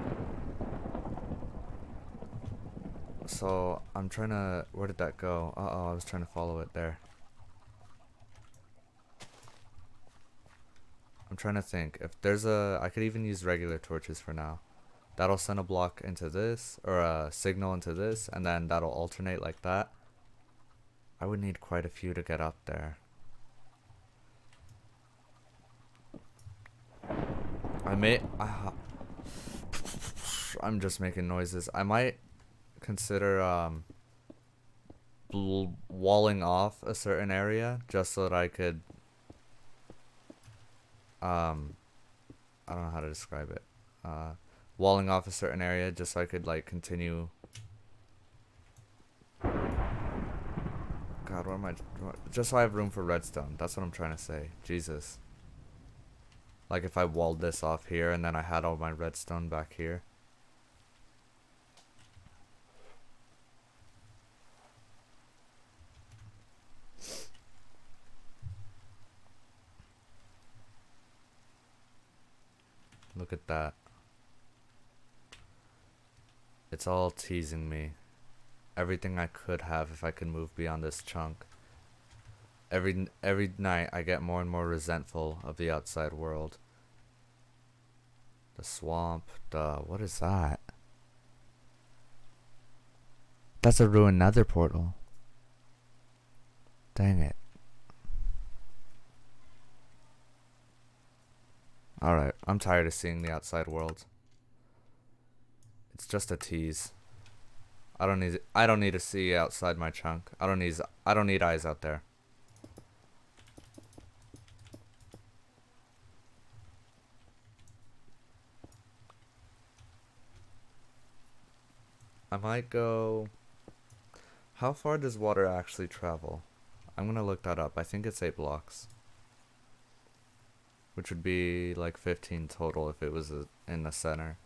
So I'm trying to, where did that go? Uh-oh, I was trying to follow it there. I'm trying to think if there's I could even use regular torches for now. That'll send a block into this, or a signal into this, and then that'll alternate like that. I would need quite a few to get up there. I'm just making noises. I might consider walling off a certain area just so that I could I don't know how to describe it. Walling off a certain area just so I could like continue. God, what am I? Just so I have room for redstone. That's what I'm trying to say. Jesus. Like if I walled this off here and then I had all my redstone back here. Look at that. It's all teasing me. Everything I could have if I could move beyond this chunk. Every night I get more and more resentful of the outside world. The swamp, what is that? That's a ruined nether portal. Dang it. Alright, I'm tired of seeing the outside world. It's just a tease. I don't need to see outside my chunk. I don't need eyes out there. I might go. How far does water actually travel? I'm gonna look that up. I think it's 8 blocks. Which would be like 15 total if it was in the center.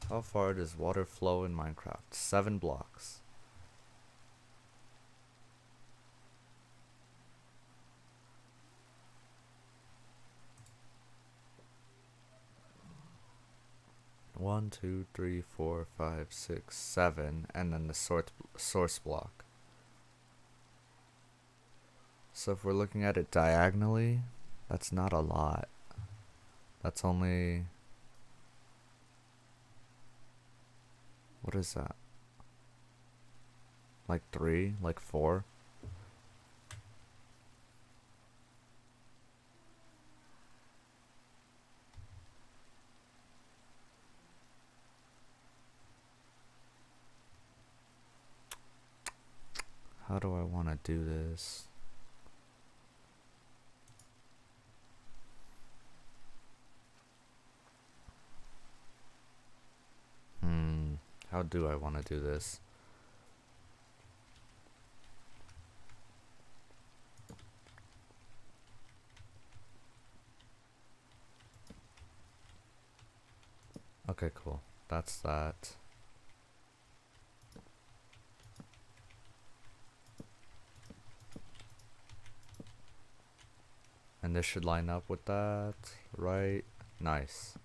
How far does water flow in Minecraft? 7 blocks. One, two, three, four, five, six, 7, and then the source block. So if we're looking at it diagonally, that's not a lot. That's only... What is that? Like 3? Like 4? How do I want to do this? How do I want to do this? Okay, cool. That's that. And this should line up with that, right? Nice.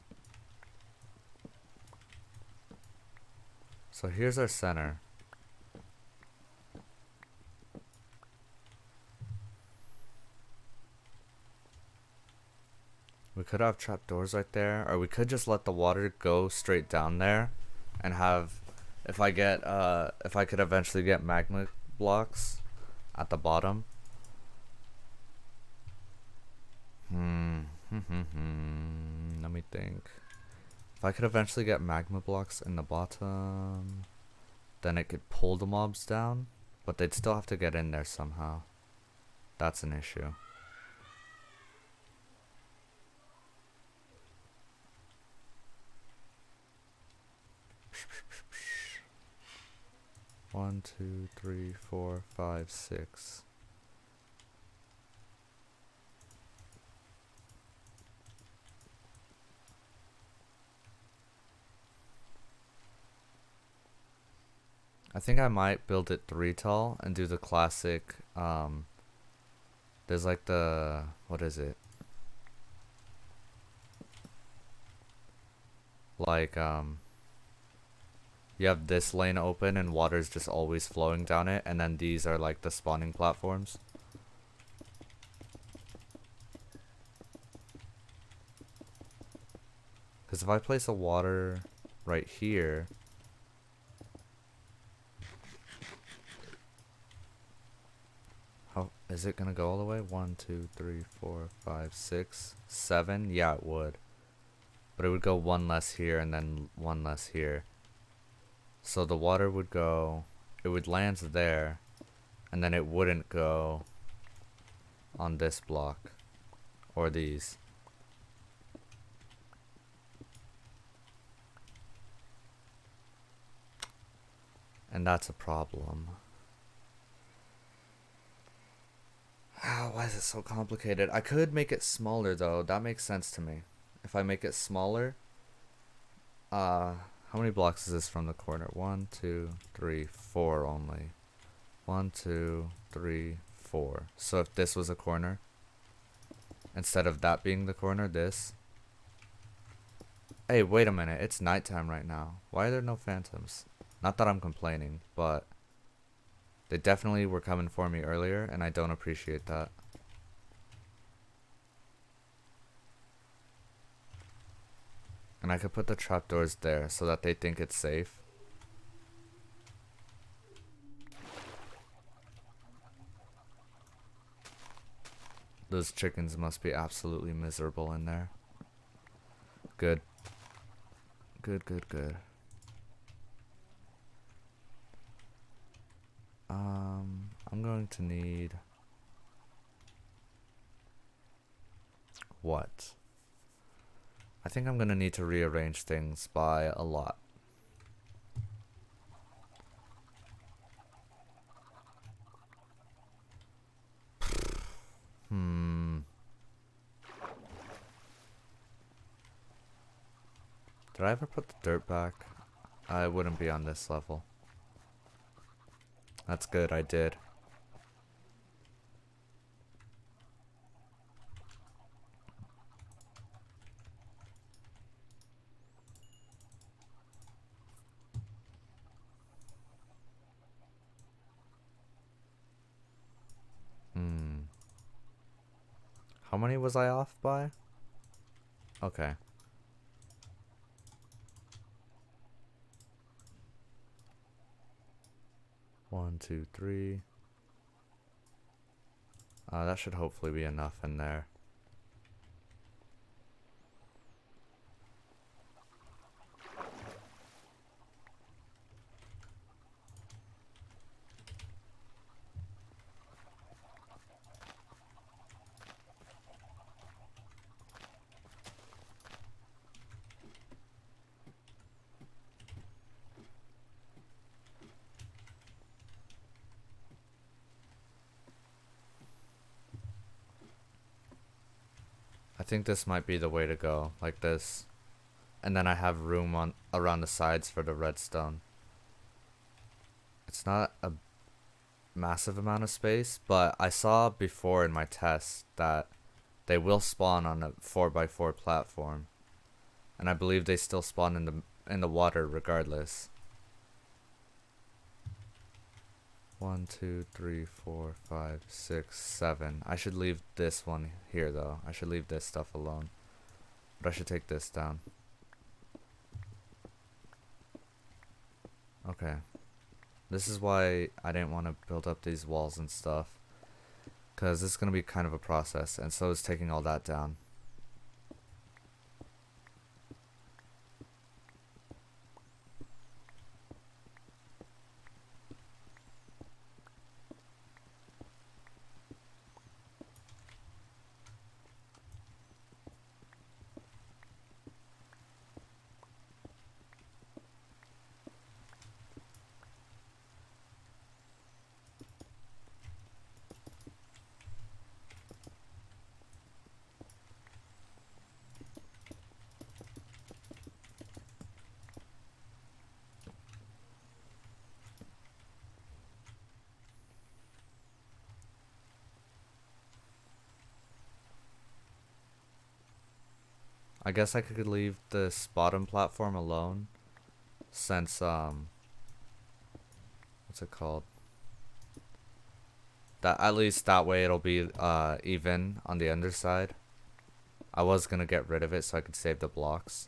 So here's our center. We could have trapdoors right there, or we could just let the water go straight down there and have, if I could eventually get magma blocks at the bottom. Let me think. If I could eventually get magma blocks in the bottom, then it could pull the mobs down, but they'd still have to get in there somehow. That's an issue. One, two, three, four, five, 6. I think I might build it 3 tall and do the classic, there's like the, what is it? Like, you have this lane open and water's just always flowing down it, and then these are like the spawning platforms. Because if I place a water right here, how is it gonna go all the way? 1, 2, 3, 4, 5, 6, 7? Yeah, it would. But it would go 1 less here and then 1 less here. So the water would go, it would land there, and then it wouldn't go on this block or these. And that's a problem. Why is it so complicated? I could make it smaller though. That makes sense to me. If I make it smaller, how many blocks is this from the corner? 1, 2, 3, 4 only. 1, 2, 3, 4. So if this was a corner, instead of that being the corner, this. Hey, wait a minute. It's nighttime right now. Why are there no phantoms? Not that I'm complaining, but they definitely were coming for me earlier, and I don't appreciate that. And I could put the trapdoors there so that they think it's safe. Those chickens must be absolutely miserable in there. Good. Good, good, good. I'm going to need... what? I think I'm gonna need to rearrange things by a lot. Did I ever put the dirt back? I wouldn't be on this level. That's good, I did. How many was I off by? Okay. One, two, three. That should hopefully be enough in there. I think this might be the way to go, like this. And then I have room on around the sides for the redstone. It's not a massive amount of space, but I saw before in my test that they will spawn on a 4x4 platform. And I believe they still spawn in the water regardless. 1, 2, 3, 4, 5, 6, 7. I should leave this one here though. I should leave this stuff alone. But I should take this down. Okay. This is why I didn't want to build up these walls and stuff. Because this is going to be kind of a process. And so is taking all that down. I guess I could leave this bottom platform alone. Since, what's it called? That at least that way it'll be even on the underside. I was gonna get rid of it so I could save the blocks.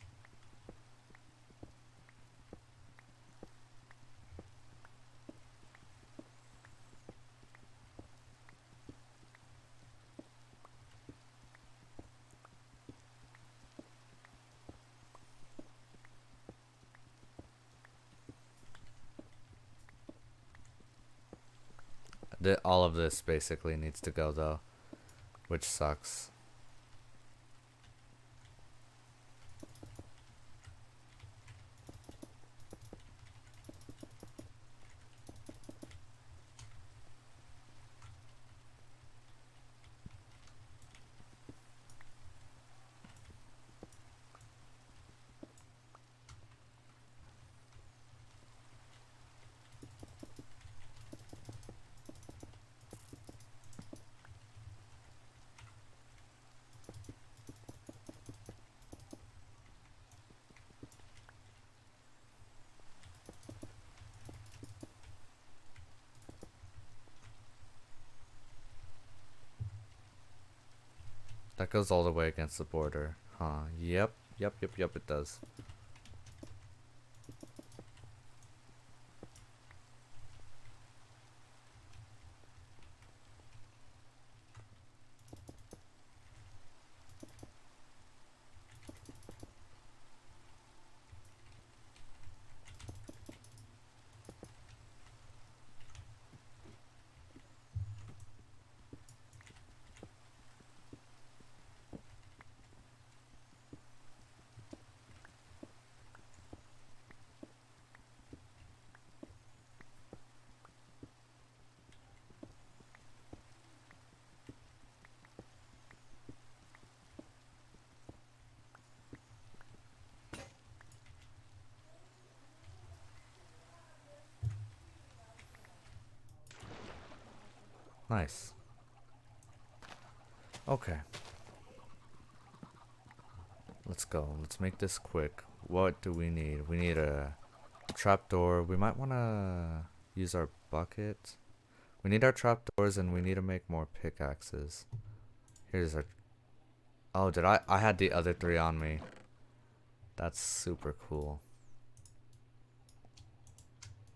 All of this basically needs to go though, which sucks. That goes all the way against the border. Huh. Yep, it does. Nice. Okay. Let's go. Let's make this quick. What do we need? We need a trapdoor. We might want to use our bucket. We need our trapdoors and we need to make more pickaxes. Here's our... Oh, did I had the other 3 on me. That's super cool.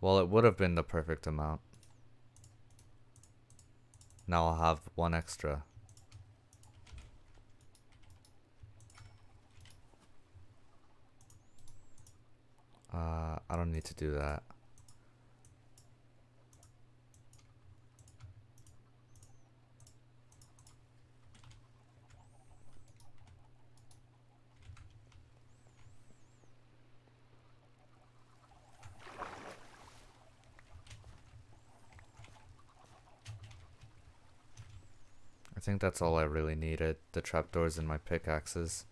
Well, it would have been the perfect amount. Now I'll have 1 extra. I don't need to do that. I think that's all I really needed. The trapdoors and my pickaxes.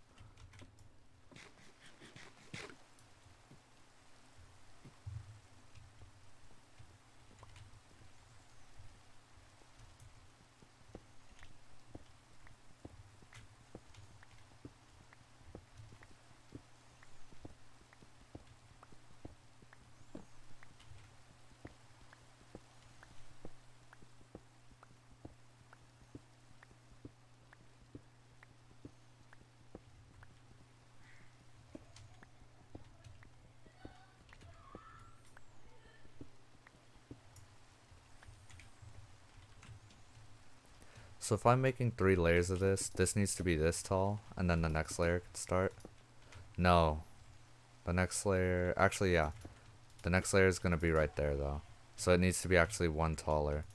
So if I'm making 3 layers of this, this needs to be this tall, and then the next layer could start. No. The next layer, actually yeah. The next layer is going to be right there though. So it needs to be actually 1 taller.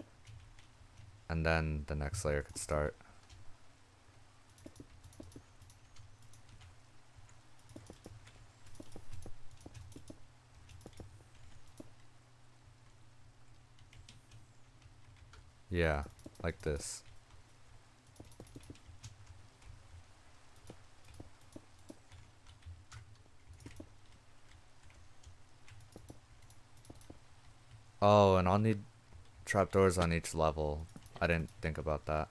And then the next layer could start. Yeah, like this. Oh, and I'll need trapdoors on each level. I didn't think about that.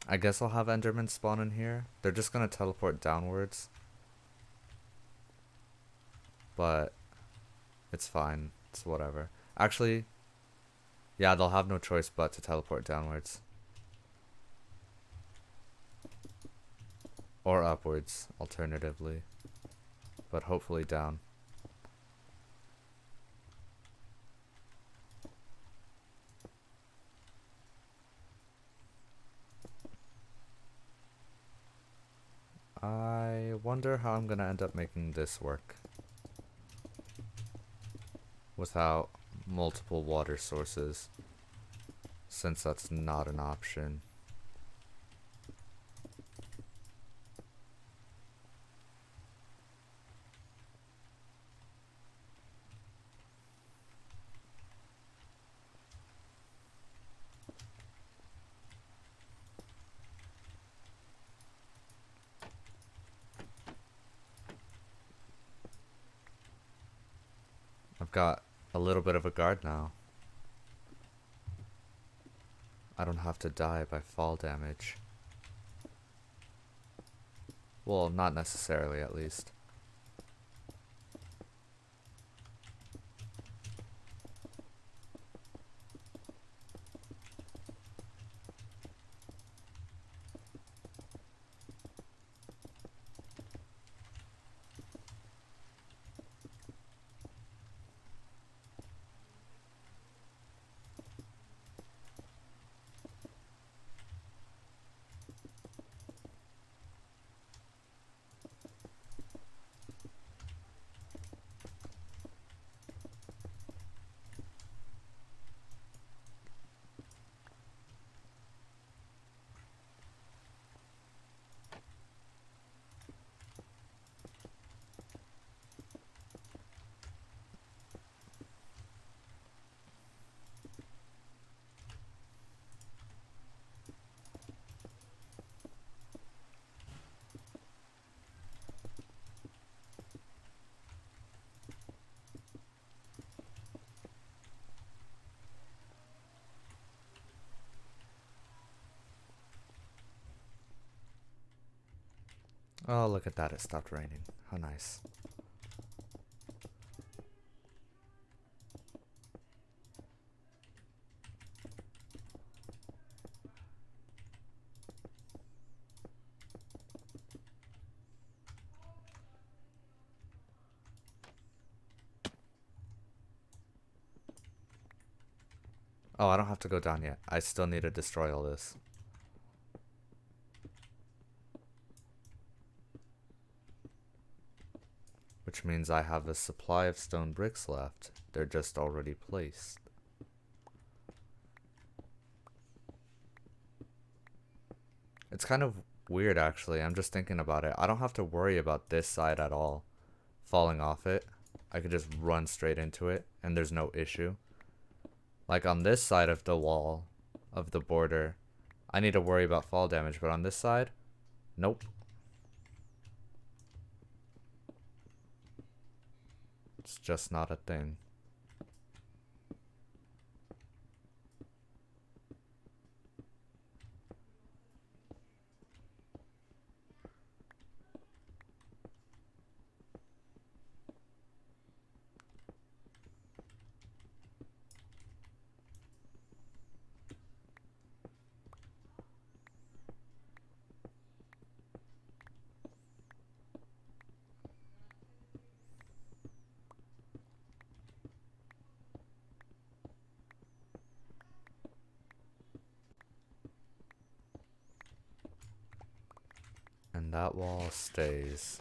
I guess I'll have Endermen spawn in here. They're just gonna teleport downwards. But it's fine. It's whatever. Actually, yeah, they'll have no choice but to teleport downwards. Or upwards, alternatively. But hopefully down. wonder how I'm gonna end up making this work without multiple water sources, since that's not an option. I've got a little bit of a guard now. I don't have to die by fall damage. Well, not necessarily, at least. Oh, look at that, it stopped raining. How nice. Oh, I don't have to go down yet. I still need to destroy all this. Which means I have a supply of stone bricks left. They're just already placed. It's kind of weird, actually. I'm just thinking about it. I don't have to worry about this side at all falling off it. I could just run straight into it, and there's no issue. Like on this side of the wall, of the border, I need to worry about fall damage, but on this side, nope. It's just not a thing. And that wall stays.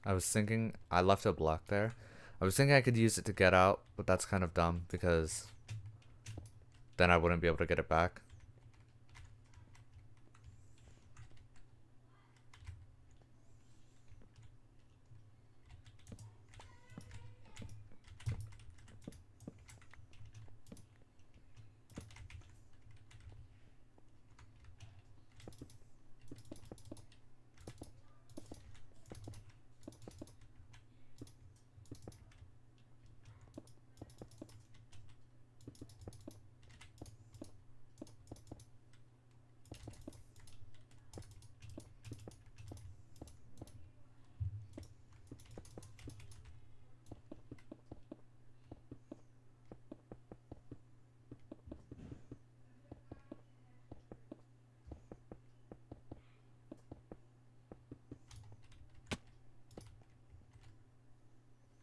I was thinking I left a block there. I was thinking I could use it to get out, but that's kind of dumb because then I wouldn't be able to get it back.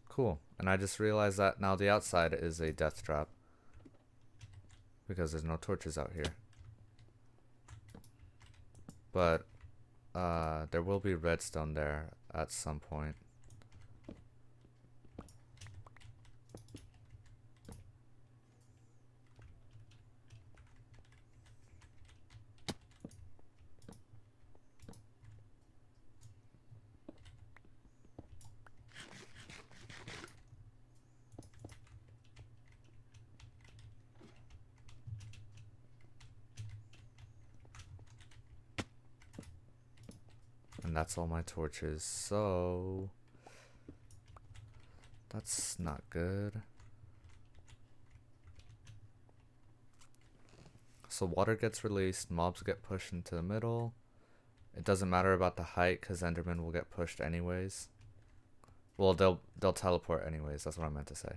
Cool. And I just realized that now the outside is a death trap because there's no torches out here. But there will be redstone there at some point. And that's all my torches, so that's not good. So water gets released, mobs get pushed into the middle. It doesn't matter about the height because Enderman will get pushed anyways. Well, they'll teleport anyways, that's what I meant to say.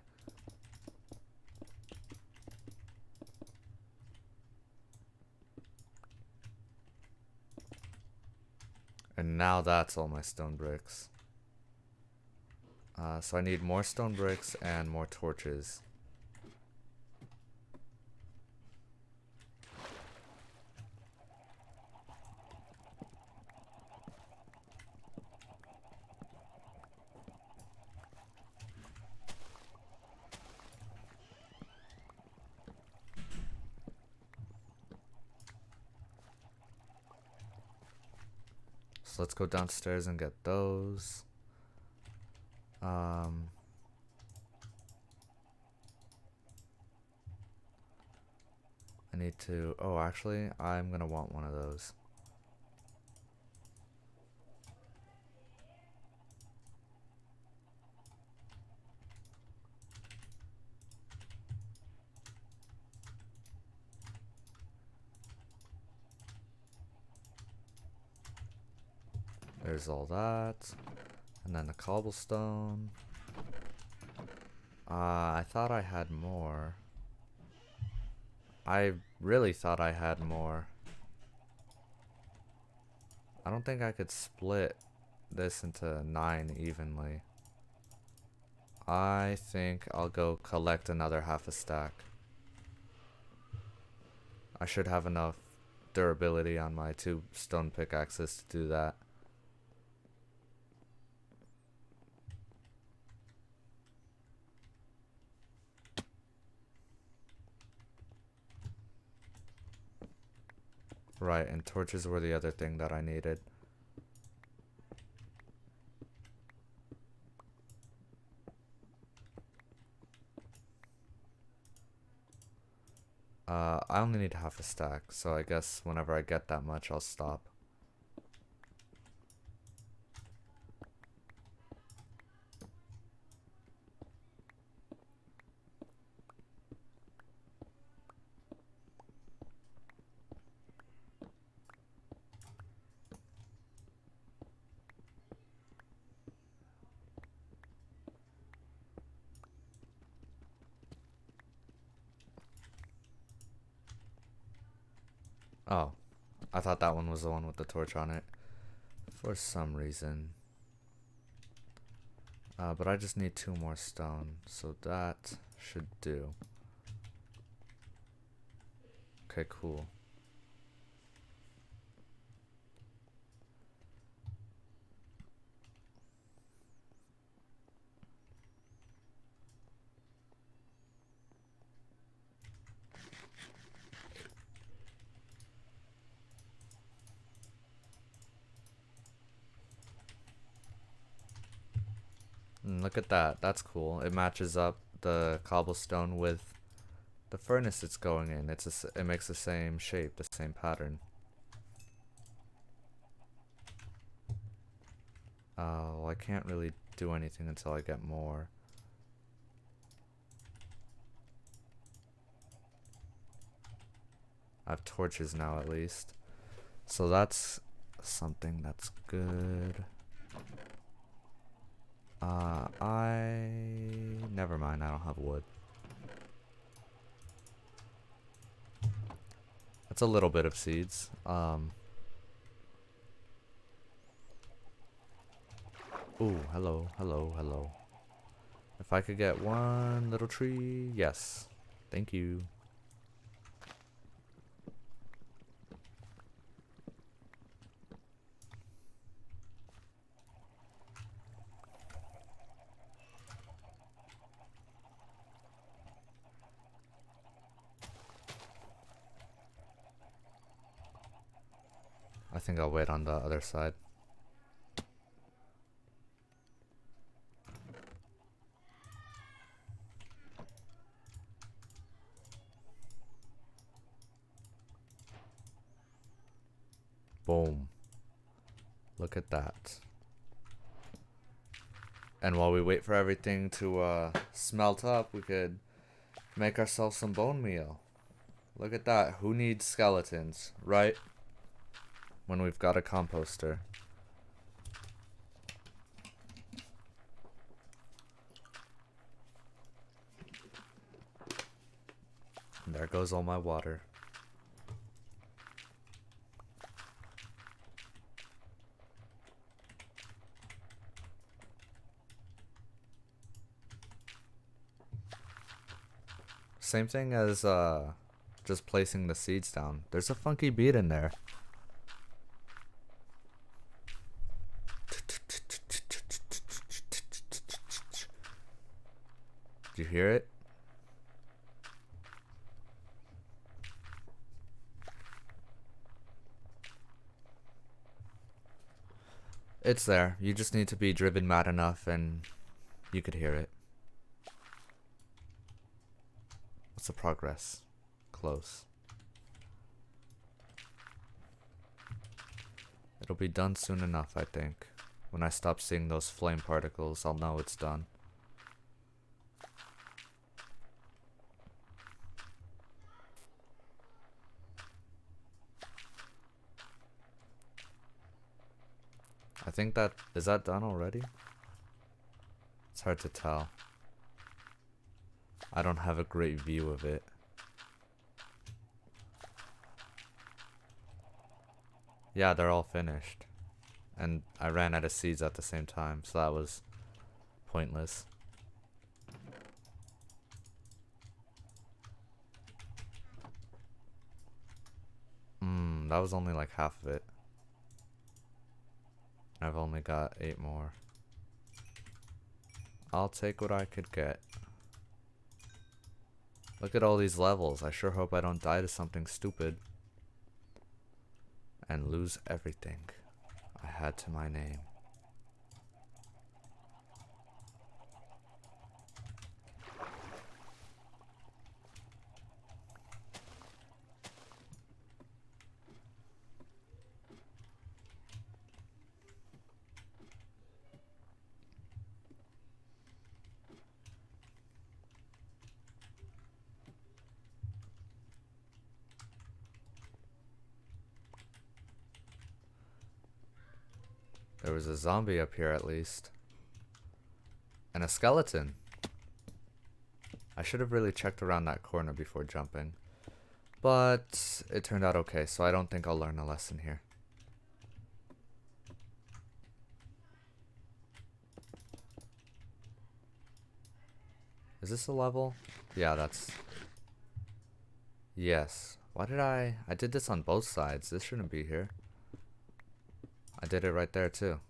And now that's all my stone bricks. So I need more stone bricks and more torches. So let's go downstairs and get those. I need to, oh actually, I'm gonna want one of those. There's all that. And then the cobblestone. I thought I had more. I really thought I had more. I don't think I could split this into 9 evenly. I think I'll go collect another half a stack. I should have enough durability on my 2 stone pickaxes to do that. Right, and torches were the other thing that I needed. I only need half a stack, so I guess whenever I get that much, I'll stop. Oh, I thought that one was the one with the torch on it for some reason. But I just need 2 more stone, so that should do. Okay, cool. Look at that. That's cool. It matches up the cobblestone with the furnace it's going in. It makes the same shape, the same pattern. Oh, I can't really do anything until I get more. I have torches now at least. So that's something that's good. Never mind, I don't have wood. That's a little bit of seeds. Ooh, hello, hello, hello. If I could get one little tree, yes. Thank you. I think I'll wait on the other side. Boom. Look at that. And while we wait for everything to smelt up, we could make ourselves some bone meal. Look at that. Who needs skeletons, right? When we've got a composter. And there goes all my water. Same thing as just placing the seeds down. There's a funky beat in there. Did you hear it? It's there. You just need to be driven mad enough and you could hear it. What's the progress? Close. It'll be done soon enough, I think. When I stop seeing those flame particles, I'll know it's done. I think that... Is that done already? It's hard to tell. I don't have a great view of it. Yeah, they're all finished. And I ran out of seeds at the same time, so that was pointless. That was only like half of it. I've only got 8 more. I'll take what I could get. Look at all these levels. I sure hope I don't die to something stupid. And lose everything I had to my name. There was a zombie up here at least. And a skeleton. I should have really checked around that corner before jumping. But it turned out okay, so I don't think I'll learn a lesson here. Is this a level? Yeah, that's... Yes. Why did I did this on both sides. This shouldn't be here. I did it right there too.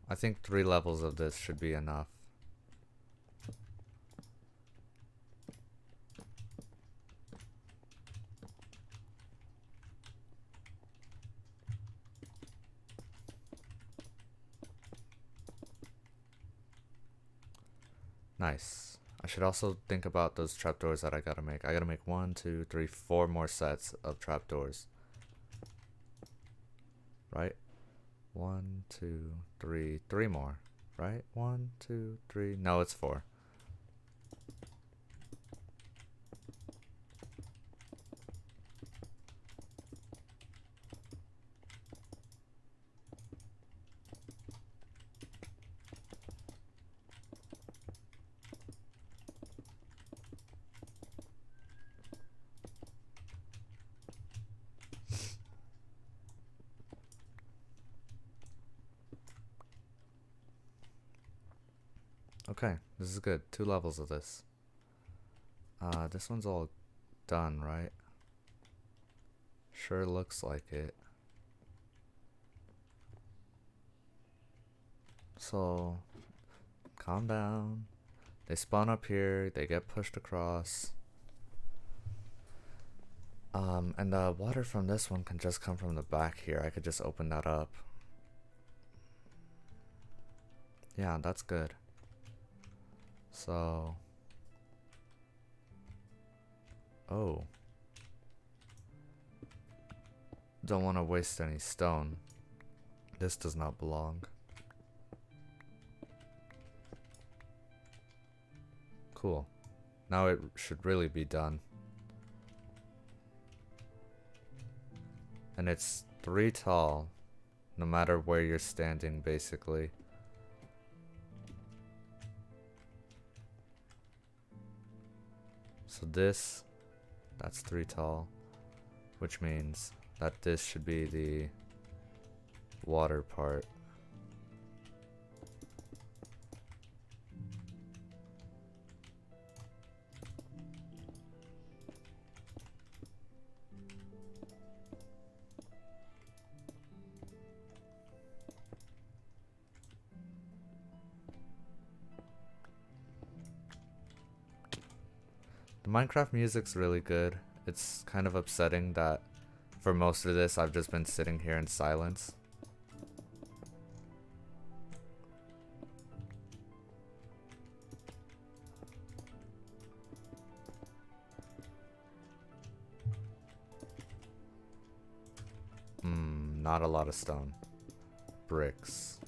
I think 3 levels of this should be enough. Nice. I should also think about those trapdoors that I gotta make. I gotta make 1, 2, 3, 4 more sets of trapdoors. Right? 1, 2, 3, 3 more. Right? 1, 2, 3. No, it's 4. Okay, this is good. 2 levels of this. This one's all done, right? Sure looks like it. So, calm down. They spawn up here, they get pushed across. And the water from this one can just come from the back here. I could just open that up. Yeah, that's good. So... Oh. Don't want to waste any stone. This does not belong. Cool. Now it should really be done. And it's 3 tall, no matter where you're standing, basically. So this, that's 3 tall, which means that this should be the water part. The Minecraft music's really good. It's kind of upsetting that for most of this I've just been sitting here in silence. Not a lot of stone. Bricks.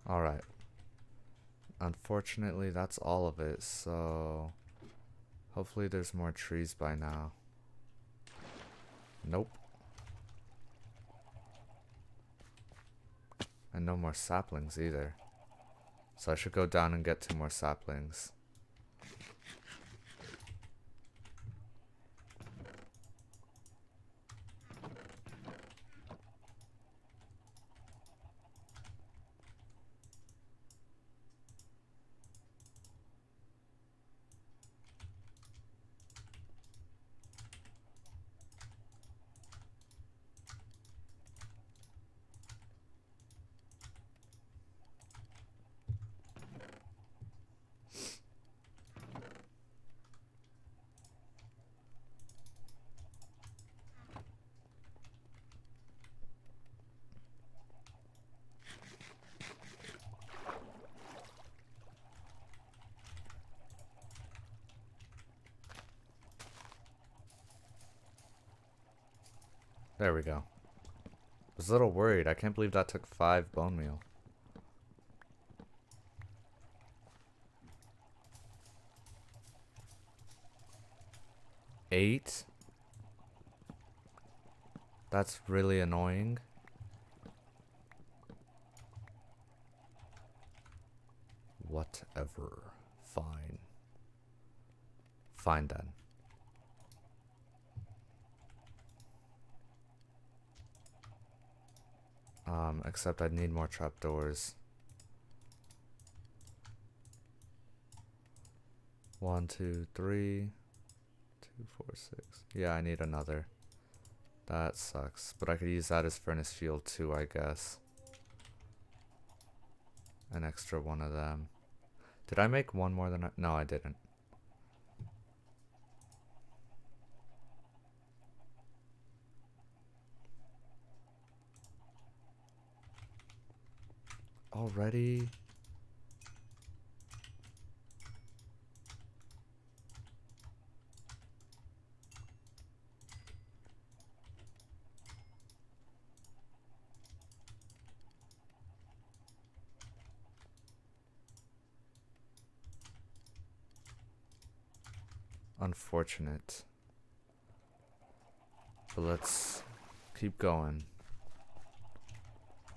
Alright. Unfortunately, that's all of it, so... Hopefully there's more trees by now. Nope. And no more saplings either. So I should go down and get 2 more saplings. There we go. I was a little worried. I can't believe that took 5 bone meal. 8? That's really annoying. Whatever. Fine. Fine then. Except I need more trapdoors. 1, 2, 3, 2, 4, 6. Yeah, I need another. That sucks, but I could use that as furnace fuel too, I guess. an extra one of them. Did I make one more than no, I didn't. Already? Unfortunate. But let's keep going.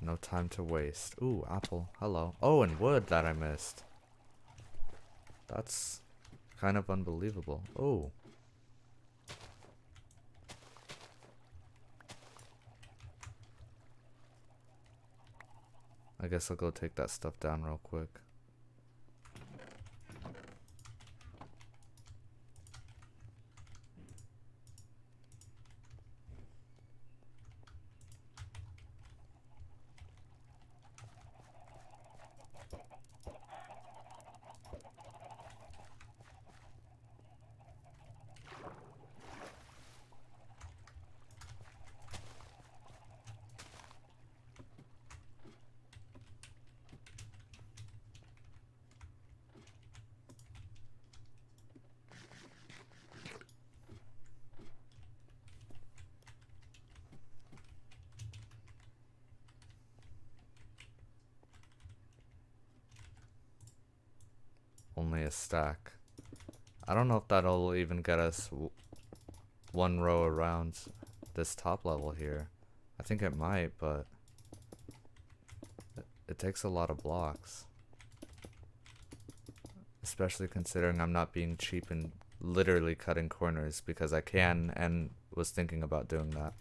No time to waste. Ooh, apple. Hello. Oh, and wood that I missed. That's kind of unbelievable. Oh. I guess I'll go take that stuff down real quick. Only a stack. I don't know if that'll even get us one row around this top level here. I think it might, but it takes a lot of blocks. Especially considering I'm not being cheap and literally cutting corners because I can and was thinking about doing that.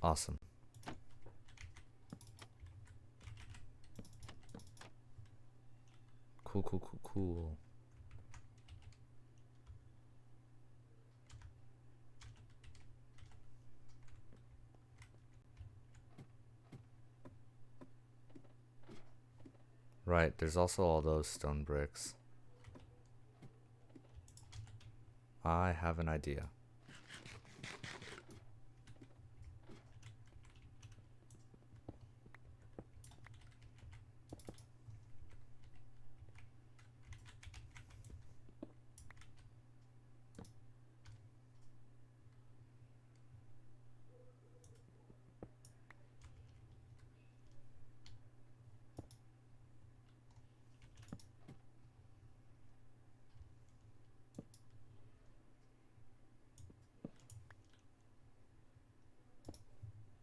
Awesome. Cool, cool, cool, cool. Right, there's also all those stone bricks. I have an idea.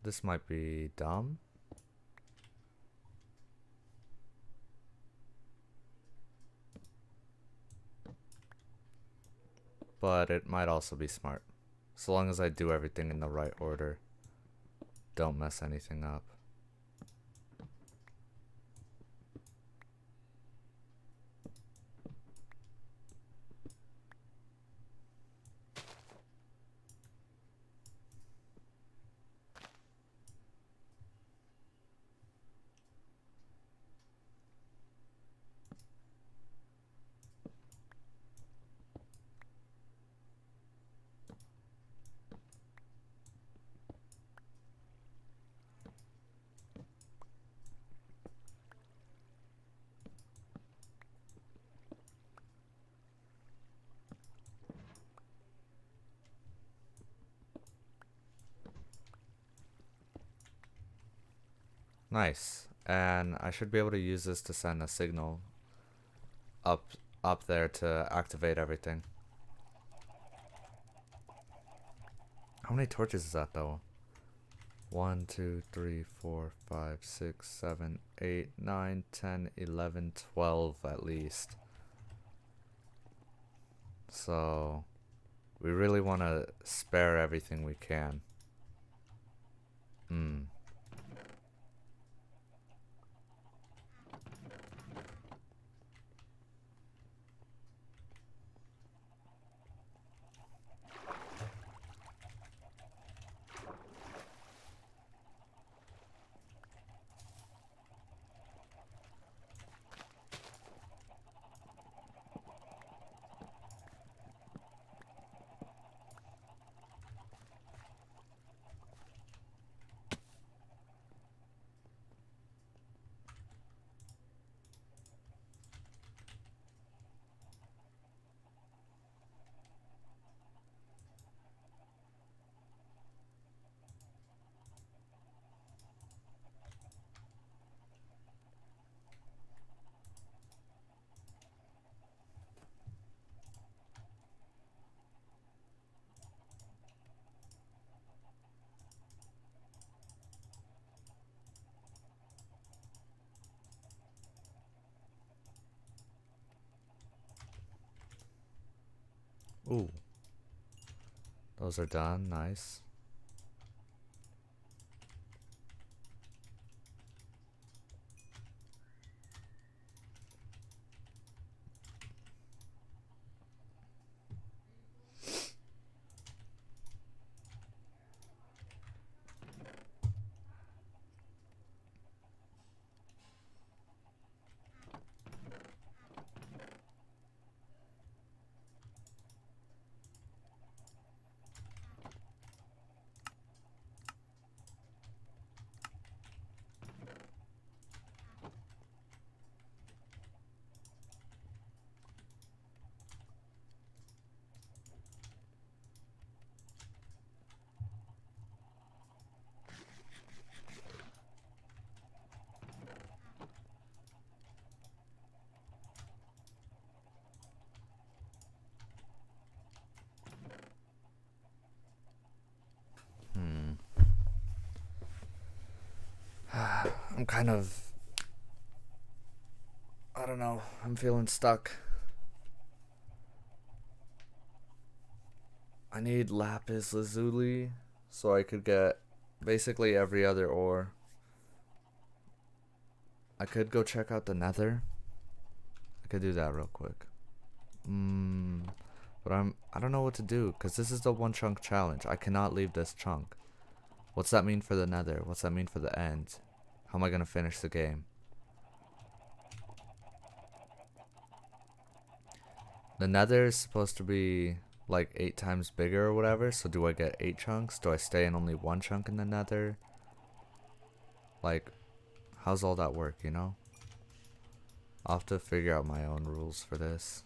This might be dumb. But it might also be smart. So long as I do everything in the right order. Don't mess anything up. Nice. And I should be able to use this to send a signal up there to activate everything. How many torches is that though? 1, 2, 3, 4, 5, 6, 7, 8, 9, 10, 11, 12 at least. So We really want to spare everything we can. Hmm. Ooh. Those are done. Nice. Hmm. I'm kind of... I don't know. I'm feeling stuck. I need lapis lazuli so I could get basically every other ore. I could go check out the nether. I could do that real quick. But I don't know what to do because this is the one chunk challenge. I cannot leave this chunk. What's that mean for the nether? What's that mean for the end? How am I gonna finish the game? The nether is supposed to be like 8 times bigger or whatever, so do I get 8 chunks? Do I stay in only 1 chunk in the nether? Like, how's all that work, you know? I'll have to figure out my own rules for this.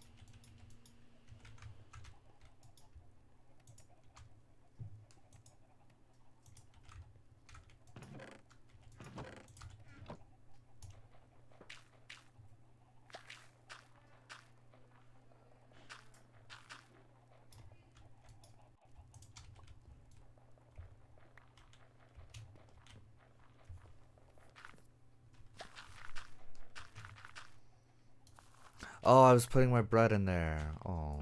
Oh, I was putting my bread in there. Oh.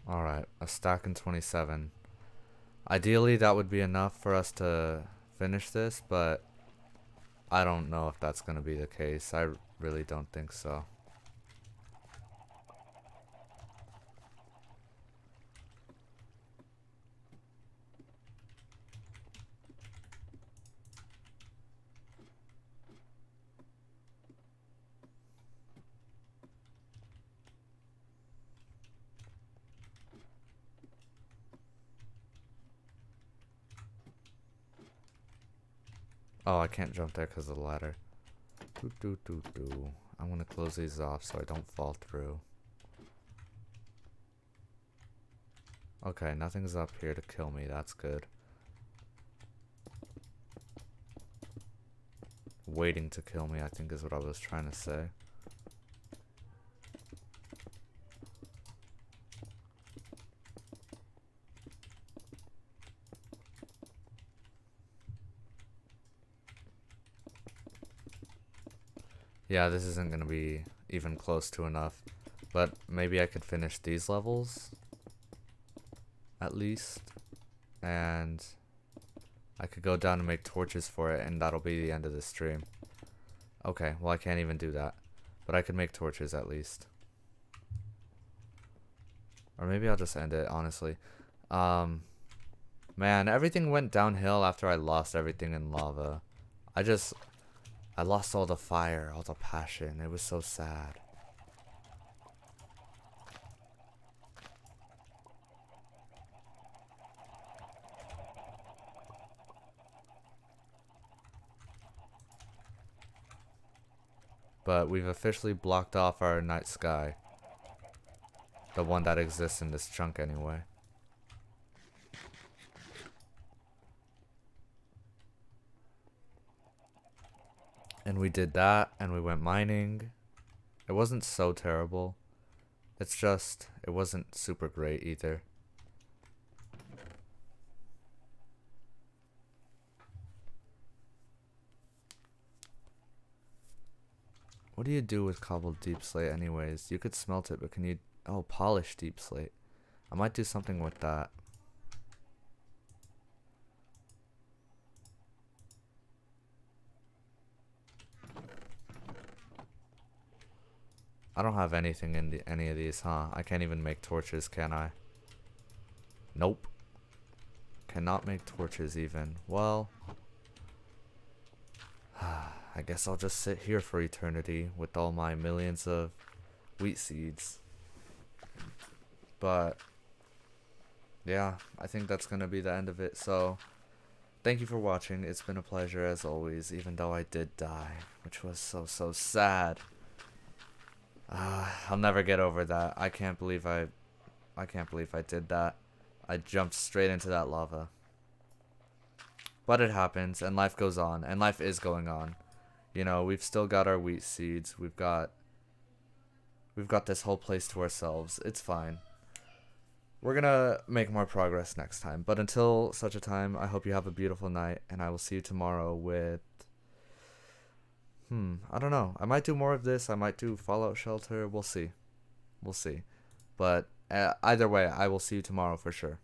Alright, a stack in 27. Ideally, that would be enough for us to finish this, but I don't know if that's going to be the case. I really don't think so. Oh, I can't jump there because of the ladder. I'm going to close these off so I don't fall through. Okay, nothing's up here to kill me. That's good. Waiting to kill me, I think is what I was trying to say. Yeah, this isn't gonna be even close to enough. But maybe I could finish these levels at least. And I could go down and make torches for it, and that'll be the end of the stream. Okay, well I can't even do that. But I could make torches at least. Or maybe I'll just end it, honestly. Man, everything went downhill after I lost everything in lava. I lost all the fire, all the passion. It was so sad. But we've officially blocked off our night sky. The one that exists in this chunk anyway. And we did that, and we went mining. It wasn't so terrible. It's just, it wasn't super great either. What do you do with cobbled deep slate anyways? You could smelt it, but can you... Oh, polish deep slate. I might do something with that. I don't have anything in any of these, huh? I can't even make torches, can I? Nope. Cannot make torches even. Well... I guess I'll just sit here for eternity with all my millions of wheat seeds. But... yeah, I think that's gonna be the end of it, so... Thank you for watching. It's been a pleasure as always, even though I did die, which was so sad. I'll never get over that. I can't believe I did that. I jumped straight into that lava. But it happens, and life goes on, and life is going on. You know, we've still got our wheat seeds. We've got this whole place to ourselves. It's fine. We're gonna make more progress next time. But until such a time, I hope you have a beautiful night, and I will see you tomorrow with... I don't know. I might do more of this. I might do Fallout Shelter. We'll see. We'll see. But either way, I will see you tomorrow for sure.